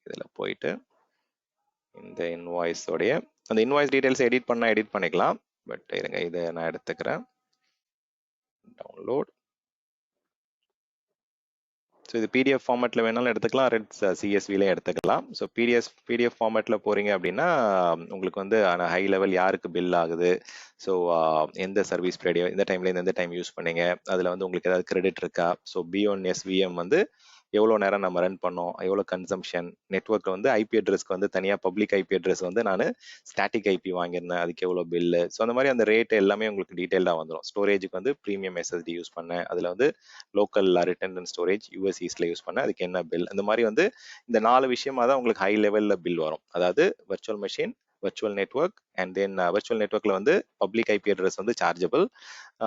இதில் போயிட்டு இந்த இன்வாய்ஸோடைய அந்த இன்வாய்ஸ் டீட்டெயில்ஸ் எடிட் பண்ணால் எடிட் பண்ணிக்கலாம். பட் இருங்க, இதை நான் எடுத்துக்கிறேன். டவுன்லோட். ஸோ இது PDF ஃபார்மேட்டில் வேணாலும் எடுத்துக்கலாம், CSVலையும் எடுத்துக்கலாம். ஸோ PDF ஃபார்மேட்டில் போகிறீங்க அப்படின்னா உங்களுக்கு வந்து ஹை லெவல் யாருக்கு பில் ஆகுது, ஸோ எந்த சர்வீஸ் பீரியட் எந்த டைம்ல எந்த டைம் யூஸ் பண்ணீங்க, அதில் வந்து உங்களுக்கு ஏதாவது கிரெடிட் இருக்கா, ஸோ B1SVM வந்து எவ்வளோ நேரம் நம்ம ரன் பண்ணோம், எவ்வளோ கன்சம்ஷன், நெட்ஒர்க்கில் வந்து IP அட்ரஸ்க்கு வந்து தனியாக பப்ளிக் IP அட்ரஸ் வந்து நான் ஸ்டாட்டிக் IP வாங்கியிருந்தேன், அதுக்கு எவ்வளோ பில்லு, ஸோ அந்த மாதிரி அந்த ரேட் எல்லாமே உங்களுக்கு டீட்டெயில்டாக வந்துடும். ஸ்டோரேஜுக்கு வந்து ப்ரீமியம் SSD யூஸ் பண்ணேன், அதில் வந்து லோக்கல் ரிட்டர்ன் ஸ்டோரேஜ் US ஈஸ்ட்ல யூஸ் பண்ணேன், அதுக்கு என்ன பில், அந்த மாதிரி வந்து இந்த 4 விஷயமா தான் உங்களுக்கு ஹை லெவலில் பில் வரும். அதாவது virtual machine, virtual network and then virtual நெட்ஒர்க்ல வந்து பப்ளிக் IP அட்ரஸ் வந்து சார்ஜபிள்,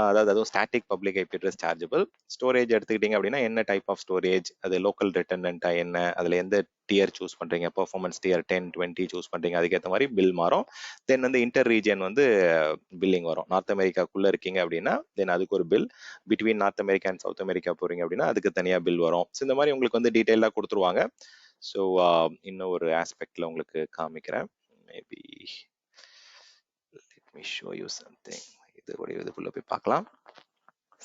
அதாவது அதுவும் static public IP address chargeable. Storage எடுத்துக்கிட்டீங்க அப்படின்னா என்ன டைப் ஆஃப் ஸ்டோரேஜ், அது லோக்கல் ரிட்டர்னண்டா என்ன, அதில் எந்த டியர் சூஸ் பண்ணுறீங்க, பர்ஃபார்மன்ஸ் டியர் 10, 20 சூஸ் பண்ணுறீங்க, அதுக்கேற்ற மாதிரி பில் மாறும். தென் வந்து இன்டர் ரீஜன் வந்து பில்லிங் வரும். நார்த் அமெரிக்காக்குள்ளே இருக்கீங்க அப்படின்னா தென் அதுக்கு ஒரு bill, between North America and south America போகிறீங்க அப்படின்னா அதுக்கு தனியாக பில் வரும். ஸோ இந்த மாதிரி உங்களுக்கு வந்து டீட்டெயிலாக கொடுத்துருவாங்க. ஸோ இன்னும் ஒரு ஆஸ்பெக்டில் உங்களுக்கு காமிக்கிறேன். Maybe let me show you something. இதுக்குள்ள போய் பார்க்கலாம்.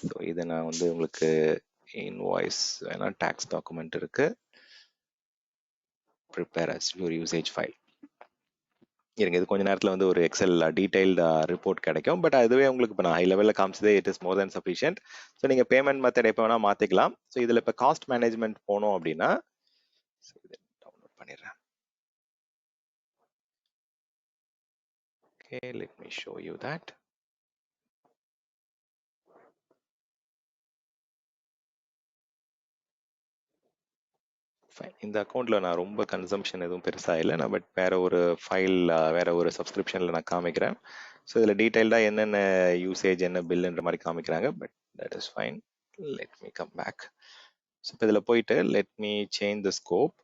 ஸோ இதை நான் வந்து உங்களுக்கு இன்வாய்ஸ் வேணா டேக்ஸ் டாக்குமெண்ட் இருக்கு, prepare as your usage file. இருங்க, இது கொஞ்ச நேரத்தில் வந்து ஒரு எக்ஸல் டீடைல்டு ரிப்போர்ட் கிடைக்கும். பட் அதுவே உங்களுக்கு இப்போ நான் ஹை லெவலில் காமிச்சதே it is more then sufficient. ஸோ நீங்கள் பேமெண்ட் மெத்தட் எப்போ வேணால் மாற்றிக்கலாம். ஸோ இதில் இப்போ காஸ்ட் மேனேஜ்மெண்ட் போனோம் அப்படின்னா இதை டவுன்லோட் பண்ணிடுறேன். Okay, let me show you that. இந்த அக்கௌண்ட்ல நான் ரொம்ப கன்சம்ஷன் எதுவும் பெருசாக இல்லை, நான் பட் வேற ஒரு ஃபைல் வேற ஒரு சப்ஸ்கிரிப்ஷனில் நான் காமிக்கிறேன். ஸோ இதில் டீட்டெயில்டாக என்னென்ன யூசேஜ் என்ன பில்லுன்ற மாதிரி காமிக்கிறாங்க. But that is fine. Let me come back. So இப்போ இதில் போயிட்டு let me change the scope.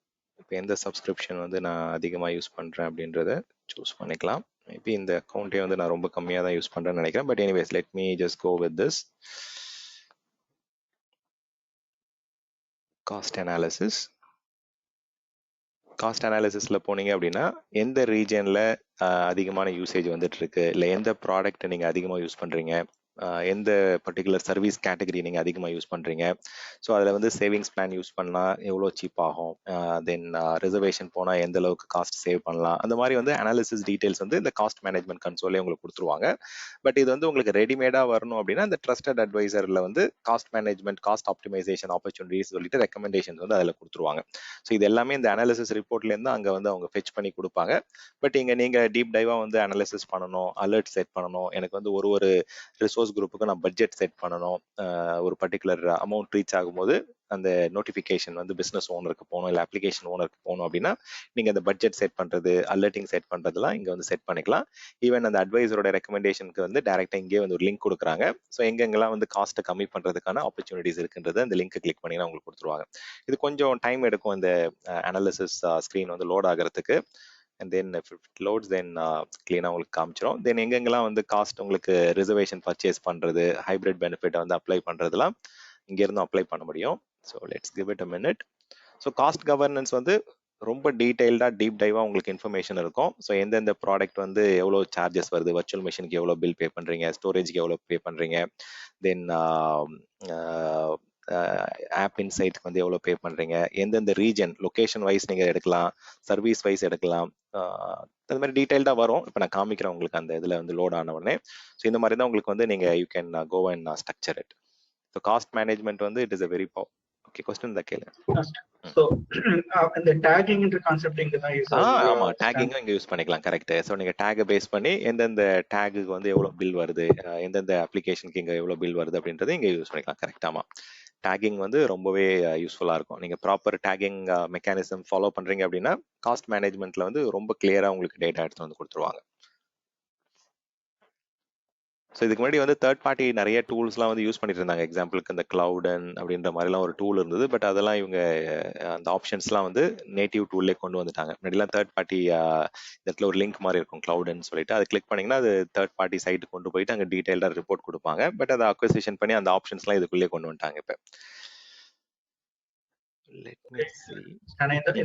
இப்போ எந்த சப்ஸ்கிரிப்ஷன் வந்து நான் அதிகமாக யூஸ் பண்ணுறேன் அப்படின்றத சூஸ் பண்ணிக்கலாம். மேபி இந்த அக்கௌண்ட்டே வந்து நான் ரொம்ப கம்மியாக தான் யூஸ் பண்ணுறேன்னு நினைக்கிறேன். But anyways let me just go with this cost analysis. Cost அனாலிசிஸில் போனீங்க அப்படின்னா எந்த ரீஜனில் அதிகமான யூசேஜ் வந்துட்டு இருக்கு, இல்லை எந்த ப்ராடக்ட் நீங்கள் அதிகமாக யூஸ் பண்ணுறீங்க, எந்த பர்டிகுலர் சர்வீஸ் கேட்டகரி நீங்கள் அதிகமாக யூஸ் பண்ணுறீங்க, ஸோ அதில் வந்து சேவிங்ஸ் பிளான் யூஸ் பண்ணால் எவ்வளோ சீப் ஆகும், தென் ரிசர்வேஷன் போனால் எந்த அளவுக்கு காஸ்ட் சேவ் பண்ணலாம், அந்த மாதிரி வந்து அனாலிசிஸ் டீட்டெயில்ஸ் வந்து இந்த காஸ்ட் மேனேஜ்மெண்ட் கன்சோலே உங்களுக்கு கொடுத்துருவாங்க. பட் இது வந்து உங்களுக்கு ரெடிமேடாக வரணும் அப்படின்னா இந்த ட்ரஸ்டட் அட்வைசரில் வந்து cost management, cost optimisation opportunities சொல்லிட்டு ரெக்கமெண்டேஷன்ஸ் வந்து அதில் கொடுத்துருவாங்க. ஸோ இது எல்லாமே இந்த அனாலிசிஸ் ரிப்போர்ட்லேருந்து அங்கே வந்து அவங்க ஃபெச் பண்ணி கொடுப்பாங்க. பட் இங்கே நீங்கள் டீப் டைவாக வந்து அனாலிசிஸ் பண்ணணும், அலர்ட் செட் பண்ணணும், எனக்கு வந்து ஒரு ரிசோர்ஸ் ரிசோர்ஸ் குரூப்புக்கு நான் பட்ஜெட் செட் பண்ணணும், ஒரு பர்டிகுலர் அமௌண்ட் ரீச் ஆகும்போது அந்த நோட்டிஃபிகேஷன் வந்து பிஸ்னஸ் ஓனருக்கு போகணும், இல்லை அப்ளிகேஷன் ஓனருக்கு போகணும் அப்படின்னா நீங்கள் அந்த பட்ஜெட் செட் பண்ணுறது, அலர்ட்டிங் செட் பண்ணுறதுலாம் இங்கே வந்து செட் பண்ணிக்கலாம். ஈவன் அந்த அட்வைசரோட ரெக்கமெண்டேஷனுக்கு வந்து டேரெக்டாக இங்கே வந்து ஒரு லிங்க் கொடுக்குறாங்க. ஸோ எங்கெங்கெல்லாம் வந்து காஸ்ட்டை கம்மி பண்ணுறதுக்கான ஆப்பர்ச்சுனிட்டிஸ் இருக்குன்றது அந்த லிங்க் கிளிக் பண்ணினா உங்களுக்கு கொடுத்துருவாங்க. இது கொஞ்சம் டைம் எடுக்கும் இந்த அனாலிசிஸ் ஸ்க்ரீன் வந்து லோட் ஆகிறதுக்கு. And then if it loads then க்ளீனாக உங்களுக்கு காமிச்சிடும். தென் எங்கெங்கெல்லாம் வந்து காஸ்ட் உங்களுக்கு ரிசர்வேஷன் பர்ச்சேஸ் பண்ணுறது, ஹைப்ரிட் பெனிஃபிட்டை வந்து அப்ளை பண்ணுறதுலாம் இங்கேருந்து அப்ளை பண்ண முடியும். So let's give it a minute. So cost governance வந்து ரொம்ப டீடைல்டாக டீப் டைவாக உங்களுக்கு இன்ஃபர்மேஷன் இருக்கும். ஸோ எந்தெந்த ப்ராடக்ட் வந்து எவ்வளோ சார்ஜஸ் வருது, வர்ச்சுவல் மிஷினுக்கு எவ்வளோ பில் பே பண்ணுறீங்க, ஸ்டோரேஜ்க்கு எவ்வளோ பே பண்ணுறீங்க, தென் ஆப் இன்சைட்க்கு வந்து எவ்வளோ பே பண்ணுறீங்க, எந்தெந்த ரீஜன் லொக்கேஷன் வைஸ் நீங்கள் எடுக்கலாம், சர்வீஸ் வைஸ் எடுக்கலாம், அது மாதிரி டீடைல்டாக வரும். இப்போ நான் காமிக்கிறேன் உங்களுக்கு அந்த இதில் வந்து லோட் ஆன உடனே. ஸோ இந்த மாதிரி தான் உங்களுக்கு வந்து நீங்கள் you can go and structure it. So cost management வந்து it is a very okay question தான் கேளு. சோ அந்த டாகிங்ன்ற கான்செப்ட் இங்க தான் யூஸ் ஆகுது. ஆமா, டாகிங்கும் இங்க யூஸ் பண்ணிக்கலாம். கரெக்ட். ஸோ நீங்க டேகை பேஸ் பண்ணி எந்தெந்த டேகுக்கு வந்து எவ்வளவு பில் வருது, எந்தெந்த அப்ளிகேஷனுக்கு இங்க எவ்வளவு பில் வருது அப்படின்றத இங்க யூஸ் பண்ணிக்கலாம். கரெக்ட். ஆமா, டேகிங் வந்து ரொம்பவே யூஸ்ஃபுல்லா இருக்கும். நீங்க ப்ராப்பர் டேகிங் மெக்கானிசம் ஃபாலோ பண்றீங்க அப்படின்னா காஸ்ட் மேனேஜ்மெண்ட்ல வந்து ரொம்ப கிளியரா உங்களுக்கு டேட்டா எடுத்து வந்து கொடுத்துருவாங்க. ஸோ இதுக்கு முன்னாடி வந்து தேர்ட் பார்ட்டி நிறைய டூல்ஸ்லாம் வந்து யூஸ் பண்ணிட்டு இருந்தாங்க. எக்ஸாம்பிளுக்கு இந்த கிளவுடன் அப்படின்ற மாதிரிலாம் ஒரு டூல் இருந்தது. பட் அதெல்லாம் இவங்க அந்த ஆப்ஷன்ஸ்லாம் வந்து நேட்டிவ் டூல்லே கொண்டு வந்துட்டாங்க. முன்னாடிலாம் தேர்ட் பார்ட்டி இடத்துல ஒரு லிங்க் மாதிரி இருக்கும் கிளவுடன் சொல்லிட்டு, அதை கிளிக் பண்ணிங்கன்னா அது தேர்ட் பார்ட்டி சைட்டு கொண்டு போயிட்டு அங்கே டீட்டெயில்டாக ரிப்போர்ட் கொடுப்பாங்க. பட் அதை அக்வசிஷன் பண்ணி அந்த ஆப்ஷன்ஸ்லாம் இதுக்குள்ளே கொண்டு வந்துட்டாங்க இப்போ.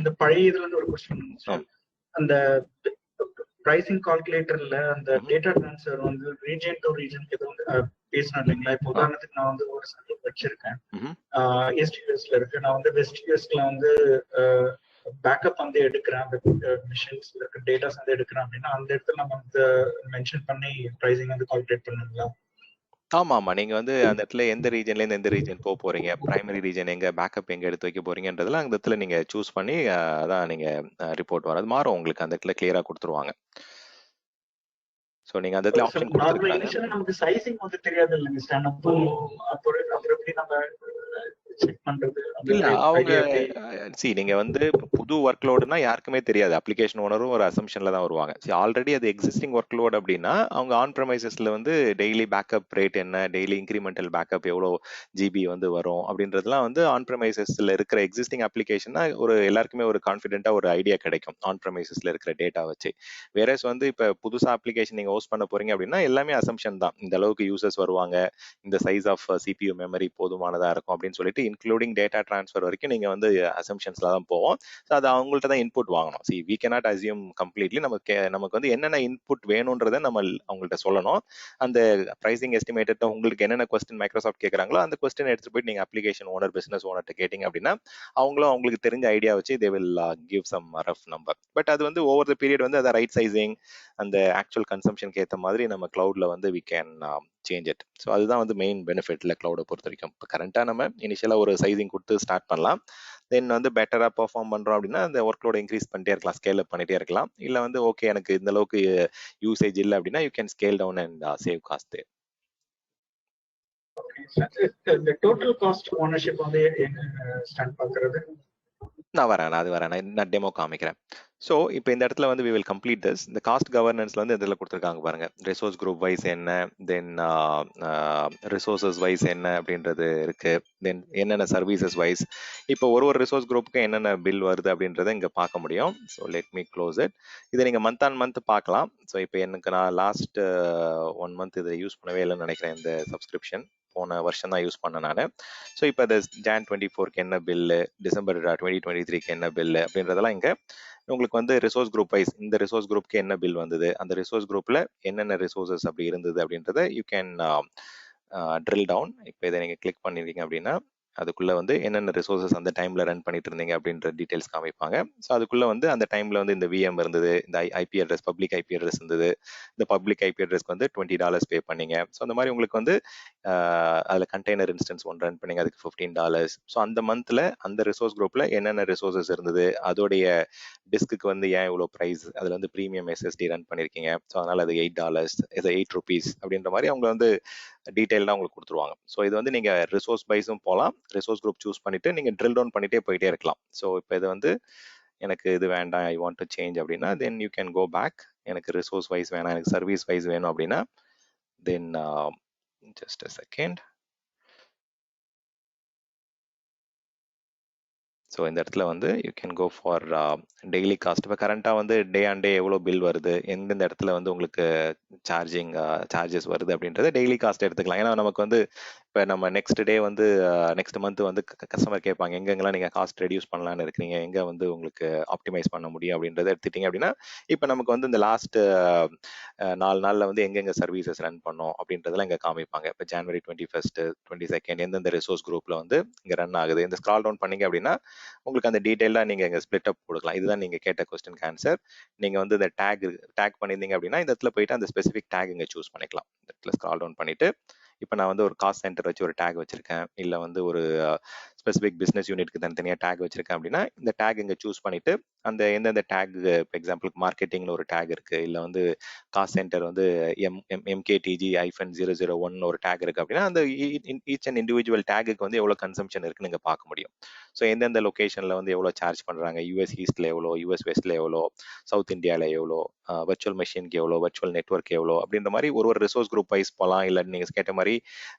இந்த பழைய இதுல இருந்து ஒரு क्वेश्चन, அந்த பிரைசிங் கால்குலேட்டர்ல அந்த டேட்டா ட்ரான்ஸ்ஃபர் வந்து ரீஜன் டு ரீஜன் இது வந்து பேசணும் இல்லைங்களா? இப்போ உதாரணத்துக்கு நான் வந்து ஒரு சர்வர் வச்சிருக்கேன், ஈஸ்ட் யூஎஸ்ல இருக்கு. நான் வந்து வெஸ்ட் யூஎஸ்ல வந்து பேக்கப் வந்து எடுக்கிறேன், அந்த மிஷின்ஸ்ல இருக்க டேட்டாஸ் வந்து எடுக்கிறேன் அப்படின்னா அந்த இடத்துல நம்ம வந்து மென்ஷன் பண்ணி பிரைசிங் வந்து கால்குலேட் பண்ணுங்களா? ஆமா ஆமா, நீங்க வந்து அந்த இடத்துல எந்த ரீஜன்ல இருந்து எந்த ரீஜன் போக போறீங்க, பிரைமரி ரீஜன் எங்க, பேக்கப் எங்க எடுத்து வைக்க போறீங்கன்றதுல அந்த இடத்துல நீங்க சூஸ் பண்ணி அதான் நீங்க ரிப்போர்ட் வரது மாறும். உங்களுக்கு அந்த இடத்துல கிளியரா கொடுத்துருவாங்க. சோ நீங்க அந்த இடத்துல ஆப்ஷன் கொடுத்துருக்காங்க. நமக்கு சைசிங் வந்து தெரியாது இல்லங்க ஸ்டாண்ட் அப், அப்புறம் எப்படி நம்ம செக் பண்றது? இல்ல அவங்க நீங்க வந்து புது ஒர்க் லோடுனா யாருக்குமே தெரியாது. அப்ளிகேஷன் ஓனரும் ஒரு அசம்ஷன்ல தான் வருவாங்க. ஆல்ரெடி அது எக்ஸிஸ்டிங் ஒர்க் லோட் அப்படின்னா அவங்க ஆன் ப்ரெமைசஸ்ல வந்து டெய்லி பேக்கப் ரேட் என்ன, டெய்லி இன்க்ரிமெண்டல் பேக்கப் எவ்வளோ ஜிபி வந்து வரும் அப்படின்றதுலாம் வந்து ஆன் ப்ரெமைசஸ்ல இருக்கிற எக்ஸிஸ்டிங் அப்ளிகேஷன்னா ஒரு எல்லாருக்குமே ஒரு கான்ஃபிடென்ட்டா ஒரு ஐடியா கிடைக்கும் ஆன் ப்ரெமைசஸ்ல இருக்கிற டேட்டா வச்சு. வேறஸ் வந்து இப்ப புதுசா அப்ளிகேஷன் நீங்க ஹோஸ்ட் பண்ண போறீங்க அப்படின்னா எல்லாமே அசம்ஷன் தான். இந்த அளவுக்கு யூசர்ஸ் வருவாங்க, இந்த சைஸ் ஆஃப் சிபியூ மெமரி போதுமானதா இருக்கும் அப்படின்னு சொல்லிட்டு இன்க்ளூடிங் டேட்டா ட்ரான்ஸ்ஃபர் வரைக்கும் நீங்க வந்து அசம்ஷன்ஸ்ல தான் போவோம். ஸோ அது அவங்கள்ட்ட தான் இன்புட் வாங்கணும். We cannot assume completely. நமக்கு வந்து என்னென்ன இன்புட் வேணும்ன்றதை நம்ம அவங்கள்ட்ட சொல்லணும். அந்த பிரைசிங் எஸ்டிமேட்டட் உங்களுக்கு என்னென்ன கொஸ்டின் மைக்ரோசாஃப்ட் கேட்குறாங்களோ அந்த கொஸ்டின் எடுத்துட்டு போயிட்டு நீங்க அப்ளிகேஷன் ஓனர், பிசினஸ் ஓனர்கிட்ட கேட்டீங்க அப்படின்னா அவங்களும் அவங்களுக்கு தெரிஞ்ச ஐடியா வச்சு they will give some rough number. But அது வந்து ஓவர் த பீரியட் வந்து அதை ரைட் சைசிங் அந்த ஆக்சுவல் கன்சம்ஷனுக்கு ஏற்ற மாதிரி நம்ம கிளவுட்ல வந்து we can change it. So அதுதான் வந்து மெயின் பெனிஃபிட்ல கிளவுடை பொறுத்த வரைக்கும். இப்போ கரண்டா நம்ம இனிஷியலா ஒரு சைசிங் கொடுத்து ஸ்டார்ட் பண்ணலாம். தென் வந்து பெட்டரா பெர்ஃபார்ம் பண்றோம் அப்படின்னா அந்த ஒர்க் லோட இன்க்ரீஸ் பண்ணிட்டே இருக்கலாம், ஸ்கேல் அப் பண்ணிட்டே இருக்கலாம். இல்ல வந்து ஓகே எனக்கு இந்த அளவுக்கு யூசேஜ் இல்லை அப்படின்னா you can scale down and save cost. இந்த டோட்டல் காஸ்ட் ஓனர்ஷிப் வந்து ஸ்டாண்ட் பார்க்கிறது நான் வரேன் நான் டெமோ காமிக்கிறேன். ஸோ இப்போ இந்த இடத்துல வந்து வி வில் கம்ப்ளீட் திஸ். இந்த காஸ்ட் கவர்னன்ஸ்ல வந்து இதில் கொடுத்துருக்காங்க பாருங்க, ரிசோர்ஸ் குரூப் வைஸ் என்ன, தென் ரிசோர்சஸ் வைஸ் என்ன அப்படின்றது இருக்கு, தென் என்னென்ன சர்வீசஸ் வைஸ். இப்போ ஒரு ரிசோர்ஸ் குரூப்புக்கு என்னென்ன பில் வருது அப்படின்றத இங்கே பார்க்க முடியும். So let me close it. இதை நீங்கள் மந்த் ஆன் மந்த் பார்க்கலாம். ஸோ இப்போ எனக்கு நான் லாஸ்ட் 1 மந்த் இதை யூஸ் பண்ணவே இல்லைன்னு நினைக்கிறேன். இந்த சப்ஸ்கிரிப்ஷன் போன வருஷம் தான் யூஸ் பண்ணேன் நான். ஸோ இப்போ இந்த Jan 24க்கு என்ன பில்லு, December 2023க்கு என்ன பில்லு அப்படின்றதெல்லாம் இங்கே உங்களுக்கு வந்து ரிசோர்ஸ் குரூப் வைஸ் இந்த ரிசோர்ஸ் குரூப்க்கு என்ன பில் வந்தது, அந்த ரிசோர்ஸ் குரூப்ல என்னென்ன ரிசோர்சஸ் அப்படி இருந்தது அப்படின்றத யூ கேன் ட்ரில் டவுன். இப்போ இதை நீங்கள் கிளிக் பண்ணிருக்கீங்க அப்படின்னா அதுக்குள்ள வந்து என்னென்ன ரிசோர்சஸ் அந்த டைம்ல ரன் பண்ணிட்டு இருந்தீங்க அப்படின்ற டீடைல்ஸ் காமிப்பாங்க. ஸோ அதுக்குள்ள வந்து அந்த டைம்ல வந்து இந்த விஎம் இருந்தது, இந்த IP address public IP address இருந்தது, இந்த பப்ளிக் ஐபி அட்ரஸ்க்கு வந்து $20 பே பண்ணீங்க. ஸோ அந்த மாதிரி உங்களுக்கு வந்து அதில் கண்டெய்னர் இன்ஸ்டன்ஸ் ஒன்று ரன் பண்ணீங்க, அதுக்கு $15. ஸோ அந்த மந்த்ல அந்த ரிசோர்ஸ் குரூப்ல என்னென்ன ரிசோர்சஸ் இருந்தது, அதோடைய டிஸ்க்கு வந்து ஏன் இவ்வளோ ப்ரைஸ், அதில் வந்து ப்ரீமியம் எஸ்எஸ்டி ரன் பண்ணியிருக்கீங்க, ஸோ அதனால அது $8, இது ₹8 அப்படின்ற மாதிரி அவங்க வந்து டீட்டெயிலாக உங்களுக்கு கொடுத்துருவாங்க. ஸோ இது வந்து நீங்கள் ரிசோர்ஸ் வைஸும் போகலாம், ரிசோர்ஸ் குரூப் சூஸ் பண்ணிவிட்டு நீங்கள் ட்ரில் டவுன் பண்ணிகிட்டே போயிட்டே இருக்கலாம். ஸோ இப்போ இது வந்து எனக்கு இது வேண்டாம், ஐ வாண்ட் டு சேஞ்ச் அப்படின்னா then you can go back. எனக்கு ரிசோர்ஸ் வைஸ் வேணாம், எனக்கு சர்வீஸ் வைஸ் வேணும் அப்படின்னா then just a second. So இந்த இடத்துல வந்து you can go for daily cost. இப்போ கரண்ட்டாக வந்து டே ஆன் டே எவ்வளோ பில் வருது, எந்தெந்த இடத்துல வந்து உங்களுக்கு சார்ஜஸ் வருது அப்படின்றத டெய்லி காஸ்ட் எடுத்துக்கலாம். ஏன்னா நமக்கு வந்து இப்போ நம்ம நெக்ஸ்ட் டே வந்து நெக்ஸ்ட் மந்த் வந்து கஸ்டமர் கேட்பாங்க எங்கெங்கெல்லாம் நீங்கள் காஸ்ட் ரெடியூஸ் பண்ணலான்னு இருக்கிறீங்க, எங்கே வந்து உங்களுக்கு ஆப்டிமைஸ் பண்ண முடியும் அப்படின்றத எடுத்துட்டீங்க அப்படின்னா இப்போ நமக்கு வந்து இந்த லாஸ்ட் 4 நாளில் வந்து எங்கெங்கே சர்வீசஸ் ரன் பண்ணோம் அப்படின்றதெல்லாம் இங்கே காமிப்பாங்க. இப்போ ஜனவரி 21, 22 எந்தெந்த ரிசோர்ஸ் குரூப்பில் வந்து இங்கே ரன் ஆகுது. இந்த ஸ்க்ரால் டவுன் பண்ணீங்க அப்படின்னா உங்களுக்கு அந்த டீட்டெயிலாக நீங்கள் இங்கே ஸ்பிளிட் அப் கொடுக்கலாம். இதுதான் நீங்கள் கேட்ட கொஸ்டினுக்கு ஆன்சர். நீங்கள் வந்து இந்த டேக் பண்ணியிருந்தீங்க அப்படின்னா இந்த இடத்துல போயிட்டு அந்த ஸ்பெசிஃபிக் டேக் இங்கே சூஸ் பண்ணிக்கலாம். இந்த இடத்துல ஸ்க்ரால் டவுன் பண்ணிட்டு இப்போ நான் வந்து ஒரு காஸ்ட் சென்டர் வச்சு ஒரு டேக் வச்சிருக்கேன், இல்லை வந்து ஒரு ஸ்பெசிஃபிக் பிஸ்னஸ் யூனிட்க்கு தனித்தனியாக டேக் வச்சிருக்கேன் அப்படின்னா இந்த டேக் இங்கே சூஸ் பண்ணிட்டு அந்த எந்தெந்த டேக், இப்போ எக்ஸாம்பிளுக்கு மார்க்கெட்டிங்கில் ஒரு டேக் இருக்குது, இல்லை வந்து காஸ்ட் சென்டர் வந்து MKTG-001 ஒரு டேக் இருக்குது அப்படின்னா அந்த ஈச் அண்ட் இண்டிவிஜுவல் டேக்குக்கு வந்து எவ்வளோ கன்சம்ஷன் இருக்குன்னு நீங்கள் பார்க்க முடியும். ஸோ எந்தெந்த லொக்கேஷனில் வந்து எவ்வளோ சார்ஜ் பண்ணுறாங்க, US ஈஸ்ட்டில் எவ்வளோ, US வெஸ்ட்டில் எவ்வளோ, சவுத் இந்தியாவில் எவ்வளோ, வர்ச்சுவல் மெஷினுக்கு எவ்வளோ, வர்ச்சுவல் நெட்ஒர்க் எவ்வளோ அப்படின்ற மாதிரி ஒரு ரிசோர்ஸ் குரூப் வைஸ் போகலாம். இல்லை நீங்கள் கேட்ட மாதிரி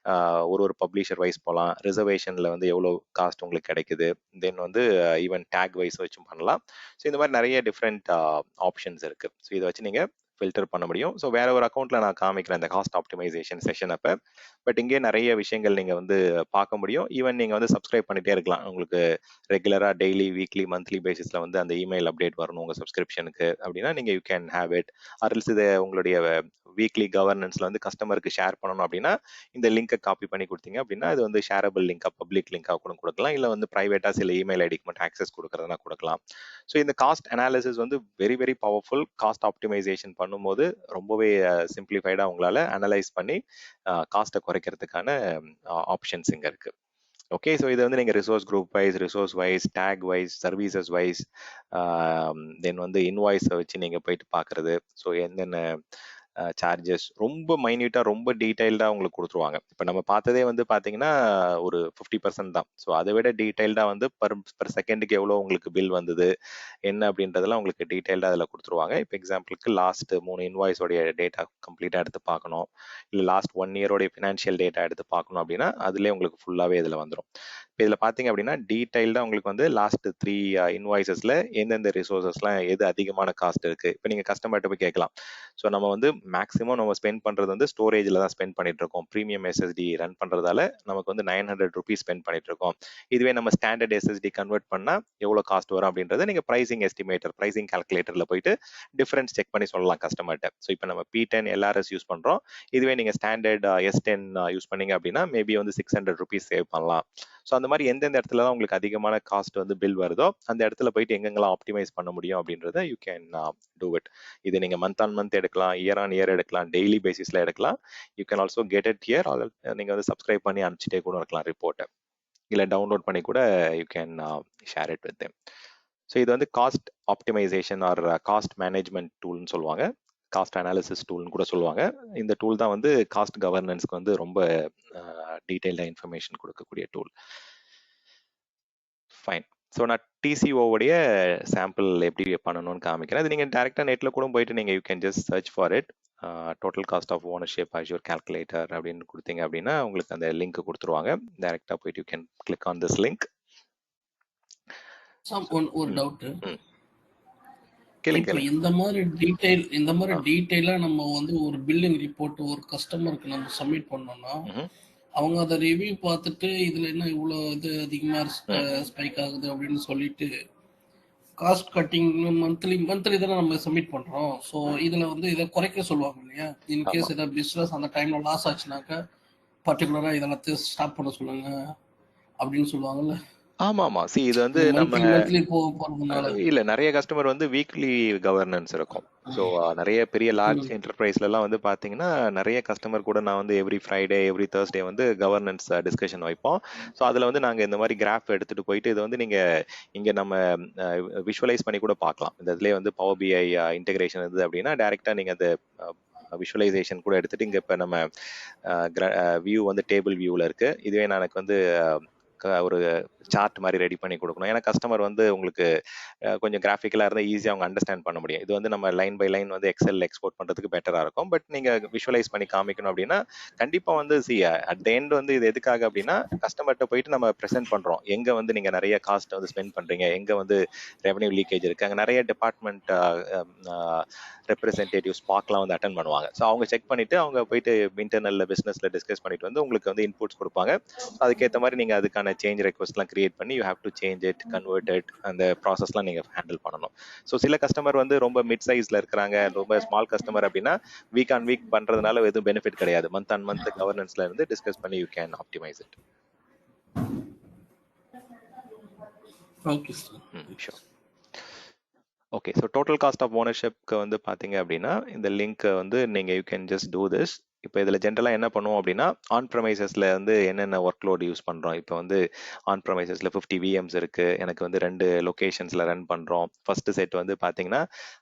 ஒரு பப்ளிஷர் வைஸ் போகலாம். ரிசர்வேஷனில் வந்து எவ்வளோ காஸ்ட் உங்களுக்கு கிடைக்குது, தென் வந்து ஈவன் டேக் வைஸ் வச்சும் பண்ணலாம். ஸோ இந்த மாதிரி நிறைய டிஃப்ரெண்ட் ஆப்ஷன்ஸ் இருக்குது. ஸோ இதை வச்சு நீங்கள் ஃபில்டர் பண்ண முடியும். ஸோ வேற ஒரு அக்கௌண்ட்டில் நான் காமிக்கிறேன் இந்த காஸ்ட் ஆப்டிமைசேஷன் செஷன் அப்போ. பட் இங்கே நிறைய விஷயங்கள் நீங்கள் வந்து பார்க்க முடியும். ஈவன் நீங்கள் வந்து சப்ஸ்கிரைப் பண்ணிட்டே இருக்கலாம். உங்களுக்கு ரெகுலராக டெய்லி, வீக்லி, மந்த்லி பேசிஸில் வந்து அந்த இமெயில் அப்டேட் வரணும் உங்கள் சப்ஸ்கிரிப்ஷனுக்கு அப்படின்னா நீங்கள் யூ கேன் ஹேவ் இட். அரல்ஸ் இதை உங்களுடைய வீக்லி கவர்னன்ஸில் வந்து கஸ்டமருக்கு ஷேர் பண்ணணும் அப்படின்னா இந்த லிங்கை காப்பி பண்ணி கொடுத்தீங்க அப்படின்னா இது வந்து ஷேரபிள் லிங்காக, பப்ளிக் லிங்காக கூட கொடுக்கலாம். இல்லை வந்து ப்ரைவேட்டாக சில இமெயில் ஐடிக்கு மட்டும் ஆக்சஸ் கொடுக்குறதுனா கொடுக்கலாம். ஸோ இந்த காஸ்ட் அனாலிசிஸ் வந்து very very powerful. Cost optimisation பண்ணும்போது ரொம்பவே சிம்பிளிஃபைடாக உங்களால் அனலைஸ் பண்ணி காஸ்ட்டை குறைக்கிறதுக்கான ஆப்ஷன்ஸ் இங்கே இருக்குது. ஓகே, ஸோ இது வந்து நீங்கள் resource group wise, resource wise, tag wise, services wise, then வந்து இன்வாய்ஸை வச்சு நீங்கள் போயிட்டு பார்க்குறது. ஸோ என்னென்ன சார்ஜஸ் ரொம்ப மைன்யூட்டாக, ரொம்ப டீட்டெயில்டாக உங்களுக்கு கொடுத்துருவாங்க. இப்போ நம்ம பார்த்ததே வந்து பார்த்தீங்கன்னா ஒரு 50% தான். ஸோ அதை விட டீட்டெயில்டாக வந்து பர் செகண்டுக்கு எவ்வளோ உங்களுக்கு பில் வந்தது என்ன அப்படின்றதெல்லாம் உங்களுக்கு டீட்டெயில்டாக அதில் கொடுத்துருவாங்க. இப்போ எக்ஸாம்பிளுக்கு லாஸ்ட் 3 இன்வாய்ஸோடைய டேட்டா கம்ப்ளீட்டாக எடுத்து பார்க்கணும், இல்லை லாஸ்ட் 1 இயரோடைய ஃபினான்ஷியல் டேட்டா எடுத்து பார்க்கணும் அப்படின்னா அதுலேயே உங்களுக்கு ஃபுல்லாகவே இதில் வந்துடும். இப்போ இதில் பார்த்தீங்க அப்படின்னா டீட்டெயில்டாக உங்களுக்கு வந்து லாஸ்ட் 3 இன்வாய்ஸஸில் எந்தெந்த ரிசோர்ஸஸ்லாம் எது அதிகமான காஸ்ட் இருக்குது. இப்போ நீங்கள் கஸ்டமர்கிட்ட போய் கேட்கலாம். ஸோ நம்ம வந்து மேக்ஸிமம் நம்ம ஸ்பெண்ட் பண்ணுறது வந்து ஸ்டோரேஜில் தான் ஸ்பெண்ட் பண்ணிட்டு இருக்கோம். ப்ரீமியம் SSD ரன் பண்ணுறதால நமக்கு வந்து 900 rupees ஸ்பெண்ட் பண்ணிட்டு இருக்கோம். இதுவே நம்ம ஸ்டாண்டர்ட் SSD கன்வெர்ட் பண்ணால் எவ்வளோ காஸ்ட் வரும் அப்படின்றத நீங்கள் ப்ரைசிங் எஸ்டிமேட்டர், ப்ரைசிங் கால்குலேட்டரில் போயிட்டு டிஃப்ரென்ஸ் செக் பண்ணி சொல்லலாம் கஸ்டமர்கிட்ட. ஸோ இப்போ நம்ம P10 LRS யூஸ் பண்ணுறோம், இதுவே நீங்கள் ஸ்டாண்டர்ட் S10 யூஸ் பண்ணீங்க அப்படின்னா மேபி வந்து 600 rupees சேவ் பண்ணலாம். ஸோ அந்த மாதிரி எந்தெந்த இடத்துல தான் உங்களுக்கு அதிகமான காஸ்ட் வந்து பில் வருதோ அந்த இடத்துல போயிட்டு எங்கெங்கெல்லாம் ஆப்டிமைஸ் பண்ண முடியும் அப்படின்றத யூ கேன் டூ இட். இது நீங்கள் மந்த் ஆன் மந்த் எடுக்கலாம், இயர் ஆன் இயர் எடுக்கலாம், டெய்லி பேசிஸில் எடுக்கலாம். You can also get it here. நீங்கள் வந்து சப்ஸ்கிரைப் பண்ணி அனுப்பிச்சிட்டே கூட இருக்கலாம் ரிப்போர்ட்டை, இல்லை டவுன்லோட் பண்ணி கூட you can share it with them. So இது வந்து cost optimisation or cost management டூல்னு சொல்லுவாங்க, காஸ்ட் அனாலிசிஸ் டூல்னு கூட சொல்லுவாங்க. இந்த டூல் தான் வந்து காஸ்ட் கவர்னன்ஸ்க்கு வந்து ரொம்ப டீட்டெயில்டாக இன்ஃபர்மேஷன் கொடுக்கக்கூடிய டூல். ஃபைன். ஸோ நான் TCO உடைய சாம்பிள் எப்படி பண்ணணும்னு காமிக்கிறேன். அது நீங்கள் டேரெக்டாக நெட்டில் கூட போயிட்டு நீங்கள் you can just search for it. Total cost of ownership Azure calculator அப்படின்னு கொடுத்தீங்க அப்படின்னா உங்களுக்கு அந்த லிங்க் கொடுத்துருவாங்க. டேரெக்டாக போயிட்டு you can click on this link. ஒரு டவுட், கேளுங்க. இந்த மாதிரி டீடைலா நம்ம வந்து ஒரு பில்லிங் ரிப்போர்ட் ஒரு கஸ்டமருக்கு நம்ம சப்மிட் பண்ணோம்னா அவங்க அதை ரிவ்யூ பார்த்துட்டு இதுல என்ன இவ்வளவு இது அதிகமா ஸ்பைக் ஆகுது அப்படின்னு சொல்லிட்டு காஸ்ட் கட்டிங் மந்த்லி தானே நம்ம சப்மிட் பண்றோம். ஸோ இதுல வந்து இதை குறைக்க சொல்லுவாங்க இல்லையா? இன்கேஸ் ஏதாவது பிஸ்னஸ் அந்த டைம்ல லாஸ் ஆச்சுனாக்கா பர்டிகுலரா இதெல்லாத்தையும் ஸ்டாப் பண்ண சொல்லுங்க அப்படின்னு சொல்லுவாங்கல்ல. ஆமா. சி இது வந்து நம்ம இல்ல நிறைய கஸ்டமர் வந்து வீக்லி கவர்னன்ஸ் இருக்கும். ஸோ நிறைய பெரிய லார்ஜ் என்டர்பிரைஸ்ல எல்லாம் வந்து பாத்தீங்கன்னா நிறைய கஸ்டமர் கூட நான் வந்து எவ்ரி ஃப்ரைடே எவ்ரி Thursday வந்து கவர்னன்ஸ் டிஸ்கஷன் வைப்போம். ஸோ அதுல வந்து நாங்க இந்த மாதிரி கிராஃப் எடுத்துட்டு போயிட்டு இது வந்து நீங்க இங்க நம்ம விஷுவலைஸ் பண்ணி கூட பார்க்கலாம். இந்த இதுலயே வந்து பவர் BI இன்டெகிரேஷன் இருந்தது அப்படின்னா டைரக்டா நீங்க அந்த விஷுவலைசேஷன் கூட எடுத்துட்டு இங்கே இப்போ நம்ம வியூ வந்து டேபிள் வியூவில் இருக்குது. இதுவே நான் எனக்கு வந்து ஒரு சார்ட் மாதிரி ரெடி பண்ணி கொடுக்கணும். ஏன்னா கஸ்டமர் வந்து உங்களுக்கு கொஞ்சம் கிராஃபிக்கலாக இருந்தால் ஈஸியாக அவங்க அண்டர்ஸ்டாண்ட் பண்ண முடியும். இது வந்து நம்ம லைன் பை லைன் வந்து எக்ஸல் எக்ஸ்போர்ட் பண்ணுறதுக்கு பெட்டராக இருக்கும். பட் நீங்கள் விஷுவலைஸ் பண்ணி காமிக்கணும் அப்படின்னா கண்டிப்பாக வந்து அட் த எண்ட் வந்து இது எதுக்காக அப்படின்னா கஸ்டமர்கிட்ட போயிட்டு நம்ம ப்ரெசென்ட் பண்ணுறோம். எங்கே வந்து நீங்கள் நிறைய காஸ்ட் வந்து ஸ்பெண்ட் பண்ணுறீங்க, எங்கே வந்து ரெவன்யூ லீக்கேஜ் இருக்குது, அங்கே நிறைய டிபார்ட்மெண்ட் ரெப்ரஸன்டேட்டிவ் ஸ்பாக்லாம் வந்து அட்டன் பண்ணுவாங்க. ஸோ அவங்க செக் பண்ணிவிட்டு அவங்க போயிட்டு இன்டர்னல் பிஸ்னஸில் டிஸ்கஸ் பண்ணிட்டு வந்து உங்களுக்கு வந்து இன்புட்ஸ் கொடுப்பாங்க. அதுக்கேற்ற மாதிரி நீங்கள் அதுக்கான சேஞ்ச் ரெக்வஸ்ட்லாம் கிரியேட் பண்ணி you have to change it, convert it, அந்த ப்ராசஸ்லாம் நீங்கள் ஹேண்டில் பண்ணணும். ஸோ சில கஸ்டமர் வந்து ரொம்ப மிட் சைஸில் இருக்கிறாங்க, ரொம்ப ஸ்மால் கஸ்டமர் அப்படின்னா வீக் ஆன் வீக் பண்ணுறதுனால எதுவும் பெனிஃபிட் கிடையாது. மந்த் ஆன் மந்த் கவர்னன்ஸ்ல இருந்து டிஸ்கஸ் பண்ணி you can optimise it. Okay sir. Sure. Okay, so total cost of ஓனர்ஷிப்க்கு வந்து பார்த்தீங்க அப்படின்னா இந்த லிங்க்கை வந்து நீங்கள் you can just do this. இப்போ இதில் ஜென்ரலாக என்ன பண்ணுவோம் அப்படின்னா ஆன் ப்ரமைசஸில் வந்து என்னென்ன ஒர்க் லோடு யூஸ் பண்ணுறோம். இப்போ வந்து ஆன் ப்ரமைசஸில் 50 VMs இருக்குது. எனக்கு வந்து 2 லொக்கேஷன்ஸில் ரன் பண்ணுறோம். ஃபர்ஸ்ட் செட் வந்து பார்த்தீங்கன்னா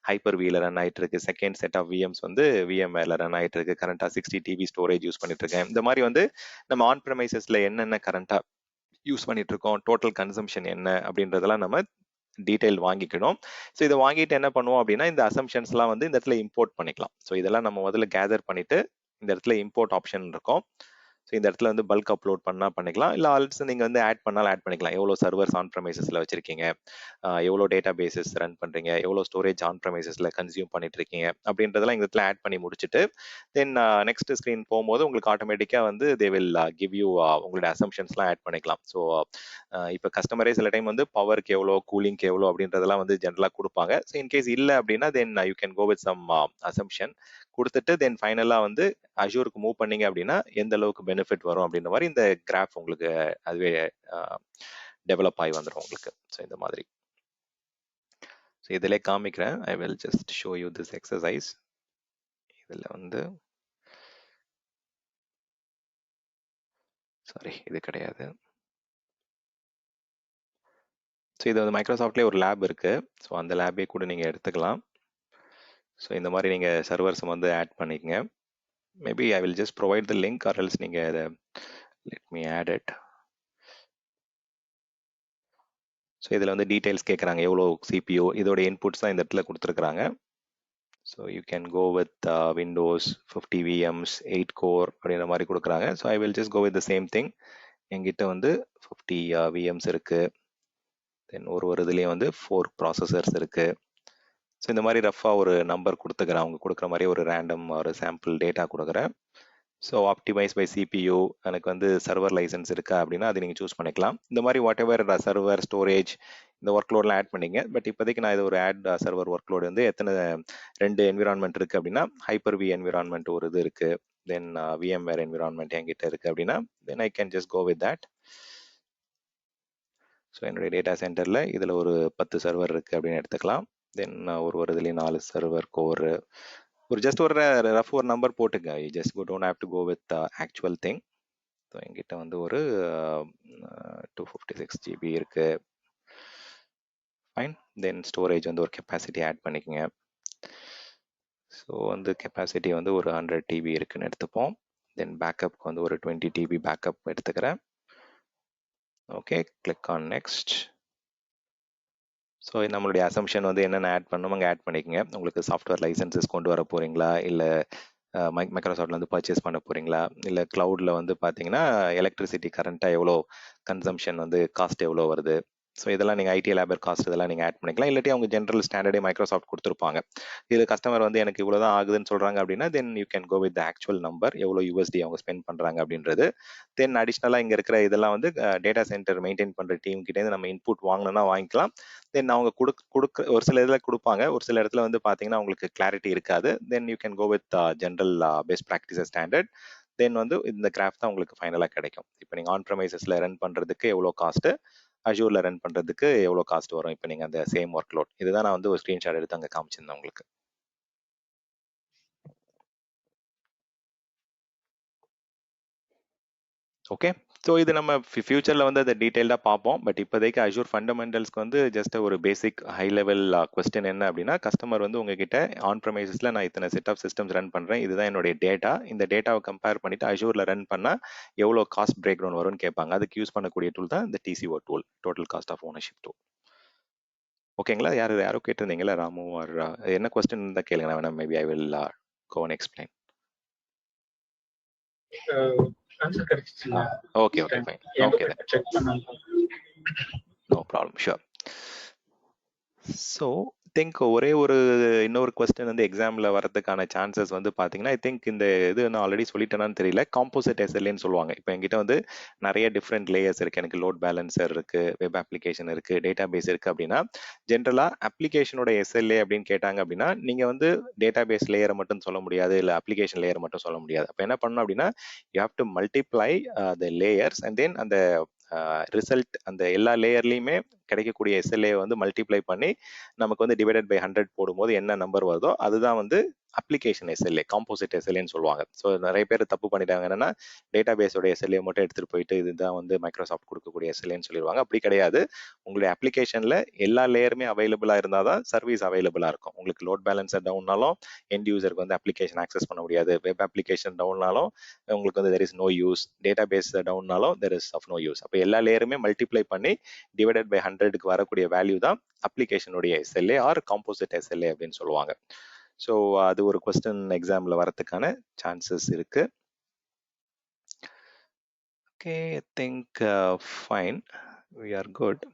ஹைப்பர் வியில் ரன் ஆகிட்டு இருக்கு. செகண்ட் செட் ஆஃப் VMs வந்து VMwareல ரன் ஆகிட்டு இருக்கு. கரண்ட்டாக 60 TB ஸ்டோரேஜ் யூஸ் பண்ணிட்டு இருக்கேன். இந்த மாதிரி வந்து நம்ம ஆன் ப்ரமைசஸில் என்னென்ன கரண்ட்டாக யூஸ் பண்ணிட்டு இருக்கோம், டோட்டல் கன்சம்ஷன் என்ன அப்படின்றதெல்லாம் நம்ம டீடைல் வாங்கிக்கணும். ஸோ இதை வாங்கிட்டு என்ன பண்ணுவோம் அப்படின்னா இந்த அசம்ஷன்ஸ்லாம் வந்து இந்த இடத்துல இம்போர்ட் பண்ணிக்கலாம். ஸோ இதெல்லாம் நம்ம முதல்ல கேதர் பண்ணிட்டு இந்த இடத்துல இம்போர்ட் ஆப்ஷன் இருக்கும். ஸோ இந்த இடத்துல வந்து பல்க் அப்லோட் பண்ணால் பண்ணிக்கலாம், இல்லை ஆல்சோ நீங்கள் வந்து ஆட் பண்ணாலும் ஆட் பண்ணிக்கலாம். எவ்வளோ சர்வர்ஸ் ஆன் ப்ரமைசஸில் வச்சிருக்கீங்க, எவ்வளோ டேட்டா பேசஸ் ரன் பண்ணுறீங்க, எவ்வளோ ஸ்டோரேஜ் ஆன் ப்ரமைசஸில் கன்சியூம் பண்ணிட்டு இருக்கீங்க அப்படின்றதெல்லாம் இந்த இடத்துல ஆட் பண்ணி முடிச்சுட்டு தென் நெக்ஸ்ட் ஸ்க்ரீன் போகும்போது உங்களுக்கு ஆட்டோமேட்டிக்காக வந்து தே வில் கிவ் யூ உங்களோட அசம்ஷன்ஸ்லாம் ஆட் பண்ணிக்கலாம். ஸோ இப்போ கஸ்டமரே சில டைம் வந்து பவருக்கு எவ்வளோ, கூலிங்க்கு எவ்வளோ அப்படின்றதெல்லாம் வந்து ஜென்ரலாக கொடுப்பாங்க. ஸோ இன்கேஸ் இல்லை அப்படின்னா then you can go with some assumption கொடுத்துட்டு தென் ஃபைனலாக வந்து அஷூருக்கு மூவ் பண்ணீங்க அப்படின்னா எந்த அளவுக்கு பெனிஃபிட் வரும் அப்படின்ற மாதிரி இந்த கிராஃப் உங்களுக்கு அதுவே டெவலப் ஆகி வந்துடும் உங்களுக்கு. ஸோ இந்த மாதிரி ஸோ இதில் காமிக்கிறேன். ஐ will just show you this exercise. இதில் வந்து சாரி இது கிடையாது. ஸோ இது வந்து மைக்ரோசாஃப்ட்லேயே ஒரு லேப் இருக்குது. ஸோ அந்த லேபே கூட நீங்கள் எடுத்துக்கலாம். ஸோ இந்த மாதிரி நீங்கள் சர்வர்ஸ் வந்து ஆட் பண்ணிக்கங்க. Maybe I will just provide the link or else நீங்கள் அதை let me add it. So இதில் வந்து டீட்டெயில்ஸ் கேட்குறாங்க, எவ்வளோ CPU, இதோட இன்புட்ஸ் தான் இந்த இடத்துல கொடுத்துருக்குறாங்க. So you can go with Windows 50 VMs 8 core அப்படின்ற மாதிரி கொடுக்குறாங்க. So I will just go with the same thing. என்கிட்ட வந்து 50 VMs இருக்குது. தென் ஒரு இதுலேயும் வந்து 4 ப்ராசஸர்ஸ் இருக்குது. ஸோ இந்த மாதிரி ரஃபாக ஒரு நம்பர் கொடுத்துக்கிறேன். அவங்க கொடுக்குற மாதிரி ஒரு ரேண்டம் ஒரு சாம்பிள் டேட்டா கொடுக்குறேன். ஸோ ஆப்டிமைஸ் பை CPU எனக்கு வந்து சர்வர் லைசன்ஸ் இருக்கா அப்படின்னா அது நீங்கள் சூஸ் பண்ணிக்கலாம். இந்த மாதிரி வாட் எவர் சர்வர் ஸ்டோரேஜ் இந்த ஒர்க் லோட்லாம் ஆட் பண்ணிங்க. பட் இப்போதைக்கு நான் இது ஒரு ஆட் சர்வர் ஒர்க் லோடு வந்து எத்தனை 2 என்விரான்மெண்ட் இருக்குது அப்படின்னா ஹைப்பர் வி என்விரான்மெண்ட் ஒரு இது இருக்குது, தென் VMware என்விரான்மெண்ட் என்கிட்ட இருக்குது அப்படின்னா then I can just go with that. So என்னுடைய டேட்டா சென்டரில் இதில் ஒரு 10 சர்வர் இருக்குது அப்படின்னு எடுத்துக்கலாம். தென் ஒரு இதுலேயும் 4 சர்வர் கோர் ஒரு ஜஸ்ட் ஒரு ரஃப் ஒரு நம்பர் போட்டுங்க. You just don't have to go with actual thing. So என்கிட்ட வந்து ஒரு 256 GB இருக்கு. ஃபைன். தென் ஸ்டோரேஜ் வந்து ஒரு கெப்பாசிட்டி ஆட் பண்ணிக்கோங்க. ஸோ வந்து கெப்பாசிட்டி வந்து ஒரு 100 TB இருக்குன்னு எடுத்துப்போம். தென் பேக்கப்க்கு வந்து ஒரு 20 TB பேக்கப் எடுத்துக்கிறேன். Okay, click on next. So நம்மளுடைய அசம்ஷன் வந்து என்னென்ன ஆட் பண்ணணும் அங்கே ஆட் பண்ணிக்கங்க. உங்களுக்கு சாஃப்ட்வேர் லைசன்சஸ் கொண்டு வர போகிறீங்களா, இல்லை மைக்ரோசாஃப்ட்ல வந்து பர்ச்சேஸ் பண்ண போகிறீங்களா, இல்லை க்ளவுடில் வந்து பார்த்தீங்கன்னா எலக்ட்ரிசிட்டி கரண்ட்டாக எவ்வளோ கன்சம்ஷன் வந்து காஸ்ட் எவ்வளோ வருது. ஸோ இதெல்லாம் நீங்கள் ஐடி லேபர் காஸ்ட் இதெல்லாம் நீங்கள் ஆட் பண்ணிக்கலாம். இல்லாட்டி அவங்க ஜென்ரல் ஸ்டாண்டர்டே மைக்ரோசாஃப்ட் கொடுத்துருப்பாங்க. இது கஸ்டமர் வந்து எனக்கு இவ்வளோ தான் ஆகுதுன்னு சொல்கிறாங்க அப்படின்னா then you can go with the actual number, எவ்வளோ USD அவங்க ஸ்பெண்ட் பண்ணுறாங்க அப்படின்றது. தென் அடிஷ்னலாக இங்கே இருக்கிற இதெல்லாம் வந்து டேட்டா சென்டர் மெயின்டைன் பண்ணுற டீம் கிட்டேருந்து நம்ம இன்புட் வாங்கணும்னா வாங்கிக்கலாம். தென் அவங்க கொடுக்க ஒரு சில இதில் கொடுப்பாங்க, ஒரு சில இடத்துல வந்து பார்த்தீங்கன்னா உங்களுக்கு கிளாரிட்டி இருக்காது. Then you can go with general best practices standard. தென் வந்து இந்த கிராஃப் தான் உங்களுக்கு ஃபைனலாக கிடைக்கும். இப்போ நீங்கள் ஆன் ப்ரமைசஸில் ரன் பண்ணுறதுக்கு எவ்வளோ காஸ்ட்டு, அஷூரில் ரன் பண்ணுறதுக்கு எவ்வளோ காஸ்ட் வரும். இப்போ நீங்கள் அந்த சேம் ஒர்க் லோட் இதுதான் நான் வந்து ஒரு ஸ்க்ரீன்ஷாட் எடுத்து அங்கே காமிச்சிருந்தேன் உங்களுக்கு. ஓகே, ஸோ இது நம்ம ஃபியூச்சரில் வந்து அதை டீட்டெயில்டாக பார்ப்போம். பட் இப்போதைக்கு அஷூர் ஃபண்டமெண்டல்ஸ்க்கு வந்து ஜஸ்ட் ஒரு பேசிக் ஹை லெவல் கொஸ்டின் என்ன அப்படின்னா, கஸ்டமர் வந்து உங்ககிட்ட ஆன் ப்ரமைசஸில் நான் இத்தனை செட் ஆஃப் சிஸ்டம்ஸ் ரன் பண்ணுறேன், இதுதான் என்னுடைய டேட்டா, இந்த டேட்டாவை கம்பேர் பண்ணிட்டு அஷூரில் ரன் பண்ணால் எவ்வளோ காஸ்ட் பிரேக் டவுன் வரும்னு கேட்பாங்க. அதுக்கு யூஸ் பண்ணக்கூடிய டூல் தான் இந்த TCO tool, total cost of ownership tool. ஓகேங்களா? யாரோ கேட்டிருந்தீங்களா ராமு? ஆர் என்ன கொஸ்டின் இருந்தால் கேளுங்க, நான் வேணா maybe I will go and explain. Answer கிடைச்சிச்சுங்க. Okay fine. ஓகே செக் பண்ணாங்க. No problem, sure. So think ஒரே ஒரு இன்னொரு கொஸ்டின் வந்து எக்ஸாமில் வரதுக்கான சான்சஸ் வந்து பார்த்தீங்கன்னா, ஐ திங்க் இந்த இது நான் ஆல்ரெடி சொல்லிட்டேனான்னு தெரியல, காம்போசிட் SLAன்னு சொல்லுவாங்க. இப்போ என்கிட்ட வந்து நிறைய டிஃப்ரெண்ட் லேயர்ஸ் இருக்குது. எனக்கு லோட் பேலன்சர் இருக்குது, வெப் அப்ளிகேஷன் இருக்குது, டேட்டா பேஸ் இருக்குது. அப்படின்னா ஜென்ரலாக அப்ளிகேஷனோட SLA அப்படின்னு கேட்டாங்க அப்படின்னா, நீங்கள் வந்து டேட்டா பேஸ் லேயரை மட்டும் சொல்ல முடியாது, இல்லை அப்ளிகேஷன் லேயரை மட்டும் சொல்ல முடியாது. அப்போ என்ன பண்ணணும் அப்படின்னா, you have to multiply the layers and then அந்த ரிசல்ட் அந்த எல்லா லேயர்லையுமே கிடைக்கக்கூடிய SLA வந்து மல்டிப்ளை பண்ணி நமக்கு வந்து டிவைடட் பை 100 போடும்போது என்ன நம்பர் வருதோ அதுதான் வந்து அப்ளிகேஷன் SLA, காம்போசிட் SLAன்னு சொல்லுவாங்க. ஸோ நிறைய பேர் தப்பு பண்ணிட்டாங்க, என்னன்னா டேட்டா பேஸோட SLA மட்டும் எடுத்துட்டு போயிட்டு இதுதான் வந்து மைக்ரோசாஃப்ட் கொடுக்கக்கூடிய SLAன்னு சொல்லிடுவாங்க. அப்படி கிடையாது. உங்களுடைய அப்ளிகேஷன்ல எல்லா லேயருமே அவைலபிளா இருந்தால் தான் சர்வீஸ் அவைலபிளா இருக்கும். உங்களுக்கு லோட் பேலன்சர் டவுன்னாலும் எண்ட் யூசருக்கு வந்து அப்ளிகேஷன் ஆக்சஸ் பண்ண முடியாது, வெப் அப்ளிகேஷன் டவுன்னாலும் உங்களுக்கு வந்து there is no use, database டவுன்னாலும் there is of no use. அப்போ எல்லா லேயருமே மல்டிப்ளை பண்ணி டிவைடட் பை 100க்கு வரக்கூடிய வேல்யூ தான் அப்ளிகேஷனுடைய SLA ஆர் காம்போசிட் SLA அப்படின்னு சொல்லுவாங்க. ஸோ அது ஒரு கொஸ்டின் எக்ஸாம்ல வரதுக்கான சான்சஸ் இருக்கு. Okay, I think fine, we are good.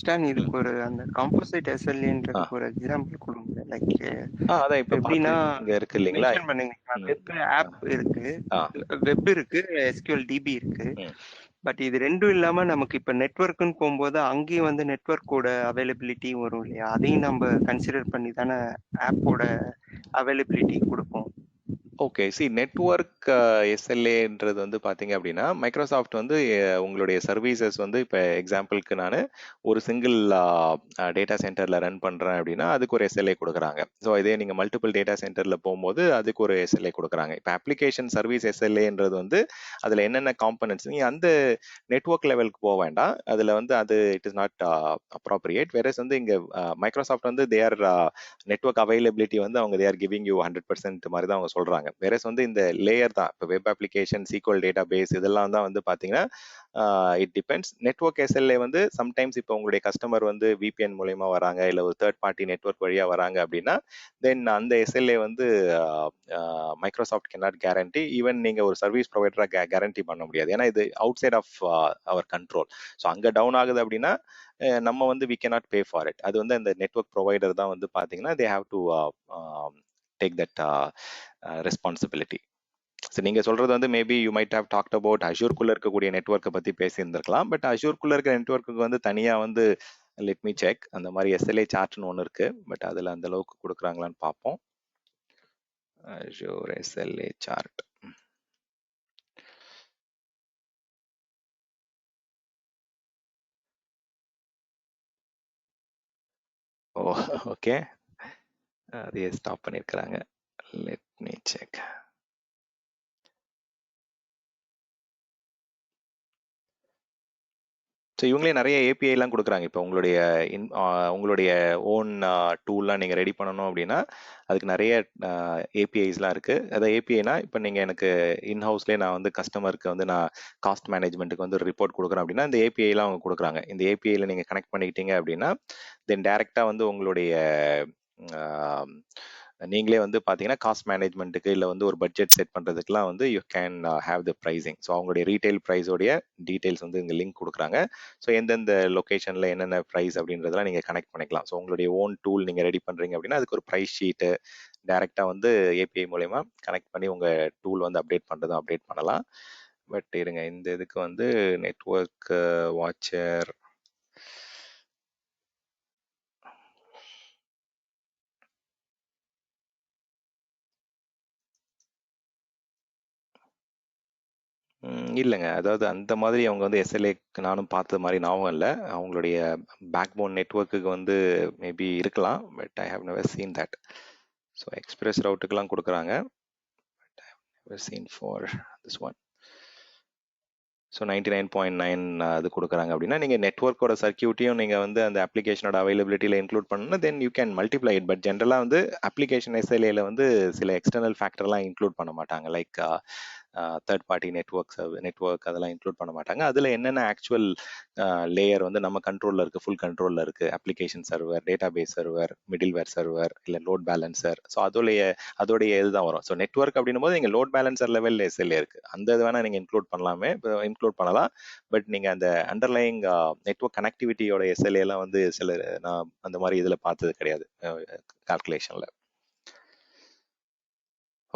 Stan, இதுக்கு ஒரு அந்த காம்போசைட் SLAன்றதுக்கு ஒரு எக்ஸாம்பிள் கொடுங்க. லைக் அதான் இப்போ எப்படின்னா இங்க இருக்கு இல்லைங்களா, மென்ஷன் பண்ணீங்க, வெப் ஆப் இருக்கு, வெப் இருக்கு, SQL DB இருக்கு. பட் இது ரெண்டும் இல்லாம நமக்கு இப்ப நெட்வொர்க்குன்னு போகும்போது அங்கேயும் வந்து நெட்வொர்க்கோட அவைலபிலிட்டியும் வரும் இல்லையா? அதையும் நம்ம கன்சிடர் பண்ணி தானே ஆப்போட அவைலபிலிட்டி கொடுப்போம். ஓகே, சி நெட்வொர்க் SLAன்றது வந்து பார்த்தீங்க அப்படின்னா, மைக்ரோசாஃப்ட் வந்து உங்களுடைய சர்வீசஸ் வந்து இப்போ எக்ஸாம்பிளுக்கு நான் ஒரு சிங்கிள் டேட்டா சென்டரில் ரன் பண்ணுறேன் அப்படின்னா அதுக்கு ஒரு SLA கொடுக்குறாங்க. ஸோ இதே நீங்கள் மல்டிபிள் டேட்டா சென்டரில் போகும்போது அதுக்கு ஒரு SLA கொடுக்குறாங்க. இப்போ அப்ளிகேஷன் சர்வீஸ் SLAன்றது வந்து அதில் என்னென்ன காம்பனன்ட்ஸ், நீங்கள் அந்த நெட்வொர்க் லெவலுக்கு போக வேண்டாம், அதில் வந்து அது it is not appropriate. Whereas வந்து இங்கே மைக்ரோசாஃப்ட் வந்து தேர் நெட்வொர்க் அவைலபிலிட்டி வந்து அவங்க தேர் கிவிங் யூ 100% மாதிரி தான் அவங்க சொல்கிறாங்க. வேறஸ் வந்து இந்த லேயர் தான், இப்போ web application, SQL database இதெல்லாம் தான் வந்து பார்த்தீங்கன்னா இட் டிபெண்ட்ஸ். நெட்வொர்க் SLA வந்து சம்டைம்ஸ் இப்போ உங்களுடைய கஸ்டமர் வந்து VPN மூலயமா வராங்க, இல்லை ஒரு தேர்ட் பார்ட்டி நெட்வொர்க் வழியாக வராங்க அப்படின்னா தென் அந்த SLA வந்து மைக்ரோசாஃப்ட் கேனாட் கேரண்டி. ஈவன் நீங்கள் ஒரு சர்வீஸ் ப்ரொவைடராக கேரண்டி பண்ண முடியாது, ஏன்னா இது outside of our control. So அங்கே டவுன் ஆகுது அப்படின்னா நம்ம வந்து we cannot pay for it. அது வந்து அந்த நெட்வொர்க் ப்ரொவைடர் தான் வந்து பார்த்தீங்கன்னா they have to take that responsibility. So நீங்கள் சொல்கிறது வந்து maybe you might have talked about அஷூர்க்குள்ளே இருக்கக்கூடிய நெட்வொர்க்கை பற்றி பேசியிருந்திருக்கலாம். பட் அஷூர்க்குள்ளே இருக்க நெட்வொர்க்குக்கு வந்து தனியாக வந்து லெட் மீ செக், அந்த மாதிரி SLA சார்ட்னு ஒன்று இருக்குது. பட் அதில் அந்த அளவுக்கு கொடுக்குறாங்களான்னு பார்ப்போம். Azure SLA chart. Oh okay, அதையே ஸ்டாப் பண்ணியிருக்கிறாங்க. Let me check. ஸோ இவங்களே நிறைய APIலாம் கொடுக்குறாங்க. இப்போ உங்களுடைய ஓன் டூல்லாம் நீங்கள் ரெடி பண்ணணும் அப்படின்னா அதுக்கு நிறைய APIஸ்லாம் இருக்குது. அதாவது APIனா இப்போ நீங்கள் எனக்கு இன்ஹவுஸ்லேயே நான் வந்து கஸ்டமருக்கு வந்து நான் காஸ்ட் மேனேஜ்மெண்ட்டுக்கு வந்து ஒரு ரிப்போர்ட் கொடுக்குறேன் அப்படின்னா இந்த APIலாம் அவங்க கொடுக்குறாங்க. இந்த APIயில் நீங்கள் கனெக்ட் பண்ணிக்கிட்டீங்க அப்படின்னா தென் டைரெக்டாக வந்து உங்களுடைய நீங்களே வந்து பார்த்தீங்கன்னா காஸ்ட் மேனேஜ்மெண்ட்டுக்கு இல்லை வந்து ஒரு பட்ஜெட் செட் பண்ணுறதுக்குலாம் வந்து you can have the pricing. So அவங்களுடைய ரீட்டைல் ப்ரைஸோடைய டீட்டெயில்ஸ் வந்து இங்கே லிங்க் கொடுக்குறாங்க. ஸோ எந்தெந்த லொக்கேஷனில் என்னென்ன ப்ரைஸ் அப்படின்றதெல்லாம் நீங்கள் கனெக்ட் பண்ணிக்கலாம். ஸோ உங்களுடைய ஓன் டூல் நீங்கள் ரெடி பண்ணுறீங்க அப்படின்னா அதுக்கு ஒரு ப்ரைஸ் ஷீட்டு டைரெக்டாக வந்து API மூலயமா கனெக்ட் பண்ணி உங்கள் டூல் வந்து அப்டேட் பண்ணுறதும் அப்டேட் பண்ணலாம். பட் இருங்க, இந்த இதுக்கு வந்து நெட்வொர்க் வாட்சர் இல்லைங்க. அதாவது அந்த மாதிரி அவங்க வந்து SLA நானும் பார்த்த மாதிரி ஞாபகம் இல்லை. அவங்களுடைய பேக்போன் நெட்வொர்க்குக்கு வந்து மேபி இருக்கலாம், but I have never seen that. So express ரவுட்டுக்கெல்லாம் கொடுக்குறாங்க, but I have we're seen for this one. So 99.9 அது கொடுக்குறாங்க அப்படின்னா நீங்கள் நெட்ஒர்க்கோட சர்க்கியூட்டையும் நீங்கள் வந்து அந்த அப்ளிகேஷனோட அவைலபிலிட்டியில் இன்க்ளூட் பண்ணணும்னா தென் you can multiply it. But ஜென்ரலாக வந்து அப்ளிகேஷன் எஸ்எல்ஏல வந்து சில எக்ஸ்டர்னல் ஃபேக்டர்லாம் இன்க்ளூட் பண்ண மாட்டாங்க. லைக் தேர்ட் பார்ட்டி நெட்ஒர்க் அதெல்லாம் இன்க்ளூட் பண்ண மாட்டாங்க. அதில் என்னென்ன ஆக்சுவல் லேயர் வந்து நம்ம கண்ட்ரோலில் இருக்குது, ஃபுல் கண்ட்ரோலில் இருக்குது, application server, database server, middleware server, இல்லை லோட் பேலன்சர், ஸோ அதோடைய இதுதான் வரும். ஸோ நெட்ஒர்க் அப்படின்னும் போது நீங்கள் லோட் பேலன்சர் லெவலில் எஸ்எல்ஏ இருக்குது, அந்த இது வேணால் நீங்கள் இன்க்ளூட் பண்ணலாம். பட் நீங்கள் அந்த அண்டர்லைங் நெட்ஒர்க் கனெக்டிவிட்டியோட எஸ்எல்ஏலாம் வந்து நான் அந்த மாதிரி இதில் பார்த்தது கிடையாது கால்குலேஷனில்.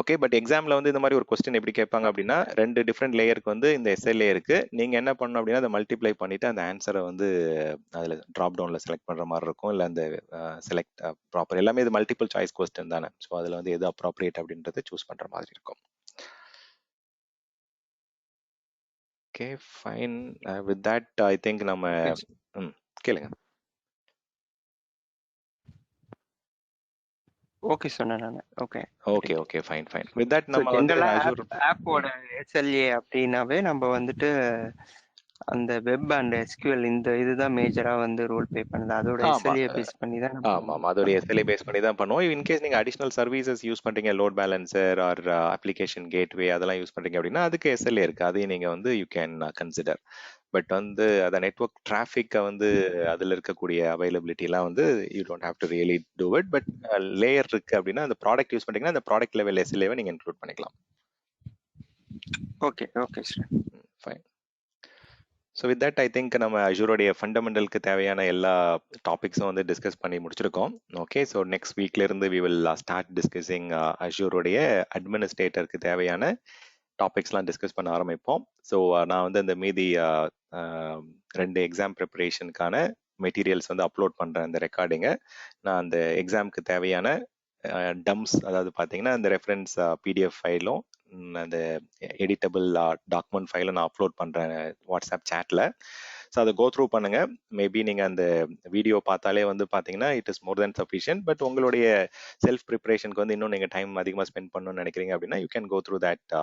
ஓகே, பட் எக்ஸாமில் வந்து இந்த மாதிரி ஒரு கொஸ்டின் எப்படி கேட்பாங்க அப்படின்னா, 2 டிஃப்ரெண்ட் லேயருக்கு வந்து இந்த எஸ்எல்ஏ இருக்குது. நீங்கள் என்ன பண்ணணும் அப்படின்னா அதை மல்டிப்ளை பண்ணிவிட்டு அந்த ஆன்சரை வந்து அதில் ட்ராப் டவுனில் செலக்ட் பண்ணுற மாதிரி இருக்கும். இல்லை அந்த செலக்ட் ப்ராப்பர் எல்லாமே இது மல்டிபிள் சாய்ஸ் கொஸ்டின் தானே. ஸோ அதில் வந்து எது அப்ராப்ரியேட் அப்படின்றத சூஸ் பண்ணுற மாதிரி இருக்கும். Okay fine. With that I think நம்ம கேளுங்க. ஓகே சொன்னேன் நான். Okay fine. வித் தட் நம்ம வந்து Azure ஆப்போட SLA அப்படினாவே நம்ம வந்துட்டு அந்த வெப் அண்ட் SQL இந்த இதுதான் மேஜரா வந்து ரோல் ப்ளே பண்ணுது. அதோட SLA பேஸ் பண்ணி தான். ஆமாம், அதோட SLA பேஸ் பண்ணி தான் பண்ணுவோம். இன்கேஸ் நீங்கள் அடிஷனல் சர்வீசஸ் யூஸ் பண்ணுறீங்க, load balancer or application gateway அதெல்லாம் யூஸ் பண்ணுறீங்க அப்படின்னா அதுக்கு SLA இருக்குது. அதையும் நீங்கள் வந்து யூ கேன் கன்சிடர். பட் வந்து அந்த நெட்வொர்க் டிராஃபிக்கை வந்து அதில் இருக்கக்கூடிய அவைலபிலிட்டிலாம் வந்து you don't have to really do it. But layer இருக்கு அப்படின்னா அந்த ப்ராடக்ட் யூஸ் பண்ணுறீங்கன்னா அந்த ப்ராடக்ட் லெவல் SLA நீங்கள் இன்க்ளூட் பண்ணிக்கலாம். Okay sir fine. So with that I think நம்ம அஜூரோடைய ஃபண்டமெண்டலுக்கு தேவையான எல்லா டாபிக்ஸும் வந்து டிஸ்கஸ் பண்ணி முடிச்சிருக்கோம். ஓகே, ஸோ நெக்ஸ்ட் வீக்லேருந்து வி வில் ஸ்டார்ட் டிஸ்கஸிங் அஜூரோடைய அட்மினிஸ்ட்ரேட்டருக்கு தேவையான டாபிக்ஸ்லாம் டிஸ்கஸ் பண்ண ஆரம்பிப்போம். ஸோ நான் வந்து அந்த மீதி 2 எக்ஸாம் ப்ரிப்பரேஷனுக்கான மெட்டீரியல்ஸ் வந்து அப்லோட் பண்ணுறேன். அந்த ரெக்கார்டிங்கை நான் அந்த எக்ஸாமுக்கு தேவையான டம்ஸ், அதாவது பார்த்தீங்கன்னா அந்த ரெஃபரன்ஸ் PDF ஃபைலும் அந்த எடிட்டபிள் டாக்குமெண்ட் ஃபைலை நான் அப்லோட் பண்ணுறேன் வாட்ஸ்அப் சேட்டில். ஸோ அதை கோ த்ரூ பண்ணுங்க. மேபி நீங்கள் அந்த வீடியோ பார்த்தாலே வந்து பார்த்தீங்கன்னா it is more then sufficient. But உங்களுடைய செல்ஃப் ப்ரிப்பரேஷனுக்கு வந்து இன்னும் நீங்கள் டைம் அதிகமாக ஸ்பெண்ட் பண்ணணும்னு நினைக்கிறீங்க அப்படின்னா you can go through that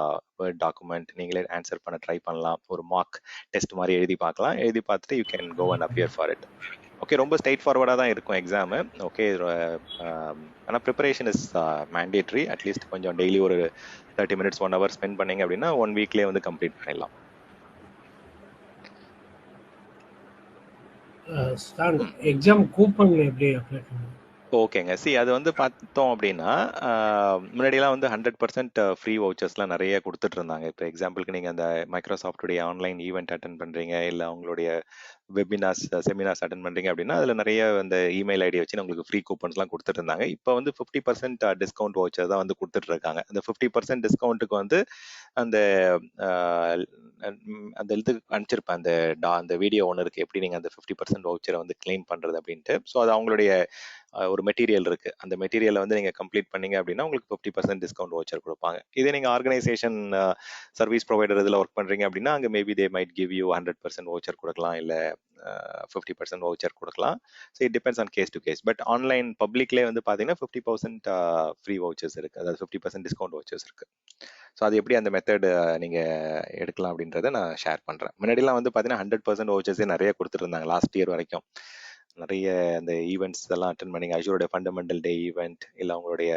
word document. நீங்களே ஆன்சர் பண்ண ட்ரை பண்ணலாம். ஒரு மார்க் டெஸ்ட் மாதிரி எழுதி பார்க்கலாம். எழுதி பார்த்துட்டு you can go and appear for it. Okay, ரொம்ப ஸ்ட்ரெயிட் ஃபார்வர்டாக தான் இருக்கும் எக்ஸாமு. ஓகே, ஆனால் ப்ரிப்பரேஷன் இஸ் மேண்டேட்ரி. அட்லீஸ்ட் கொஞ்சம் டெய்லி ஒரு 30 minutes 1 hour ஸ்பெண்ட் பண்ணீங்க அப்படின்னா 1 வீக்லேயே வந்து கம்ப்ளீட் பண்ணிடலாம். எக்ஸாம் கூப்பன் எப்படி அப்ளை பண்ணுங்க? ஓகேங்க, அது வந்து பார்த்தோம் அப்படின்னா முன்னாடியெல்லாம் வந்து 100% ஃப்ரீ வவுச்சர்ஸ்லாம் நிறைய கொடுத்துட்டு இருந்தாங்க. இப்போ எக்ஸாம்பிளுக்கு நீங்கள் அந்த மைக்ரோசாஃப்டுடைய ஆன்லைன் ஈவெண்ட் அட்டன் பண்ணுறீங்க, இல்லை அவங்களுடைய செமினார்ஸ் அட்டன் பண்ணுறீங்க அப்படின்னா அதில் நிறைய அந்த இமெயில் ஐடி வச்சு உங்களுக்கு ஃப்ரீ கூப்பன்ஸ்லாம் கொடுத்துட்டு இருந்தாங்க. இப்போ வந்து 50% டிஸ்கவுண்ட் வவுச்சர் தான் வந்து கொடுத்துட்டு இருக்காங்க. அந்த 50% டிஸ்கவுண்ட்டுக்கு வந்து அந்த இது அனுப்பிச்சிருப்பேன். அந்த வீடியோ ஒன்று இருக்குது, எப்படி நீங்கள் அந்த 50% வவுச்சரை வந்து கிளைம் பண்ணுறது அப்படின்ட்டு. ஸோ அது அவங்களுடைய ஒரு மெட்டீரியல் இருக்கு. அந்த மெட்டீரியலை வந்து நீங்க கம்ப்ளீட் பண்ணீங்க அப்படின்னா உங்களுக்கு 50% டிஸ்கவுண்ட் வவுச்சர் கொடுப்பாங்க. இதே நீங்க ஆர்கனைசேஷன் சர்வீஸ் ப்ரொவைடர் இதில் ஒர்க் பண்றீங்க அப்படின்னா அங்கே maybe they might give you 100% voucher கொடுக்கலாம், இல்லை 50% வவுச்சர் கொடுக்கலாம். So it depends on case to case. But online பப்ளிக்லேயே வந்து பார்த்தீங்கன்னா 50% ஃப்ரீ வவுச்சர்ஸ் இருக்கு, அதாவது 50% டிஸ்கவுண்ட் வவுச்சர்ஸ் இருக்கு. ஸோ அது எப்படி அந்த மெத்தட் நீங்க எடுக்கலாம் அப்படின்றத நான் ஷேர் பண்றேன். முன்னாடிலாம் வந்து பார்த்தீங்கன்னா 100% வவுச்சர்ஸே நிறைய கொடுத்துருந்தாங்க லாஸ்ட் இயர் வரைக்கும். நிறைய அந்த ஈவெண்ட்ஸ் எல்லாம் அட்டன் பண்ணீங்க, அஜூரோட ஃபண்டமெண்டல் டே ஈவெண்ட் இல்லை அவங்களுடைய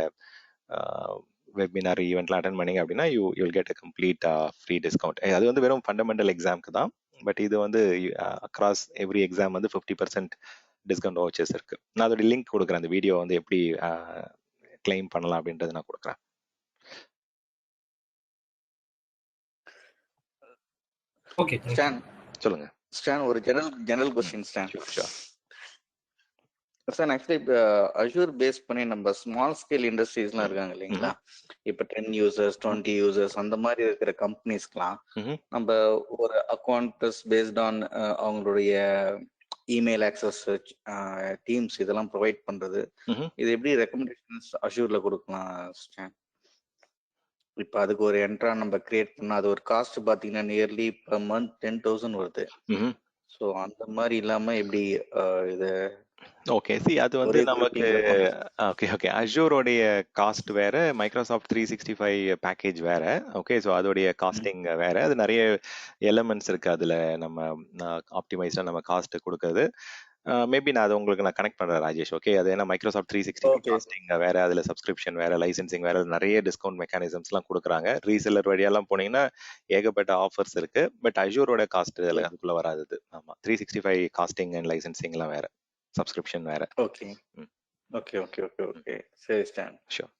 வெபினார் ஈவெண்ட்லாம் அட்டன் பண்ணீங்க அப்படின்னா you will get a complete free discount. அது வந்து வெறும் ஃபண்டமெண்டல் எக்ஸாமுக்கு தான். பட் இது வந்து அக்ராஸ் எவ்ரி எக்ஸாம் வந்து 50% டிஸ்கவுண்ட் வவுச்சர்ஸ் இருக்கு. நான் அதோட லிங்க் கொடுக்குறேன். அந்த வீடியோ வந்து எப்படி கிளைம் பண்ணலாம் அப்படின்றது நான் கொடுக்குறேன். ஓகே, சொல்லுங்க ஸ்டான். ஒரு general question Stan. Sure sir. Actually இப்போ அஜூர் பேஸ் பண்ணி நம்ம ஸ்மால் ஸ்கேல் இண்டஸ்ட்ரீஸ்லாம் இருக்காங்க இல்லைங்களா, இப்போ 10 users 20 users அந்த மாதிரி இருக்கிற கம்பெனிஸ்க்குலாம் நம்ம ஒரு அக்கௌண்ட் பேஸ்ட் ஆன் அவங்களுடைய இமெயில் ஆக்சஸ் டீம்ஸ் இதெல்லாம் ப்ரொவைட் பண்றது, இது எப்படி ரெக்கமெண்டேஷன்ஸ் அஜூர்ல கொடுக்கலாம் ஸ்டான்? இப்போ அதுக்கு ஒரு என்ட்ரா நம்ம கிரியேட் பண்ணா அது ஒரு காஸ்ட் பார்த்தீங்கன்னா நியர்லி பர் மந்த் 10,000 வருது. ஸோ அந்த மாதிரி இல்லாம எப்படி இது ஓகே அது வந்து ஒரே நமக்கு குரூப்பிங்ல இருக்கும். ஓகே அஷூரோடைய காஸ்ட் வேற, மைக்ரோசாஃப்ட் 365 பேக்கேஜ் வேற. ஓகே ஸோ அதோடைய காஸ்டிங் வேற. அது நிறைய எலமெண்ட்ஸ் இருக்கு அதுல. நம்ம ஆப்டிமைஸா நம்ம காஸ்ட் கொடுக்குறது. மேபி நான் அதை உங்களுக்கு நான் கனெக்ட் பண்றேன் ராஜேஷ். ஓகே அது ஏன்னா மைக்ரோசாஃப்ட் 365 காஸ்டிங் வேற, அதுல சப்ஸ்கிரிப்ஷன் வேற, லைசன்சிங் வேற, நிறைய டிஸ்கவுண்ட் மெக்கானிசம்ஸ்லாம் கொடுக்குறாங்க. ரீசெல்லர் வழியெல்லாம் போனீங்கன்னா ஏகப்பட்ட ஆஃபர்ஸ் இருக்கு. பட் அஷூரோட காஸ்ட் அதுக்குள்ள வராது. ஆமா 365 காஸ்டிங் அண்ட் லைசன்சிங்லாம் வேற, சப்ஸ்கிரிப்ஷன் வேற. Okay okay okay okay okay சரி ஸ்டான். ஷூர்.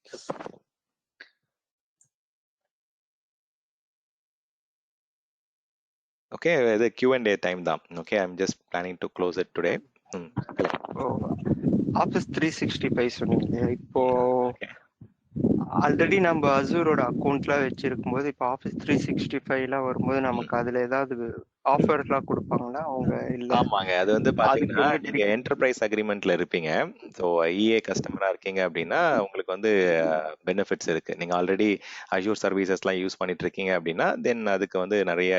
ஓகே இது Q&A டைம் தான். Okay I am just planning to close it today. Office 365 சொன்னீங்க. இப்போ ஆல்ரெடி நம்ம அசூரோட அக்கௌண்ட்லாம் வச்சிருக்கும் போது இப்போ ஆஃபீஸ் 365லாம் வரும்போது நமக்கு அதுல ஏதாவது ஆஃபர்லாம் கொடுப்பாங்களா அவங்க? இல்ல ஆமாங்க அது வந்து பாத்தீங்கன்னா நீங்க என்டர்பிரைஸ் அக்ரிமெண்ட்ல இருப்பீங்க. ஸோ EA கஸ்டமரா இருக்கீங்க அப்படின்னா உங்களுக்கு வந்து பெனிஃபிட்ஸ் இருக்கு. நீங்க ஆல்ரெடி அஷூர் சர்வீசஸ்லாம் யூஸ் பண்ணிட்டு இருக்கீங்க அப்படின்னா தென் அதுக்கு வந்து நிறைய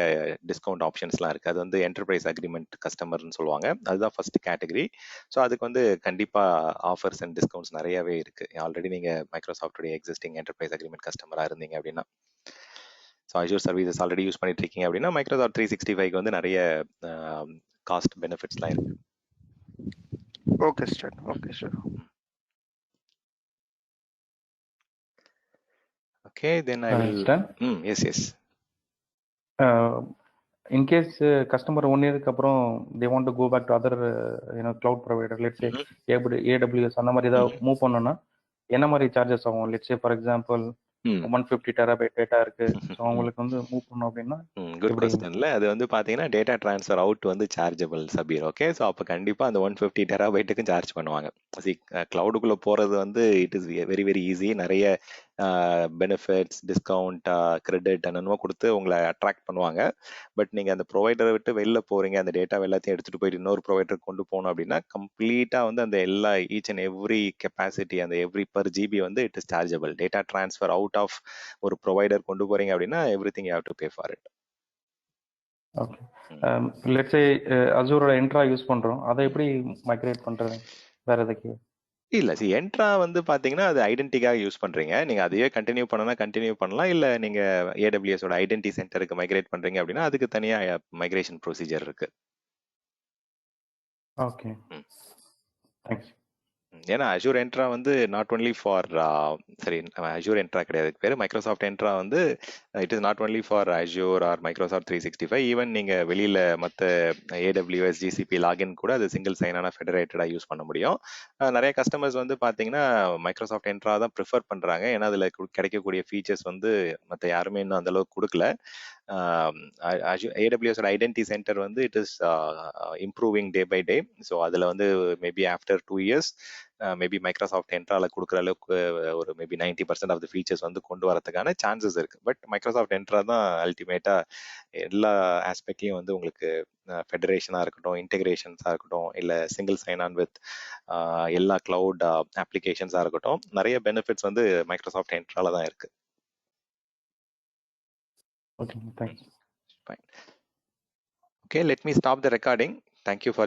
டிஸ்கவுண்ட் ஆப்ஷன்ஸ்லாம் இருக்கு. அது வந்து என்டர்பிரைஸ் அக்ரிமெண்ட் கஸ்டமர்னு சொல்லுவாங்க. அதுதான் ஃபர்ஸ்ட் கேட்டகரி. ஸோ அதுக்கு வந்து கண்டிப்பா ஆஃபர்ஸ் அண்ட் டிஸ்கவுண்ட்ஸ் நிறையவே இருக்கு. ஆல்ரெடி நீங்க மைக்ரோசாஃப்டோட எக்ஸிஸ்டிங் என்டர்பிரைஸ் அக்ரிமெண்ட் கஸ்டமரா இருந்தீங்க அப்படின்னா. So Azure services already use பண்ணிட்டு இருக்கீங்க அப்படின்னா மைக்ரோசாஃப்ட் 365 வந்து நிறைய காஸ்ட் பெனிஃபிட்ஸ்லாம் இருக்கு. Okay sir. Okay sir. Okay then I will as in case customer 1 year க்கு அப்புறம் they want to go back to other cloud provider, let's say AWS அந்த மாதிரி ஏதாவது மூவ் பண்ணனும்னா என்ன மாதிரி சார்ஜஸ் ஆகும்? let's say for example 150 terabyte data இருக்கு. ஸோ அவங்களுக்கு வந்து மூவ் பண்ணணும் அப்படின்னா குட் கொஸ்டின்ல அது வந்து பாத்தீங்கன்னா டேட்டா ட்ரான்ஸ்ஃபர் அவுட் வந்து சார்ஜபிள் சபீர். ஓகே ஸோ அப்போ கண்டிப்பா அந்த 150 டெராபைட்டுக்கும் சார்ஜ் பண்ணுவாங்க. கிளவுடுக்குள்ள போறது வந்து it is very very easy. நிறைய பெனிஃபிட்ஸ், டிஸ்கவுண்ட், கிரெடிட் என்னென்னமோ கொடுத்து உங்களை அட்ராக்ட் பண்ணுவாங்க. பட் நீங்க அந்த ப்ரொவைடரை விட்டு வெளில போறீங்க, அந்த டேட்டா எல்லாத்தையும் எடுத்துட்டு போயிட்டு இன்னொரு ப்ரொவைடர் கொண்டு போகணும் அப்படின்னா கம்ப்ளீட்டா வந்து அந்த எல்லா ஈச் அண்ட் எவ்ரி கெப்பாசிட்டி, அந்த எவ்ரி பர் ஜிபி வந்து it is chargeable. Data transfer out of ஒரு ப்ரொவைடர் கொண்டு போறீங்க அப்படின்னா everything you have to pay for it. Okay let's say அசூரோட என்ட்ரா யூஸ் பண்றோம், அதை எப்படி மைக்ரேட் பண்றது? வேற எதுக்கு இல்ல என்ட்ரா வந்து பாத்தீங்கன்னா அது ஐடென்டிக்காக யூஸ் பண்றீங்க. நீங்க அதையே கண்டினியூ பண்ணனா கண்டினியூ பண்ணலாம். இல்ல நீங்க AWS ஓட ஐடென்டி சென்டருக்கு மைக்ரேட் பண்றீங்க அப்படின்னா அதுக்கு தனியா மைக்ரேஷன் ப்ரொசீஜர் இருக்கு. Okay thanks. ஏன்னா அஷூர் என்ட்ரா வந்து not only for Azure Entra கிடையாது, பேரு மைக்ரோசாஃப்ட் என்ட்ரா வந்து it is not only for Azure or Microsoft 365. Even நீங்க வெளியில மற்ற AWS GCP லாகின் கூட அது சிங்கிள் சைனான ஃபெடரேட்டடா யூஸ் பண்ண முடியும். நிறைய கஸ்டமர்ஸ் வந்து பாத்தீங்கன்னா மைக்ரோசாஃப்ட் என்ட்ரா தான் ப்ரிஃபர் பண்றாங்க. ஏன்னா அதுல கிடைக்கக்கூடிய ஃபீச்சர்ஸ் வந்து மற்ற யாருமே இன்னும் அந்த அளவுக்கு கொடுக்கல. AWS ஐடென்டி சென்டர் வந்து it is improving day by day. So அதுல வந்து maybe after 2 years maybe Microsoft என்ட்ரால கொடுக்குற அளவுக்கு ஒரு மேபி 90% ஆஃப் த ஃபீச்சர்ஸ் வந்து கொண்டு வரதுக்கான சான்சஸ் இருக்கு. பட் மைக்ரோசாஃப்ட் என்ட்ரா தான் அல்டிமேட்டா எல்லா ஆஸ்பெக்ட்லயும் வந்து உங்களுக்கு ஃபெடரேஷனா இருக்கட்டும், இன்டெகிரேஷன்ஸா இருக்கட்டும், இல்ல சிங்கிள் சைன் ஆன் வித் எல்லா கிளவுட் அப்ளிகேஷன்ஸா இருக்கட்டும், நிறைய பெனிஃபிட்ஸ் வந்து மைக்ரோசாஃப்ட் என்ட்ரால தான் இருக்கு. Okay, thanks. Fine. Okay, let me stop the recording. Thank you for